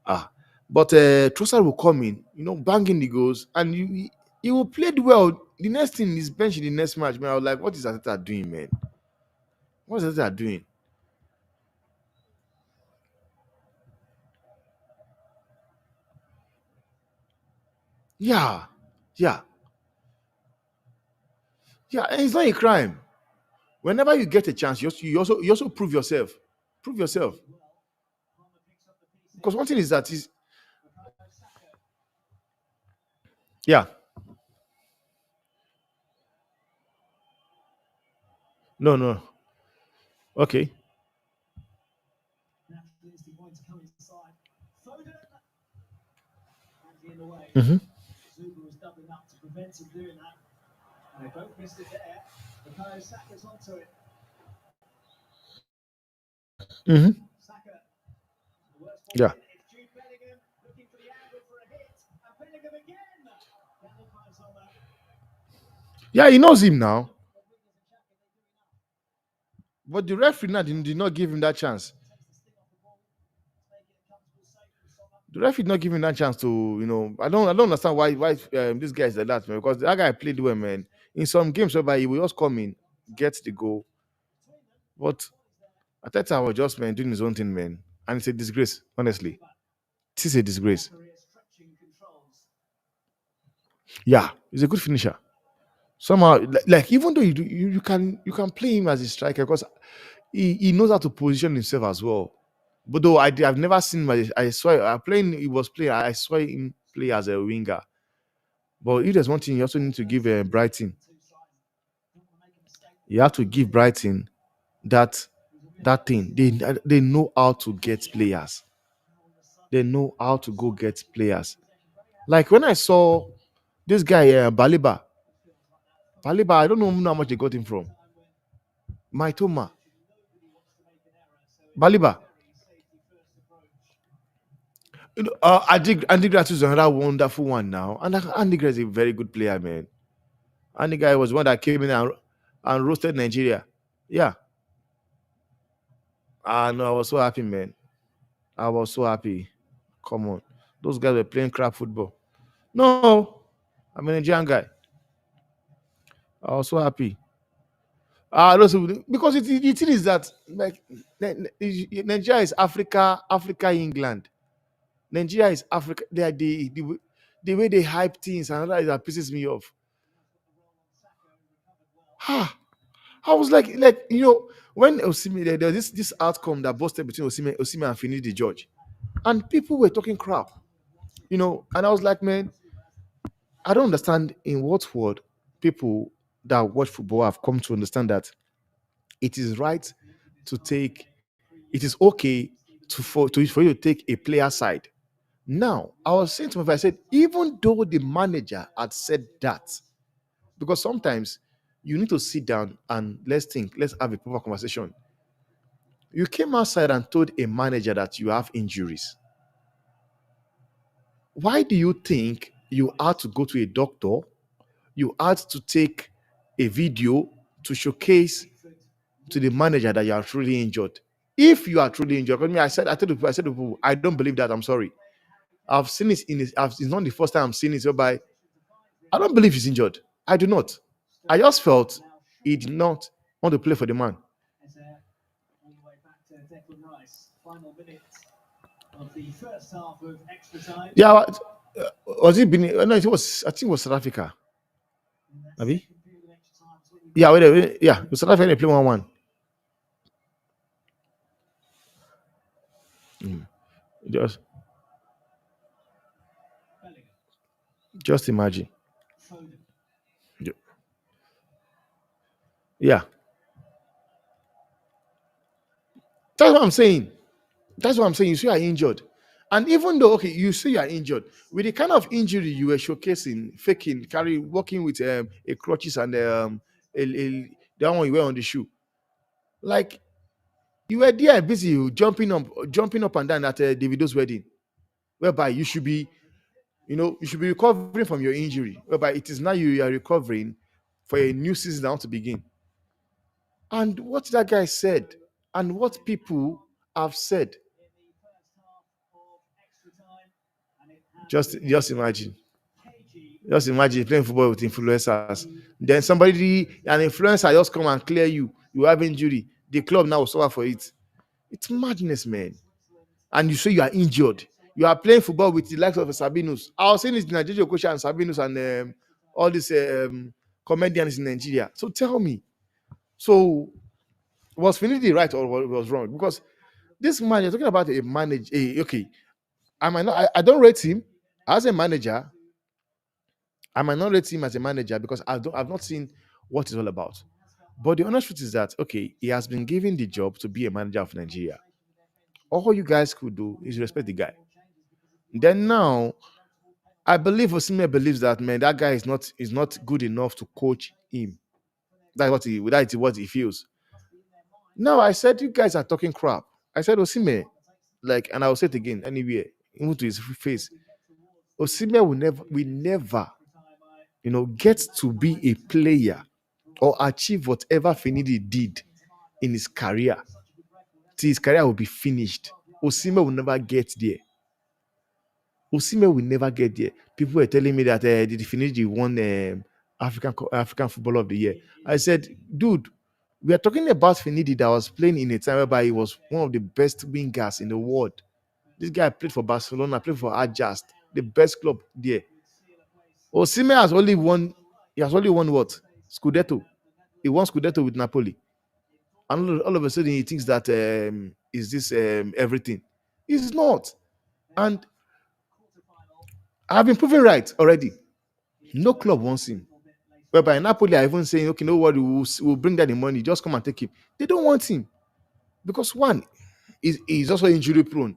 Ah, but Trossard will come in, banging the goals, and he will play well. The next thing is bench in the next match. Man, I was like, what is Ateta doing, man? What is Ateta doing? Yeah, yeah, yeah. And it's not a crime. Whenever you get a chance, you also prove yourself. Prove yourself. Because one thing is that is yeah. No, no. Okay. Mm-hmm. Mm-hmm. Yeah. Yeah, he knows him now. But the referee now did not give him that chance. The referee did not give him that chance to, I don't understand why this guy is like that, man. Because that guy played well, man. In some games whereby he will just come in, get the goal. But Ateta was just man doing his own thing, man. And it's a disgrace, honestly. This is a disgrace. Yeah, he's a good finisher. Somehow, like even though you can play him as a striker because he knows how to position himself as well. But though I've never seen him. I saw playing. He was playing. I saw him play as a winger. But if there's one thing you also need to give Brighton, you have to give Brighton that thing. They know how to get players. They know how to go get players. Like when I saw this guy Baliba, I don't know how much they got him from. My Toma, Baliba. Andy Grat is another wonderful one now. And Andy Grat is a very good player, man. Andy guy was one that came in and roasted Nigeria. Yeah. No, I was so happy, man. I was so happy. Come on. Those guys were playing crap football. No, I'm a Nigerian guy. I was so happy. Because the thing is that like Nigeria is Africa, England. Nigeria is Africa. They are the way they hype things and that pisses me off. Ha! I was like when Osimhen there was this outcome that busted between Osimhen and Finidi the George, and people were talking crap, and I was like, man, I don't understand in what world people that watch football have come to understand that it is right to take, it is okay for you to take a player side. Now, I was saying to my friend, I said, even though the manager had said that, because sometimes you need to sit down and let's think, let's have a proper conversation. You came outside and told a manager that you have injuries. Why do you think you had to go to a doctor? You had to take a video to showcase to the manager that you are truly injured. If you are truly injured, because me, I said to people, I don't believe that. I'm sorry. I've seen it it's not the first time I'm seeing it. Whereby I don't believe he's injured. I do not. I just felt he did not want to play for the man. All the way back to Declan Rice. Final minute of the first half of extra time. Yeah, was it Benin? No, it was. I think it was South Africa. Maybe. Yeah, yeah, it was South Africa. They play 1-1. Just, just imagine. Yeah, that's what I'm saying. That's what I'm saying. You see, you are injured. And even though, okay, you say you are injured, with the kind of injury you were showcasing, faking, working with a crutches and the one you wear on the shoe, like you were there busy jumping up and down at Davido's wedding, whereby you should be recovering from your injury, whereby it is now you are recovering for a new season that want to begin. And what that guy said, and what people have said, just imagine. Just imagine playing football with influencers. Then an influencer just come and clear you. You have injury. The club now will suffer for it. It's madness, man. And you say you are injured. You are playing football with the likes of Sabinus. I was saying this in Nigeria, Okosha and Sabinus and all these comedians in Nigeria. So tell me, so was Finidi right or was wrong? Because this man, you're talking about a manager. Okay, I don't rate him as a manager. I might not rate him as a manager because I've not seen what it's all about. But the honest truth is that okay, he has been given the job to be a manager of Nigeria. All you guys could do is respect the guy. Then now, I believe Osimhen believes that man, that guy is not good enough to coach him. That's what he feels. Now I said you guys are talking crap. I said Osimhen, like, and I'll say it again anywhere, even to his face. Osimhen will never, get to be a player or achieve whatever Finidi did in his career. Till his career will be finished. Osimhen will never get there. Osimhen will never get there. People were telling me that the Finidi won African Footballer of the Year. I said, dude, we are talking about Finidi that was playing in a time whereby he was one of the best wingers in the world. This guy played for Barcelona, played for Ajax, the best club there. Osimhen has only won. He has only won what? Scudetto. He won Scudetto with Napoli. And all of a sudden he thinks that is this everything. It's not. And I've been proven right already. No club wants him. Whereby Napoli are even saying, okay, no worry, we'll bring that the money, just come and take him. They don't want him. Because one, he's also injury prone.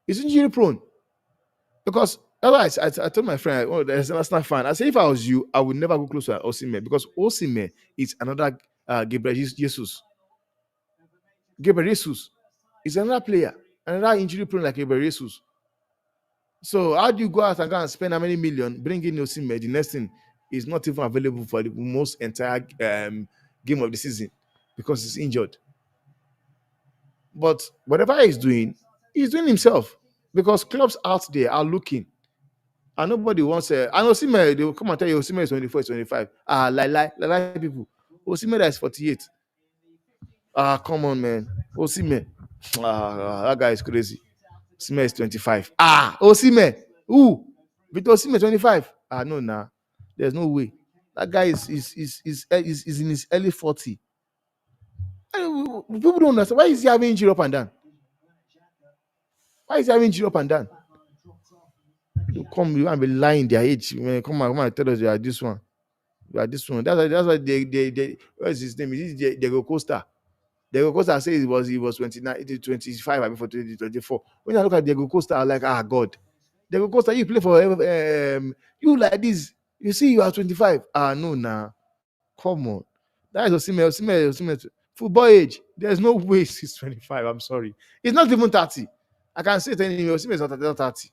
He's injury prone. Because otherwise, I told my friend, oh, that's not fine. I said, if I was you, I would never go close to Osimhen because Osimhen is another Gabriel Jesus. Gabriel Jesus is another player, another injury prone like Gabriel Jesus. So how do you go out and go and spend how many million, bring in Osimhen? The next thing is not even available for the most entire game of the season because he's injured. But whatever he's doing himself because clubs out there are looking. And nobody wants and Osimhen, they will come and tell you Osimhen is 24, 25. Lie people. Osimhen that is 48. Come on, man. Osimhen. That guy is crazy. Osimhen is 25. Osimhen. Who? Victor Osimhen 25. No, nah. There's no way. That guy is in his early 40. People don't understand. Why is he having injury up and down? Why is he having injury up and down? You come, you want to be lying their age. Man, come and tell us you are this one. You are this one. That's why they what's his name? Is it Diego Costa? Diego Costa says he was 29, it is 25 before 2024. When I look at Diego Costa, I'm like, ah, God. Diego Costa, you play for you like this. You see, you are 25. Ah, no, nah. Come on. That is Osimhen. Football age. There's no way he's 25. I'm sorry. It's not even 30. I can say it anyway. Osimhen is not 30.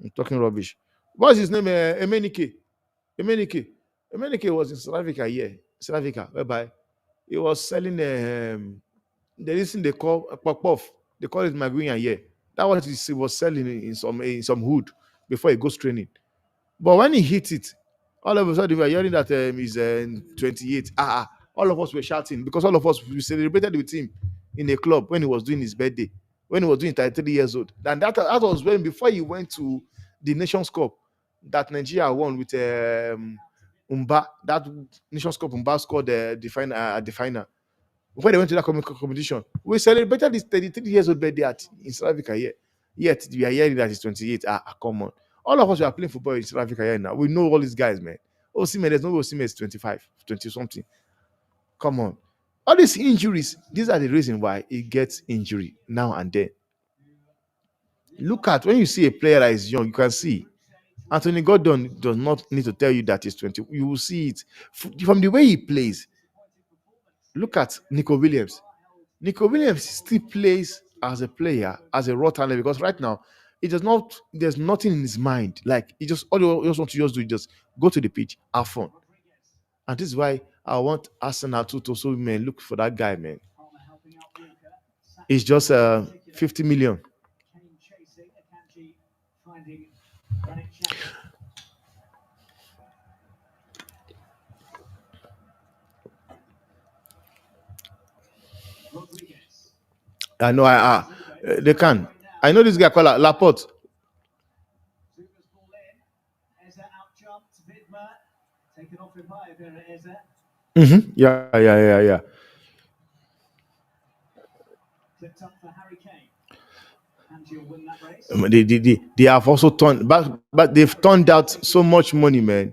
I'm talking rubbish. What's his name? Emenike. Emenike. Emenike was in South Africa, yeah. South Africa, whereby he was selling there is thing they call a pop off. They call it Maguinya, yeah. That was he was selling in some hood before he goes training. But when he hit it, all of a sudden we were hearing that he's 28. All of us were shouting because all of us we celebrated with him in a club when he was doing his birthday, when he was doing 33 years old. And that was when before he went to the Nations Cup that Nigeria won with Umba. That Nations Cup Umba scored the final. Before they went to that competition, we celebrated his 33 years old birthday in South Africa here. Yet we are hearing that he's 28. Come on. All of us were playing football in South Africa here now. We know all these guys, man. Osimhen, there's no Osimhen is 25, 20 something. Come on. All these injuries, these are the reason why he gets injury now and then. Look at when you see a player that is young, you can see Anthony Gordon does not need to tell you that he's 20. You will see it from the way he plays. Look at Nico Williams. Nico Williams still plays as a player, as a raw talent, because right now it does not. There's nothing in his mind. Like he just all you just want to just do is just go to the pitch, have fun, and this is why I want Arsenal to so man look for that guy, man. It's just 50 million. I know. They can. I know this guy called Laporte. Yeah. They have also turned back, but they've turned out so much money, man.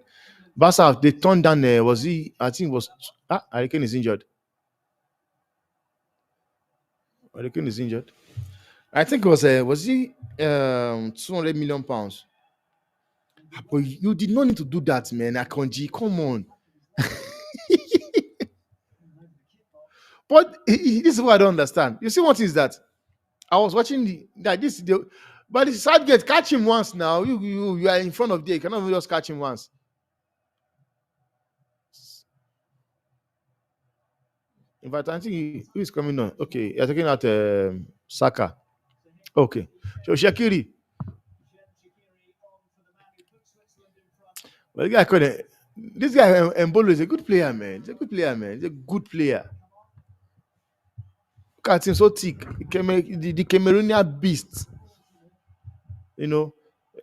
Barca, they turned down. Was he? I think it was. Hurricane is injured. Hurricane is injured. I think it was he 200 million pounds. But you did not need to do that, man. Akonji, come on. But this is what I don't understand. You see, what is that? I was watching but the Southgate catch him once now. You are in front of there. You cannot just catch him once. In fact, I think who is coming on? Okay, you're talking about Saka. Okay, so Shakiri. Well, the guy called this guy Mbolo is a good player, man. He's a good player, man. He's a good player. Look at him, so thick. The Cameroonian beast. You know,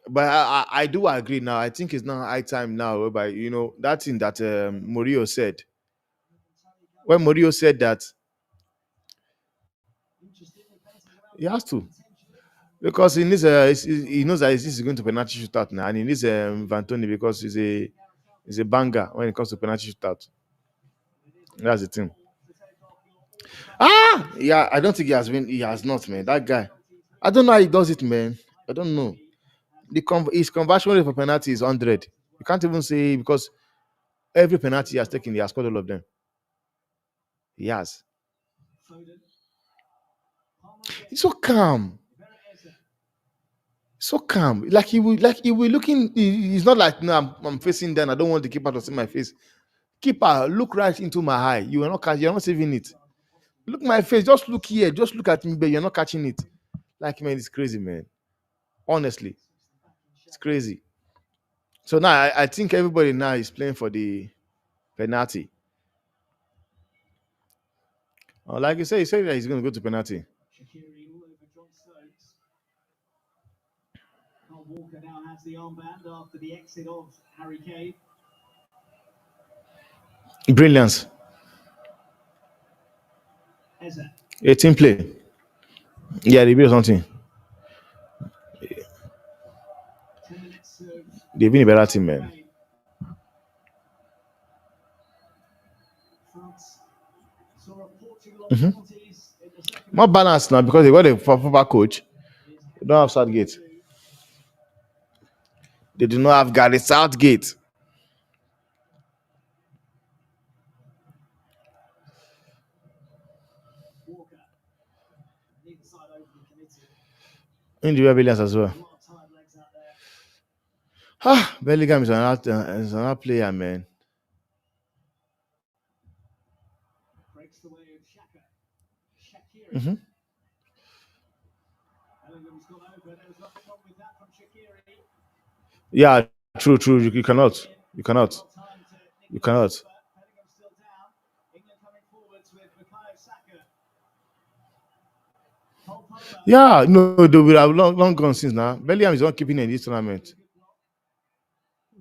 but I do agree now. I think it's now high time now, whereby that thing that Mourinho said. When Mourinho said that, he has to because he needs he knows that this is going to penalty shootout now, and he needs Vantoni because he's a banger when it comes to penalty shootout. That's the thing. Yeah, I don't think he has been. He has not, man. That guy. I don't know how he does it, man. I don't know. His conversion rate for penalty is 100. You can't even say because every penalty he has taken, he has scored all of them. He has. He's so calm. So calm. Like he will looking. He's not like no, I'm facing down. I don't want the keeper to see my face. Keeper, look right into my eye. You are not catching. You're not saving it. Look my face. Just look here. Just look at me, but you're not catching it. Like man, it's crazy, man. Honestly, it's crazy. So now I think everybody now is playing for the penalty. Like you say, he said that he's going to go to penalty. Brilliance. A team play. Yeah, they build something. They've been a better team, man. France saw a Portugal on penalties in the second More half. balanced now because they got a proper coach. It is They don't have Henry Southgate. to They do not have Gareth Southgate. Walker. Neither side overly committed. Injury Williams as well. A lot of tired legs out there. Ah, Bellingham is another player, man. Breaks the way of Shaka. Shaqiri. Mm-hmm. Bellingham's gone over. There was nothing wrong with that from Shaqiri. Yeah, true, true. You cannot. You cannot. Well timed to nick You it over. cannot. Bellingham still down. England coming forwards with Bukayo Saka. Cole Palmer. Yeah, no, they will have long gone since now. Bellingham is not keeping in this tournament. Good block.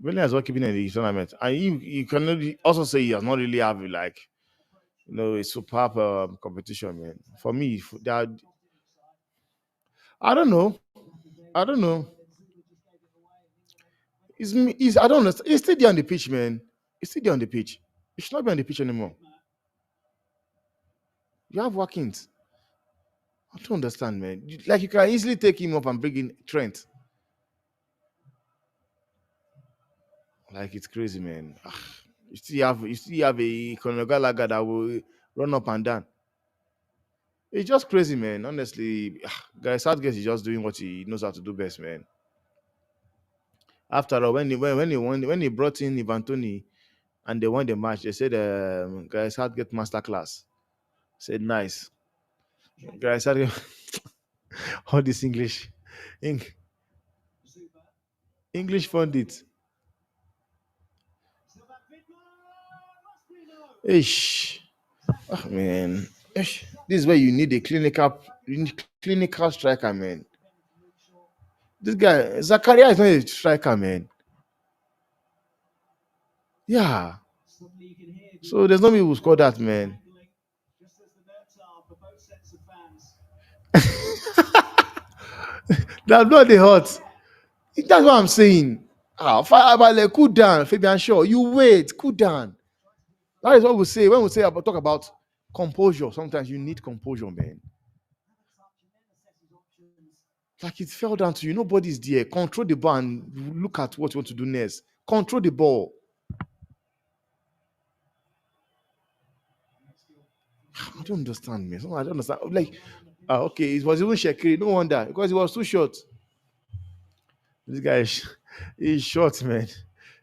Bellingham is not keeping in this tournament. And you can also say he has not really have like, a superb competition, man. For me, that I don't know. I don't know. He's I don't understand. He's still there on the pitch, man. He's still there on the pitch. He should not be on the pitch anymore. You have Watkins. I don't understand, man. Like you can easily take him up and bring in Trent. Like it's crazy, man. You still have a Conor Gallagher that will run up and down. It's just crazy, man. Honestly, guys, Southgate is just doing what he knows how to do best, man. After all, when he brought in Ivan Toney and they won the match, they said, guys, Southgate masterclass. Said nice, guys. Southgate, all this Eng- Zuba. English pundits. Still that Vidmar. Must be no. Ish. Oh, man. Ish. This is where you need clinical striker, man. Defending from Luke Shaw. This guy, Zakaria is not a striker, man. Yeah. Suddenly you can hear the So there's no way who score that, man. angling, just as the nerves are for both sets of fans. That's not the hot. That's what I'm saying. Fire cool down, Fabian Shaw. You wait, cool down. That is what we say when we say about talk about composure. Sometimes you need composure, man. Never touch and never set his options. Like it fell down to you. Nobody's there. Control the ball and look at what you want to do next. Control the ball. Next goal. I don't understand, man. I don't understand. Like, okay, it was even Shakiri. No wonder because he was too short. This guy is short, man.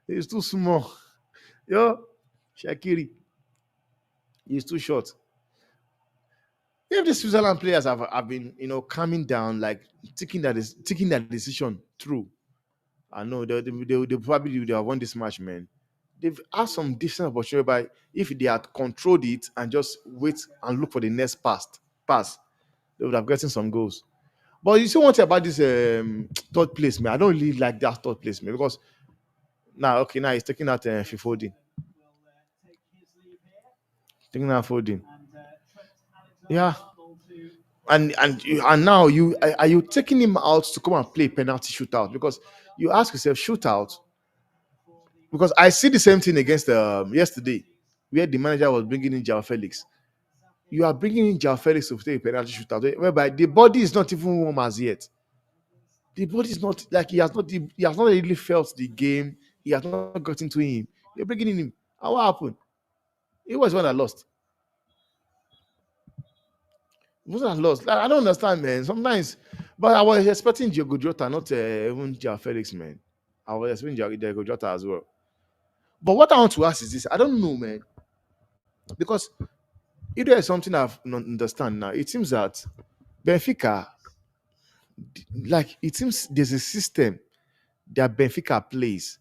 He's too small. Yo, Shakiri, he's too short. If the Switzerland players have been, calming down, like taking that decision through, I know they probably would have won this match, man. They've had some decent opportunity, but if they had controlled it and just wait and look for the next pass, they would have gotten some goals. But you see one thing about this third place, man. I don't really like that third place, man, because now he's taking out Fifodin, Will take his leave here. taking out Fodin. And Trent Yeah, Alexander-Arnold to and now are you taking him out to come and play penalty shootout? Because you ask yourself shootout, for the because I see the same thing against yesterday, where the manager was bringing in Jao Felix. You are bringing in Jao Felix to play a penalty shootout, whereby the body is not even warm as yet. The body is not like he has not really felt the game. He has not gotten to him. You're bringing in him. And what happened? He was the one that lost. He was the one that lost. Like, I don't understand, man. Sometimes, but I was expecting Diogo Jota, not even Jao Felix, man. I was expecting Diogo Jota as well. But what I want to ask is this: I don't know, man, because if there is something I've not understand now, it seems that Benfica, like it seems there's a system that Benfica plays,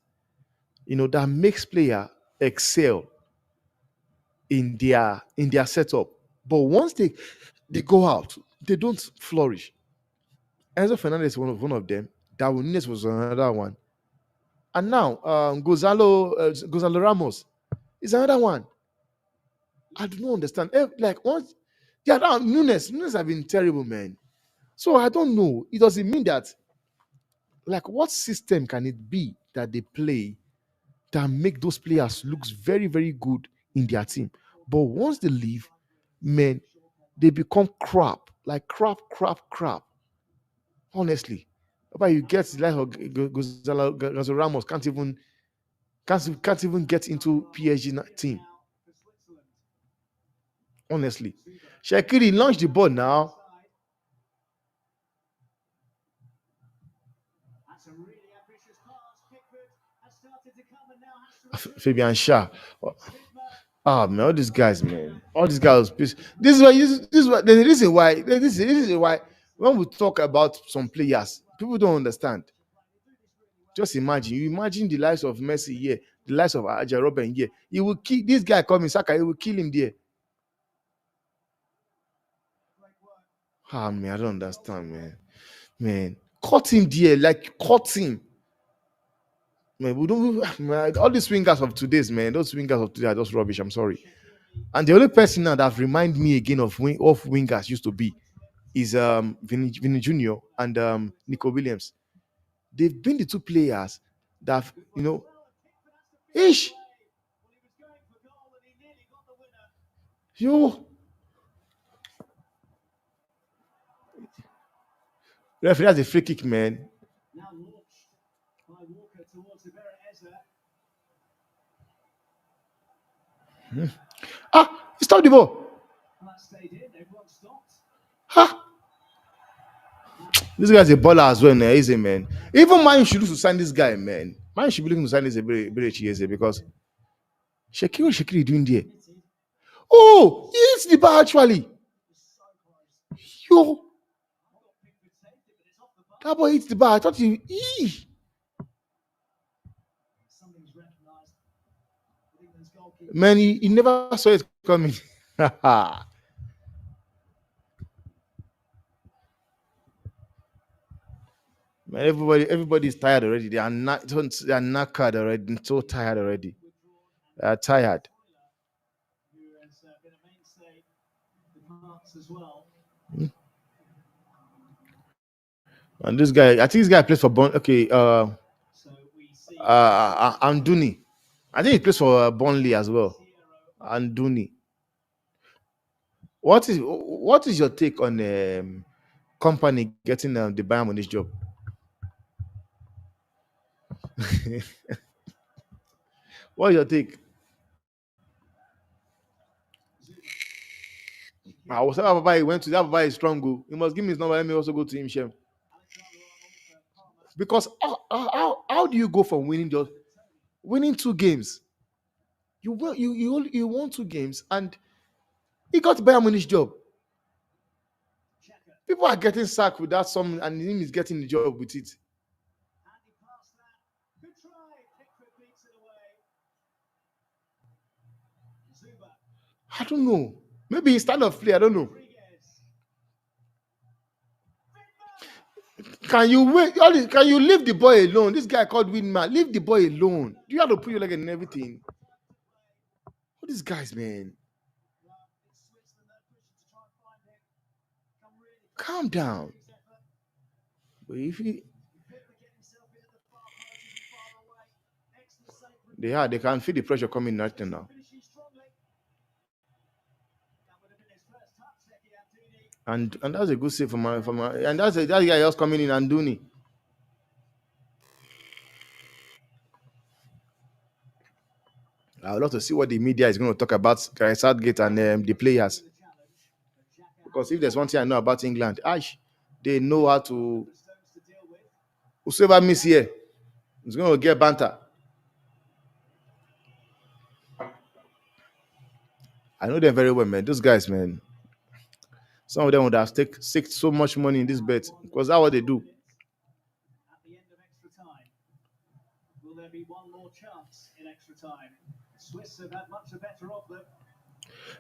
that makes player excel in their setup. But once they go out, they don't flourish. Enzo Fernandez is one of them. Darwin Nunes was another one, and now Gonzalo Ramos is another one. I do not understand. Like once, yeah, Nunes have been terrible, man. So I don't know. It doesn't mean that, like, what system can it be that they play that make those players looks very, very good in their team. But once they leave, man, they become crap, like crap, crap, crap. Honestly, but you get like Gonzalo Ramos can't even get into PSG team. Honestly, Shaqiri launched the ball now. Fabian Shah. Ah man, all these guys, man, all these guys. This is why. This is why. There's a reason why. This is why when we talk about some players, people don't understand. Just imagine. You imagine the lives of Messi here, the lives of Aja Robben here. He will kill this guy coming Saka. He will kill him there. Ah man, I don't understand, man. Man, cut him there, like cut him. Man, we don't. Man, all these wingers of today's man, those wingers of today are just rubbish. I'm sorry. And the only person now that remind me again of wingers used to be is Vinny Jr. and Nico Williams. They've been the two players that have, ish, yo, referee has a free kick, man. Ah, he stopped the ball. Ah, this guy's a baller as well, now, is he, man? Even mine should look to sign this guy, man. Mine should be looking to sign this Eberechi because Shakiri doing there. Oh, he hits the bar actually. Yo, that boy hits the bar. I thought he. Man, he never saw it coming. Man, everybody is tired already. They are not. They are knackered already. They're so tired already. They are tired. And this guy, I think this guy plays for Okay, Anduni. I think he plays for Burnley as well. Anduni. What is your take on company getting the Bayern on this job? What's your take? I was telling Baba he went to that Baba is strong. Go. He must give me his number. Let me also go to him, Shem. Because how do you go from winning two games? You won two games and he got Bayern Munich's job. People are getting sacked with that sum, and him is getting the job with it. I don't know. Maybe his style of play. I don't know. Can you wait? Can you leave the boy alone? This guy called Winman. Leave the boy alone. Do you have to put your leg in everything? What these guys, man? Calm down. But if he, they can feel the pressure coming right now. And that's a good save for my and that guy else coming in and doing it. I would love to see what the media is going to talk about Gareth Southgate and the players. Because if there's one thing I know about England, they know how to. Whoever miss here is going to get banter. I know them very well, man. Those guys, man. Some of them would have staked so much money in this bet because that's what they do.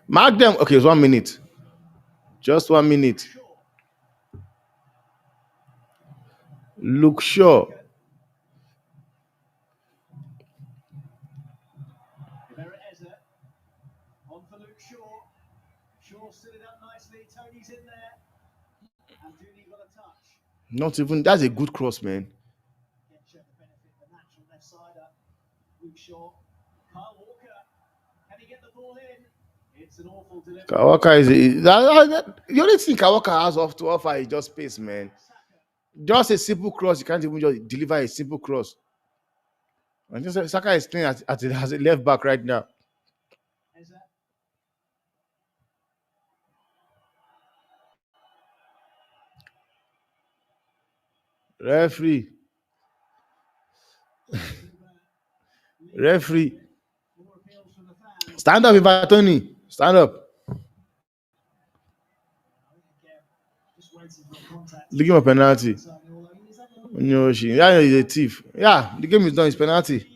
Mark them. Okay, it's 1 minute. Just 1 minute. Look sure. Not even that's a good cross, man. short. Kyle Walker, can he get the ball in? It's an awful delivery. Kawaka the only thing Kawaka has off to offer is just pace, man. Just a simple cross. You can't even just deliver a simple cross. And just Saka is playing as a left back right now. Referee, referee, stand up, Ivatoni. Stand up. Give him a penalty. No, yeah, he's a thief. Yeah, the game is done. It's penalty.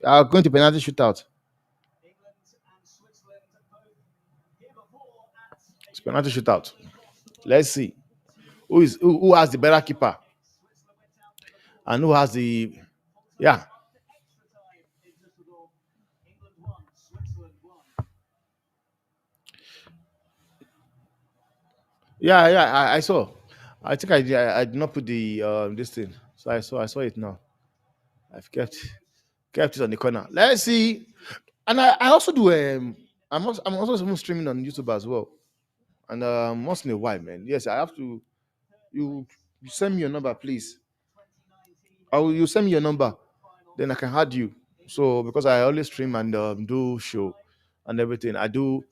Going to penalty shootout. It's penalty shootout. Let's see who has the better keeper and who has the yeah. Yeah, I saw. I think I did not put the this thing. So I saw it now. I've kept it on the corner. Let's see. And I also do I'm also even streaming on YouTube as well. And once in a while, man. Yes, I have to you send me your number, please. You send me your number, then I can add you. So because I always stream and do show and everything. I do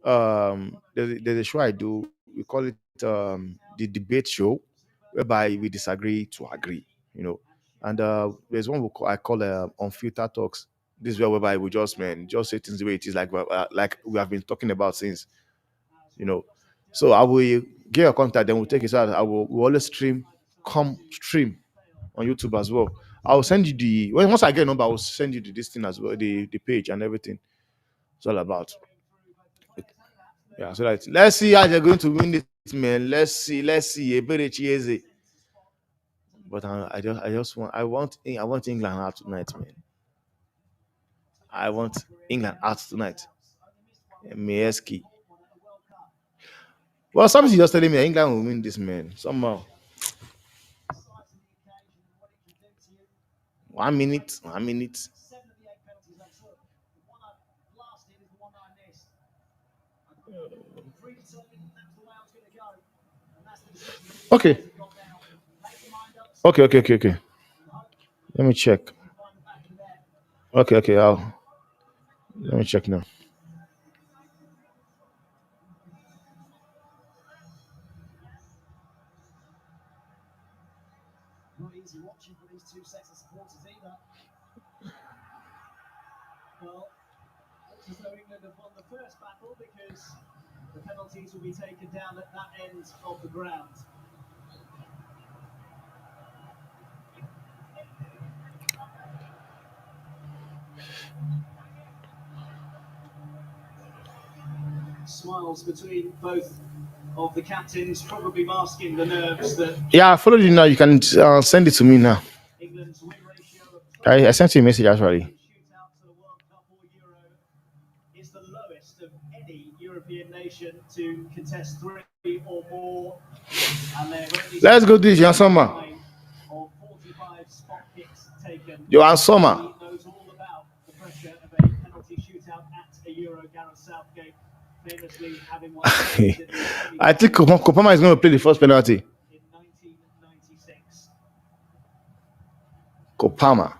there's a show I do. We call it the debate show, whereby we disagree to agree. You know, and there's one I call unfiltered talks. This is whereby we just say things the way it is, like we have been talking about since. You know, so I will get your contact, then we'll take it out. We'll always stream on YouTube as well. I'll send you once I get a number, I'll send you this thing as well, the page and everything. It's all about. Yeah, so let's see how they're going to win this, man. Let's see. Eberechi Eze. But I want England out tonight, man. I want England out tonight. Miejski. Well, something just telling me that England will win this, man. Somehow. 1 minute, 1 minute. Okay. Okay. Let me check. Okay. Let me check now. Not easy watching for these two sets of supporters either. Well, looks as though England have won the first battle because the penalties will be taken down at that end of the ground. Smiles between both of the captains, probably masking the nerves that Yeah, I followed you now. You can send it to me now. England's win ratio of I sent you a message actually. shootout to the World Cup or Euro is the lowest of any European nation to contest 3 or more. And they're only Let's go this, Jan Sommer. of 45 spot kicks taken. Johan Sommer. He knows all about the pressure of a penalty shootout at a Euro. Gareth Southgate famously having one I think Kopama is going to play the first penalty. in 1996. Kopama.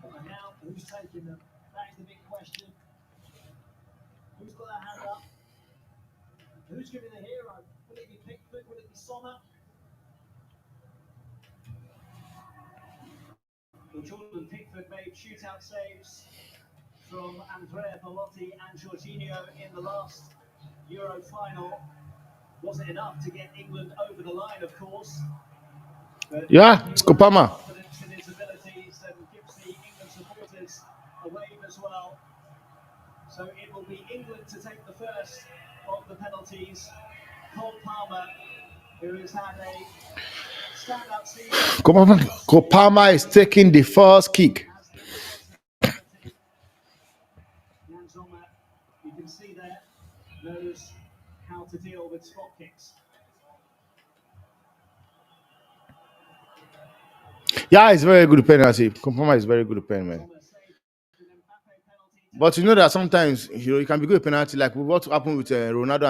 And now, who's taking them? That is the big question. Who's got their hand up? Who's giving the hero? Will it be Pickford? Will it be Sommer? Well, Jordan Pickford made shootout saves from Andrea Bellotti and Jorginho in the last Euro final. Wasn't enough to get England over the line, of course. But Yeah, it's Kopama. confidence in his abilities and gives the England supporters a wave as well. So it will be England to take the first of the penalties. Cole Palmer, who has had a standout season. Kopama is taking the first kick. Jan Sommer, you can see there, knows how to deal with spot kicks. Yeah, it's very good penalty. Compromise is very good pen, man. But you know that sometimes you can be good at penalty, like what happened with Ronaldo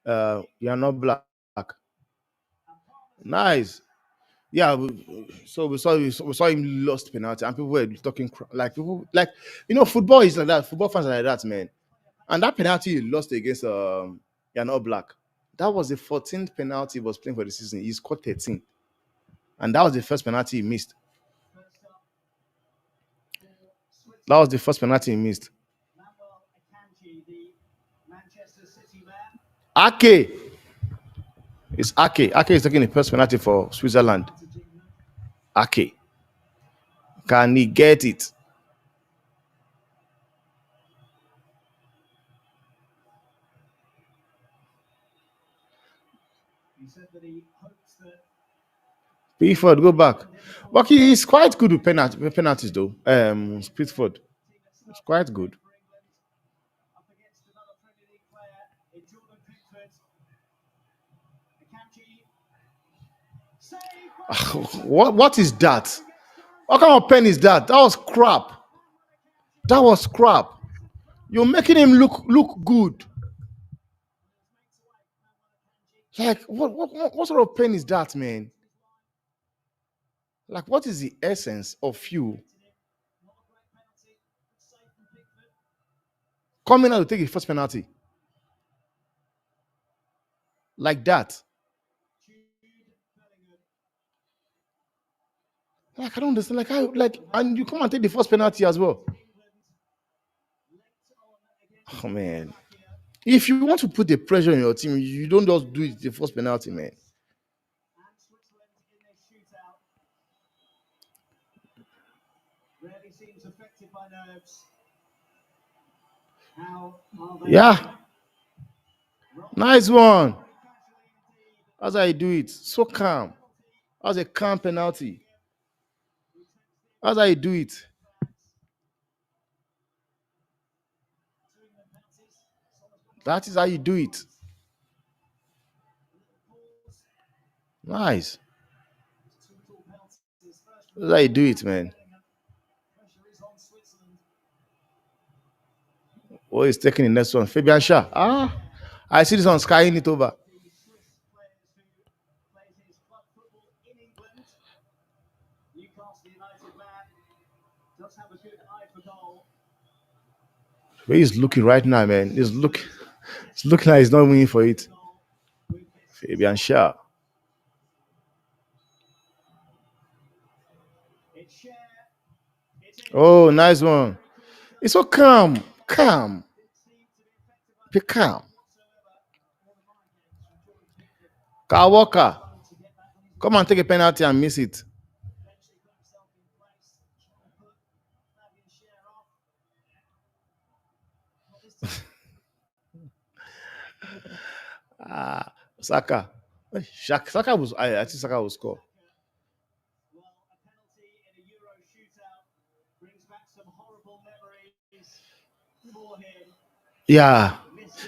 and you're not black. Nice. Yeah, so we saw him lost penalty, and people were talking like people like football is like that. Football fans are like that, man. And that penalty he lost against you're not black. That was the 14th penalty he was playing for the season. He scored 13, and that was the first penalty he missed. That was the first penalty he missed. Ake, it's Ake. Ake is taking the first penalty for Switzerland. Ake, can he get it? Pickford, go back. But he's quite good with penalties, though. Pickford, it's quite good. What is that? What kind of pen is that? That was crap. That was crap. You're making him look good. Like what sort of pen is that, man? Like what is the essence of you coming out to take the first penalty like that? Like I don't understand. Like I like and you come and take the first penalty as well. Oh man. If you want to put the pressure on your team, you don't just do it the first penalty, man. Yeah, nice one. That's how you do it. So calm. That's a calm penalty. That's how you do it. That is how you do it. Nice. That's how you do it, man. Oh, he's taking the next one. Fabian Shah. Ah, I see this one skying it over. Where he's looking right now, man. It's looking like he's not winning for it. Fabian Shah. Oh, nice one. It's so calm. Calm. Be calm. Kyle Walker. Come and take a penalty and miss it. Ah, Saka. Saka was I think Saka will score. Yeah.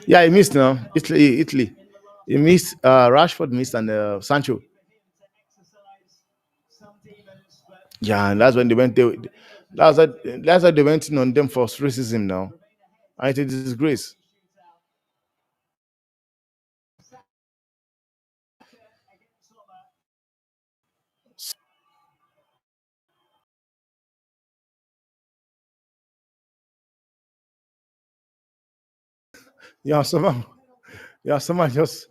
Yeah, he missed now. Italy. He missed Rashford missed and Sancho. Yeah, and that's when they went there. That's why they went in on them for racism now. And it's a disgrace. Yeah, someone just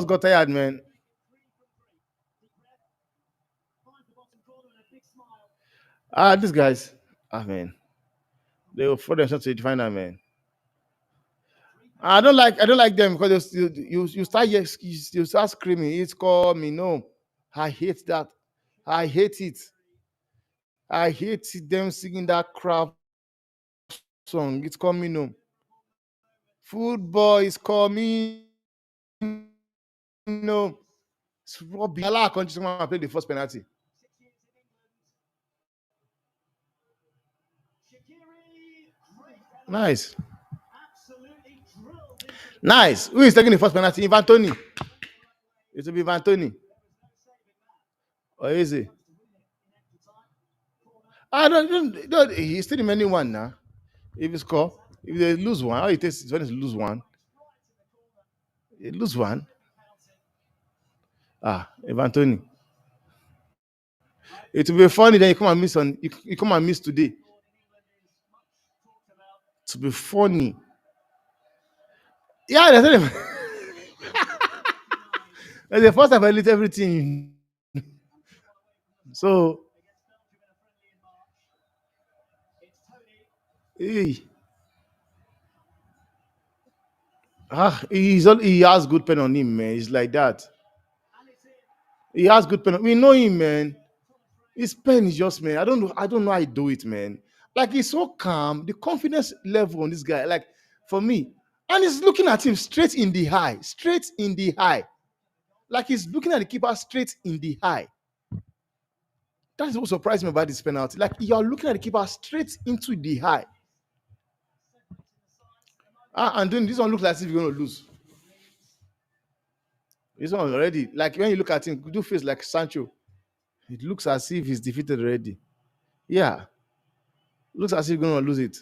got tired, man. These guys, man, they will throw themselves to the final, man. I don't like them because you start you start screaming. It's call me no. I hate that. I hate it. I hate them singing that crap song. It's call me no. Football is call me no. It's rubbish. Allah country someone play the first penalty. Nice, nice. Who is taking the first penalty? Ivan Tony. It will be Ivan Tony. Or is it? don't he's still remaining one now. If he score, if they lose one, all it takes is when they lose one. They lose one. Evan Tony. It will be funny. Then you come and miss you come and miss today. To be funny. Yeah, that's that's the first time I lit everything. So, he, he has good pen on him, man. He's like that. He has good pen. We know him, man. His pen is just, man. I don't know how he do it, man. Like he's so calm. The confidence level on this guy, like for me, and he's looking at him straight in the eye, straight in the eye. Like he's looking at the keeper straight in the eye. That is what surprised me about this penalty. Like you're looking at the keeper straight into the eye. And then this one looks like as if you're gonna lose. This one already, like when you look at him, do face like Sancho. It looks as if he's defeated already. Yeah, looks as if you're gonna lose it.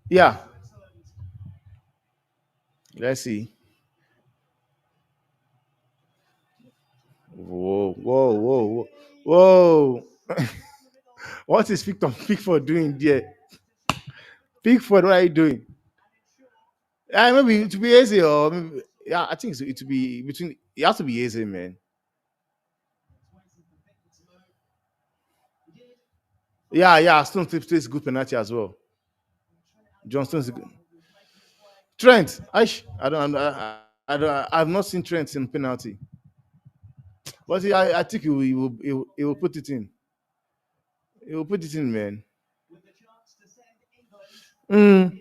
Yeah, let's see. Whoa, whoa, whoa, whoa, whoa! What is Pickford doing there? Pickford, what are you doing? Maybe it to be easy or maybe, yeah, I think it to be between. It has to be easy, man. Yeah, yeah. Stone plays good penalty as well. John Stone's good. Trent, I've not seen Trent in penalty, but I think he will put it in. He will put it in, man. Mm.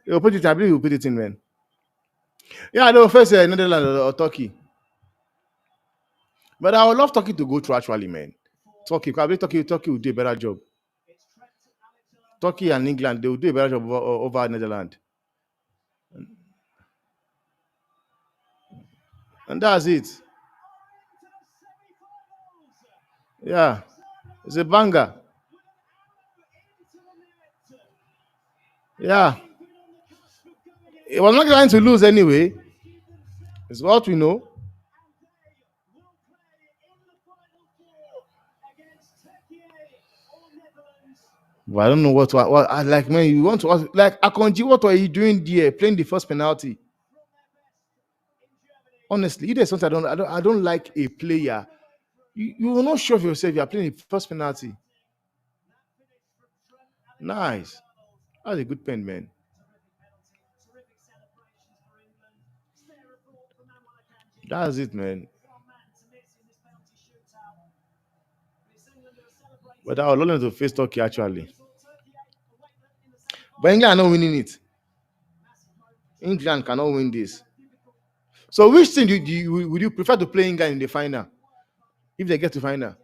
He will put it. I believe he will put it in, man. Yeah, they will face Netherlands or Turkey, but I would love Turkey to go through actually, man. I believe Turkey will do a better job. Turkey and England, they will do a better job over Netherlands, and that's it. Yeah, it's a banger. Yeah, it was not going to lose anyway. It's what we know. But I don't know what I like, man. You want to ask, like Akonji, what are you doing there? Playing the first penalty. Honestly, if there's something I don't like a player. You will not sure of yourself. You are playing the first penalty. Nice. That's a good pen, man. That's it, man. But I would love them to face Turkey actually. But England are not winning it. England cannot win this. So which team would you prefer to play England in the final if they get to final?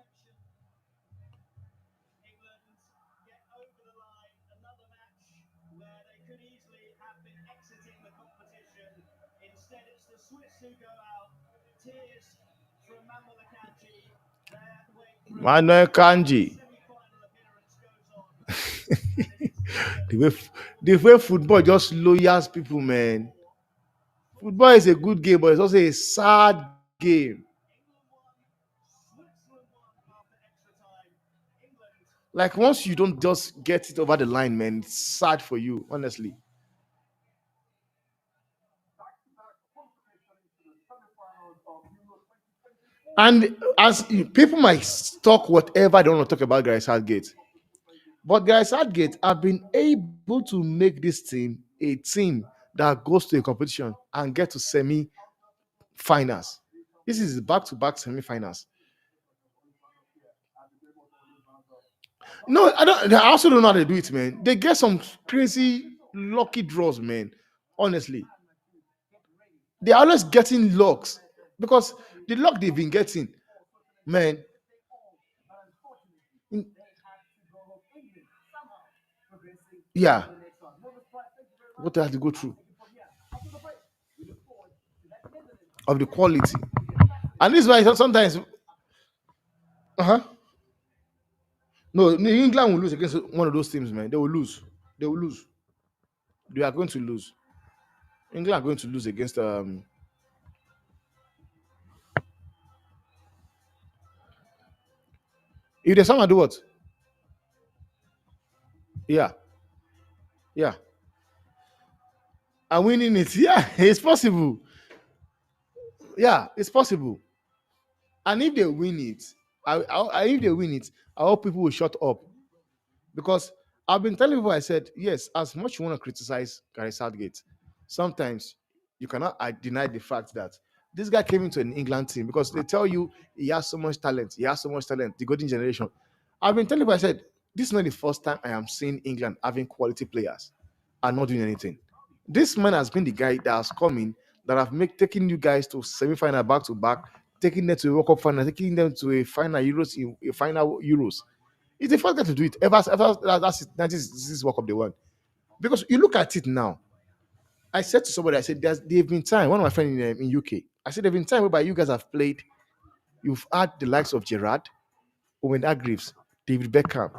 Manuel Kanji. the way the way football just lowers people, man. Football is a good game, but it's also a sad game. Like once you don't just get it over the line, man, it's sad for you, honestly. And as people might talk whatever they want to talk about Gareth Southgate, but Gareth Southgate have been able to make this team a team that goes to a competition and get to semi-finals. This is back-to-back semi-finals. No, I don't. I also don't know how they do it, man. They get some crazy lucky draws, man. Honestly, they're always getting lucks because the luck they've been getting, man. in- Yeah, what they have to go through. of the quality. And this is why sometimes, uh-huh. No, England will lose against one of those teams, man. They will lose. They will lose. They are going to lose. England are going to lose against if there's someone do what? Yeah, yeah. And winning it, yeah, it's possible. Yeah, it's possible. And if they win it, if they win it, I hope people will shut up because I've been telling people. I said yes. As much you want to criticize Gary Southgate, sometimes you cannot deny the fact that this guy came into an England team because they tell you he has so much talent. He has so much talent. The golden generation. I've been telling people. I said this is not the first time I am seeing England having quality players and not doing anything. This man has been the guy that has come in that have make taking you guys to semi-final back to back, taking them to a World Cup final, taking them to a final Euros, a final Euros. He's the first guy to do it ever that's 1966 World Cup they won. Because you look at it now. I said to somebody, I said, they've been time. One of my friends in UK, I said, there've been time whereby you guys have played. You've had the likes of Gerrard, Owen Hargreaves, David Beckham,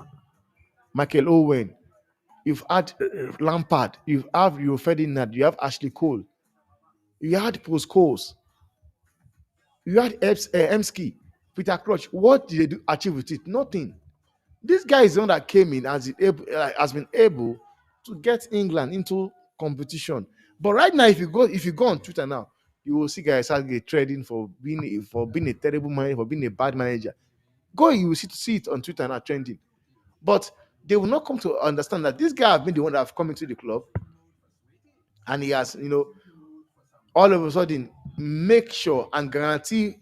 Michael Owen. You've had Lampard. You have Rio Ferdinand. You have Ashley Cole. You had Paul Scholes. You had Emsky, Peter Crouch. What did they achieve with it? Nothing. This guy is the one that came in has been able to get England into competition. But right now, if you go on Twitter now, you will see guys Southgate trading for being a terrible manager, for being a bad manager. Go, you will see it on Twitter now trending. But they will not come to understand that this guy has been the one that have come into the club, and he has, all of a sudden make sure and guarantees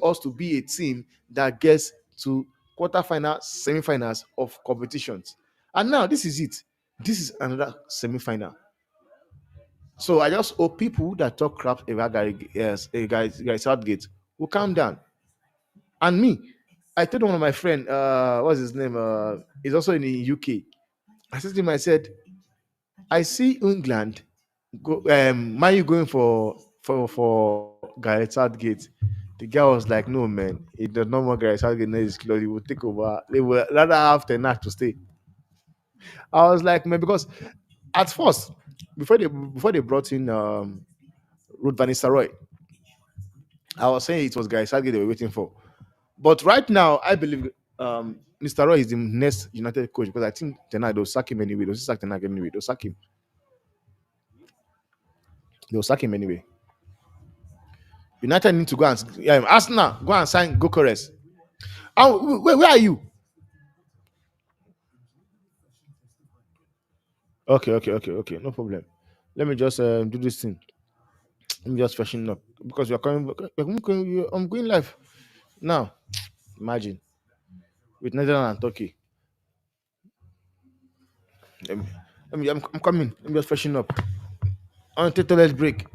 us to be a team that gets to quarterfinal, semi-finals of competitions. And now this is it. This is another semi-final. So I just hope people that talk crap about guys Southgate will calm down. And me, I told one of my friend, what's his name? He's also in the UK. I said to him, I said, I see England go Man you going for Gareth Southgate. The guy was like, no man, he does not want Gareth Southgate in his club. He will take over. They will rather have Tenak to stay. I was like, man, because at first, before they brought in Ruth Van Nistelrooy, I was saying it was Gareth Southgate they were waiting for. But right now, I believe Mr. Roy is the next United coach because I think Tenak they'll sack him anyway. They'll sack Tenak anyway. They'll sack him. They'll sack him anyway. United need to go and Arsenal go and sign Gokores. Where are you? Okay. No problem. Let me just do this thing. Let me just freshen up because we are coming. I'm going live now. Imagine with Netherlands and Turkey. I'm coming. Let me just freshen up. I want to take a toilet break.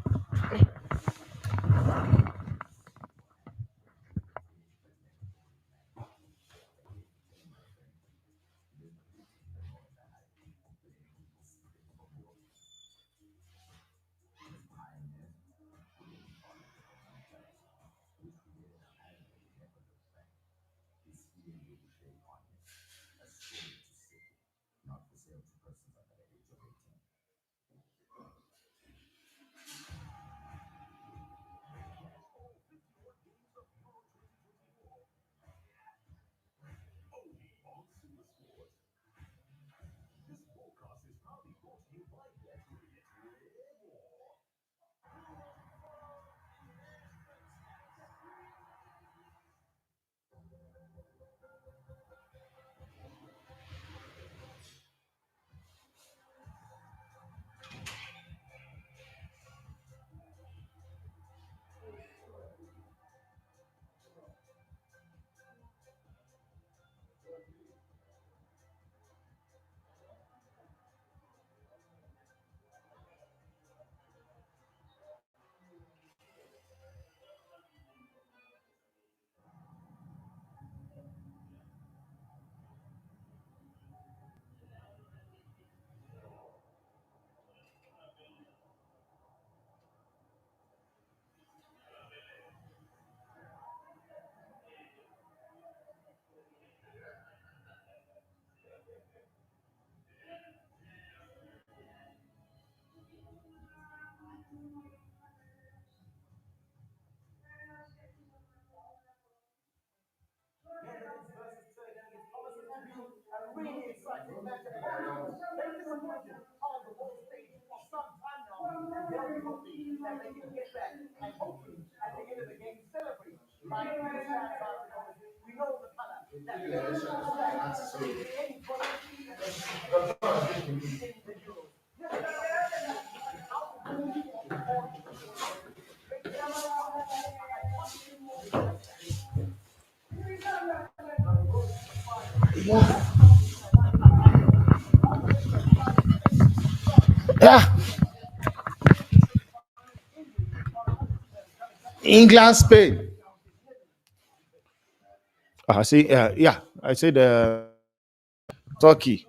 on the world stage for some time now, and they'll be hoping that they can get back and hopefully at the end of the game celebrate like the fans are. We know the color that any color in the Euros. Yeah, England, Spain. I see. Yeah, I said Turkey.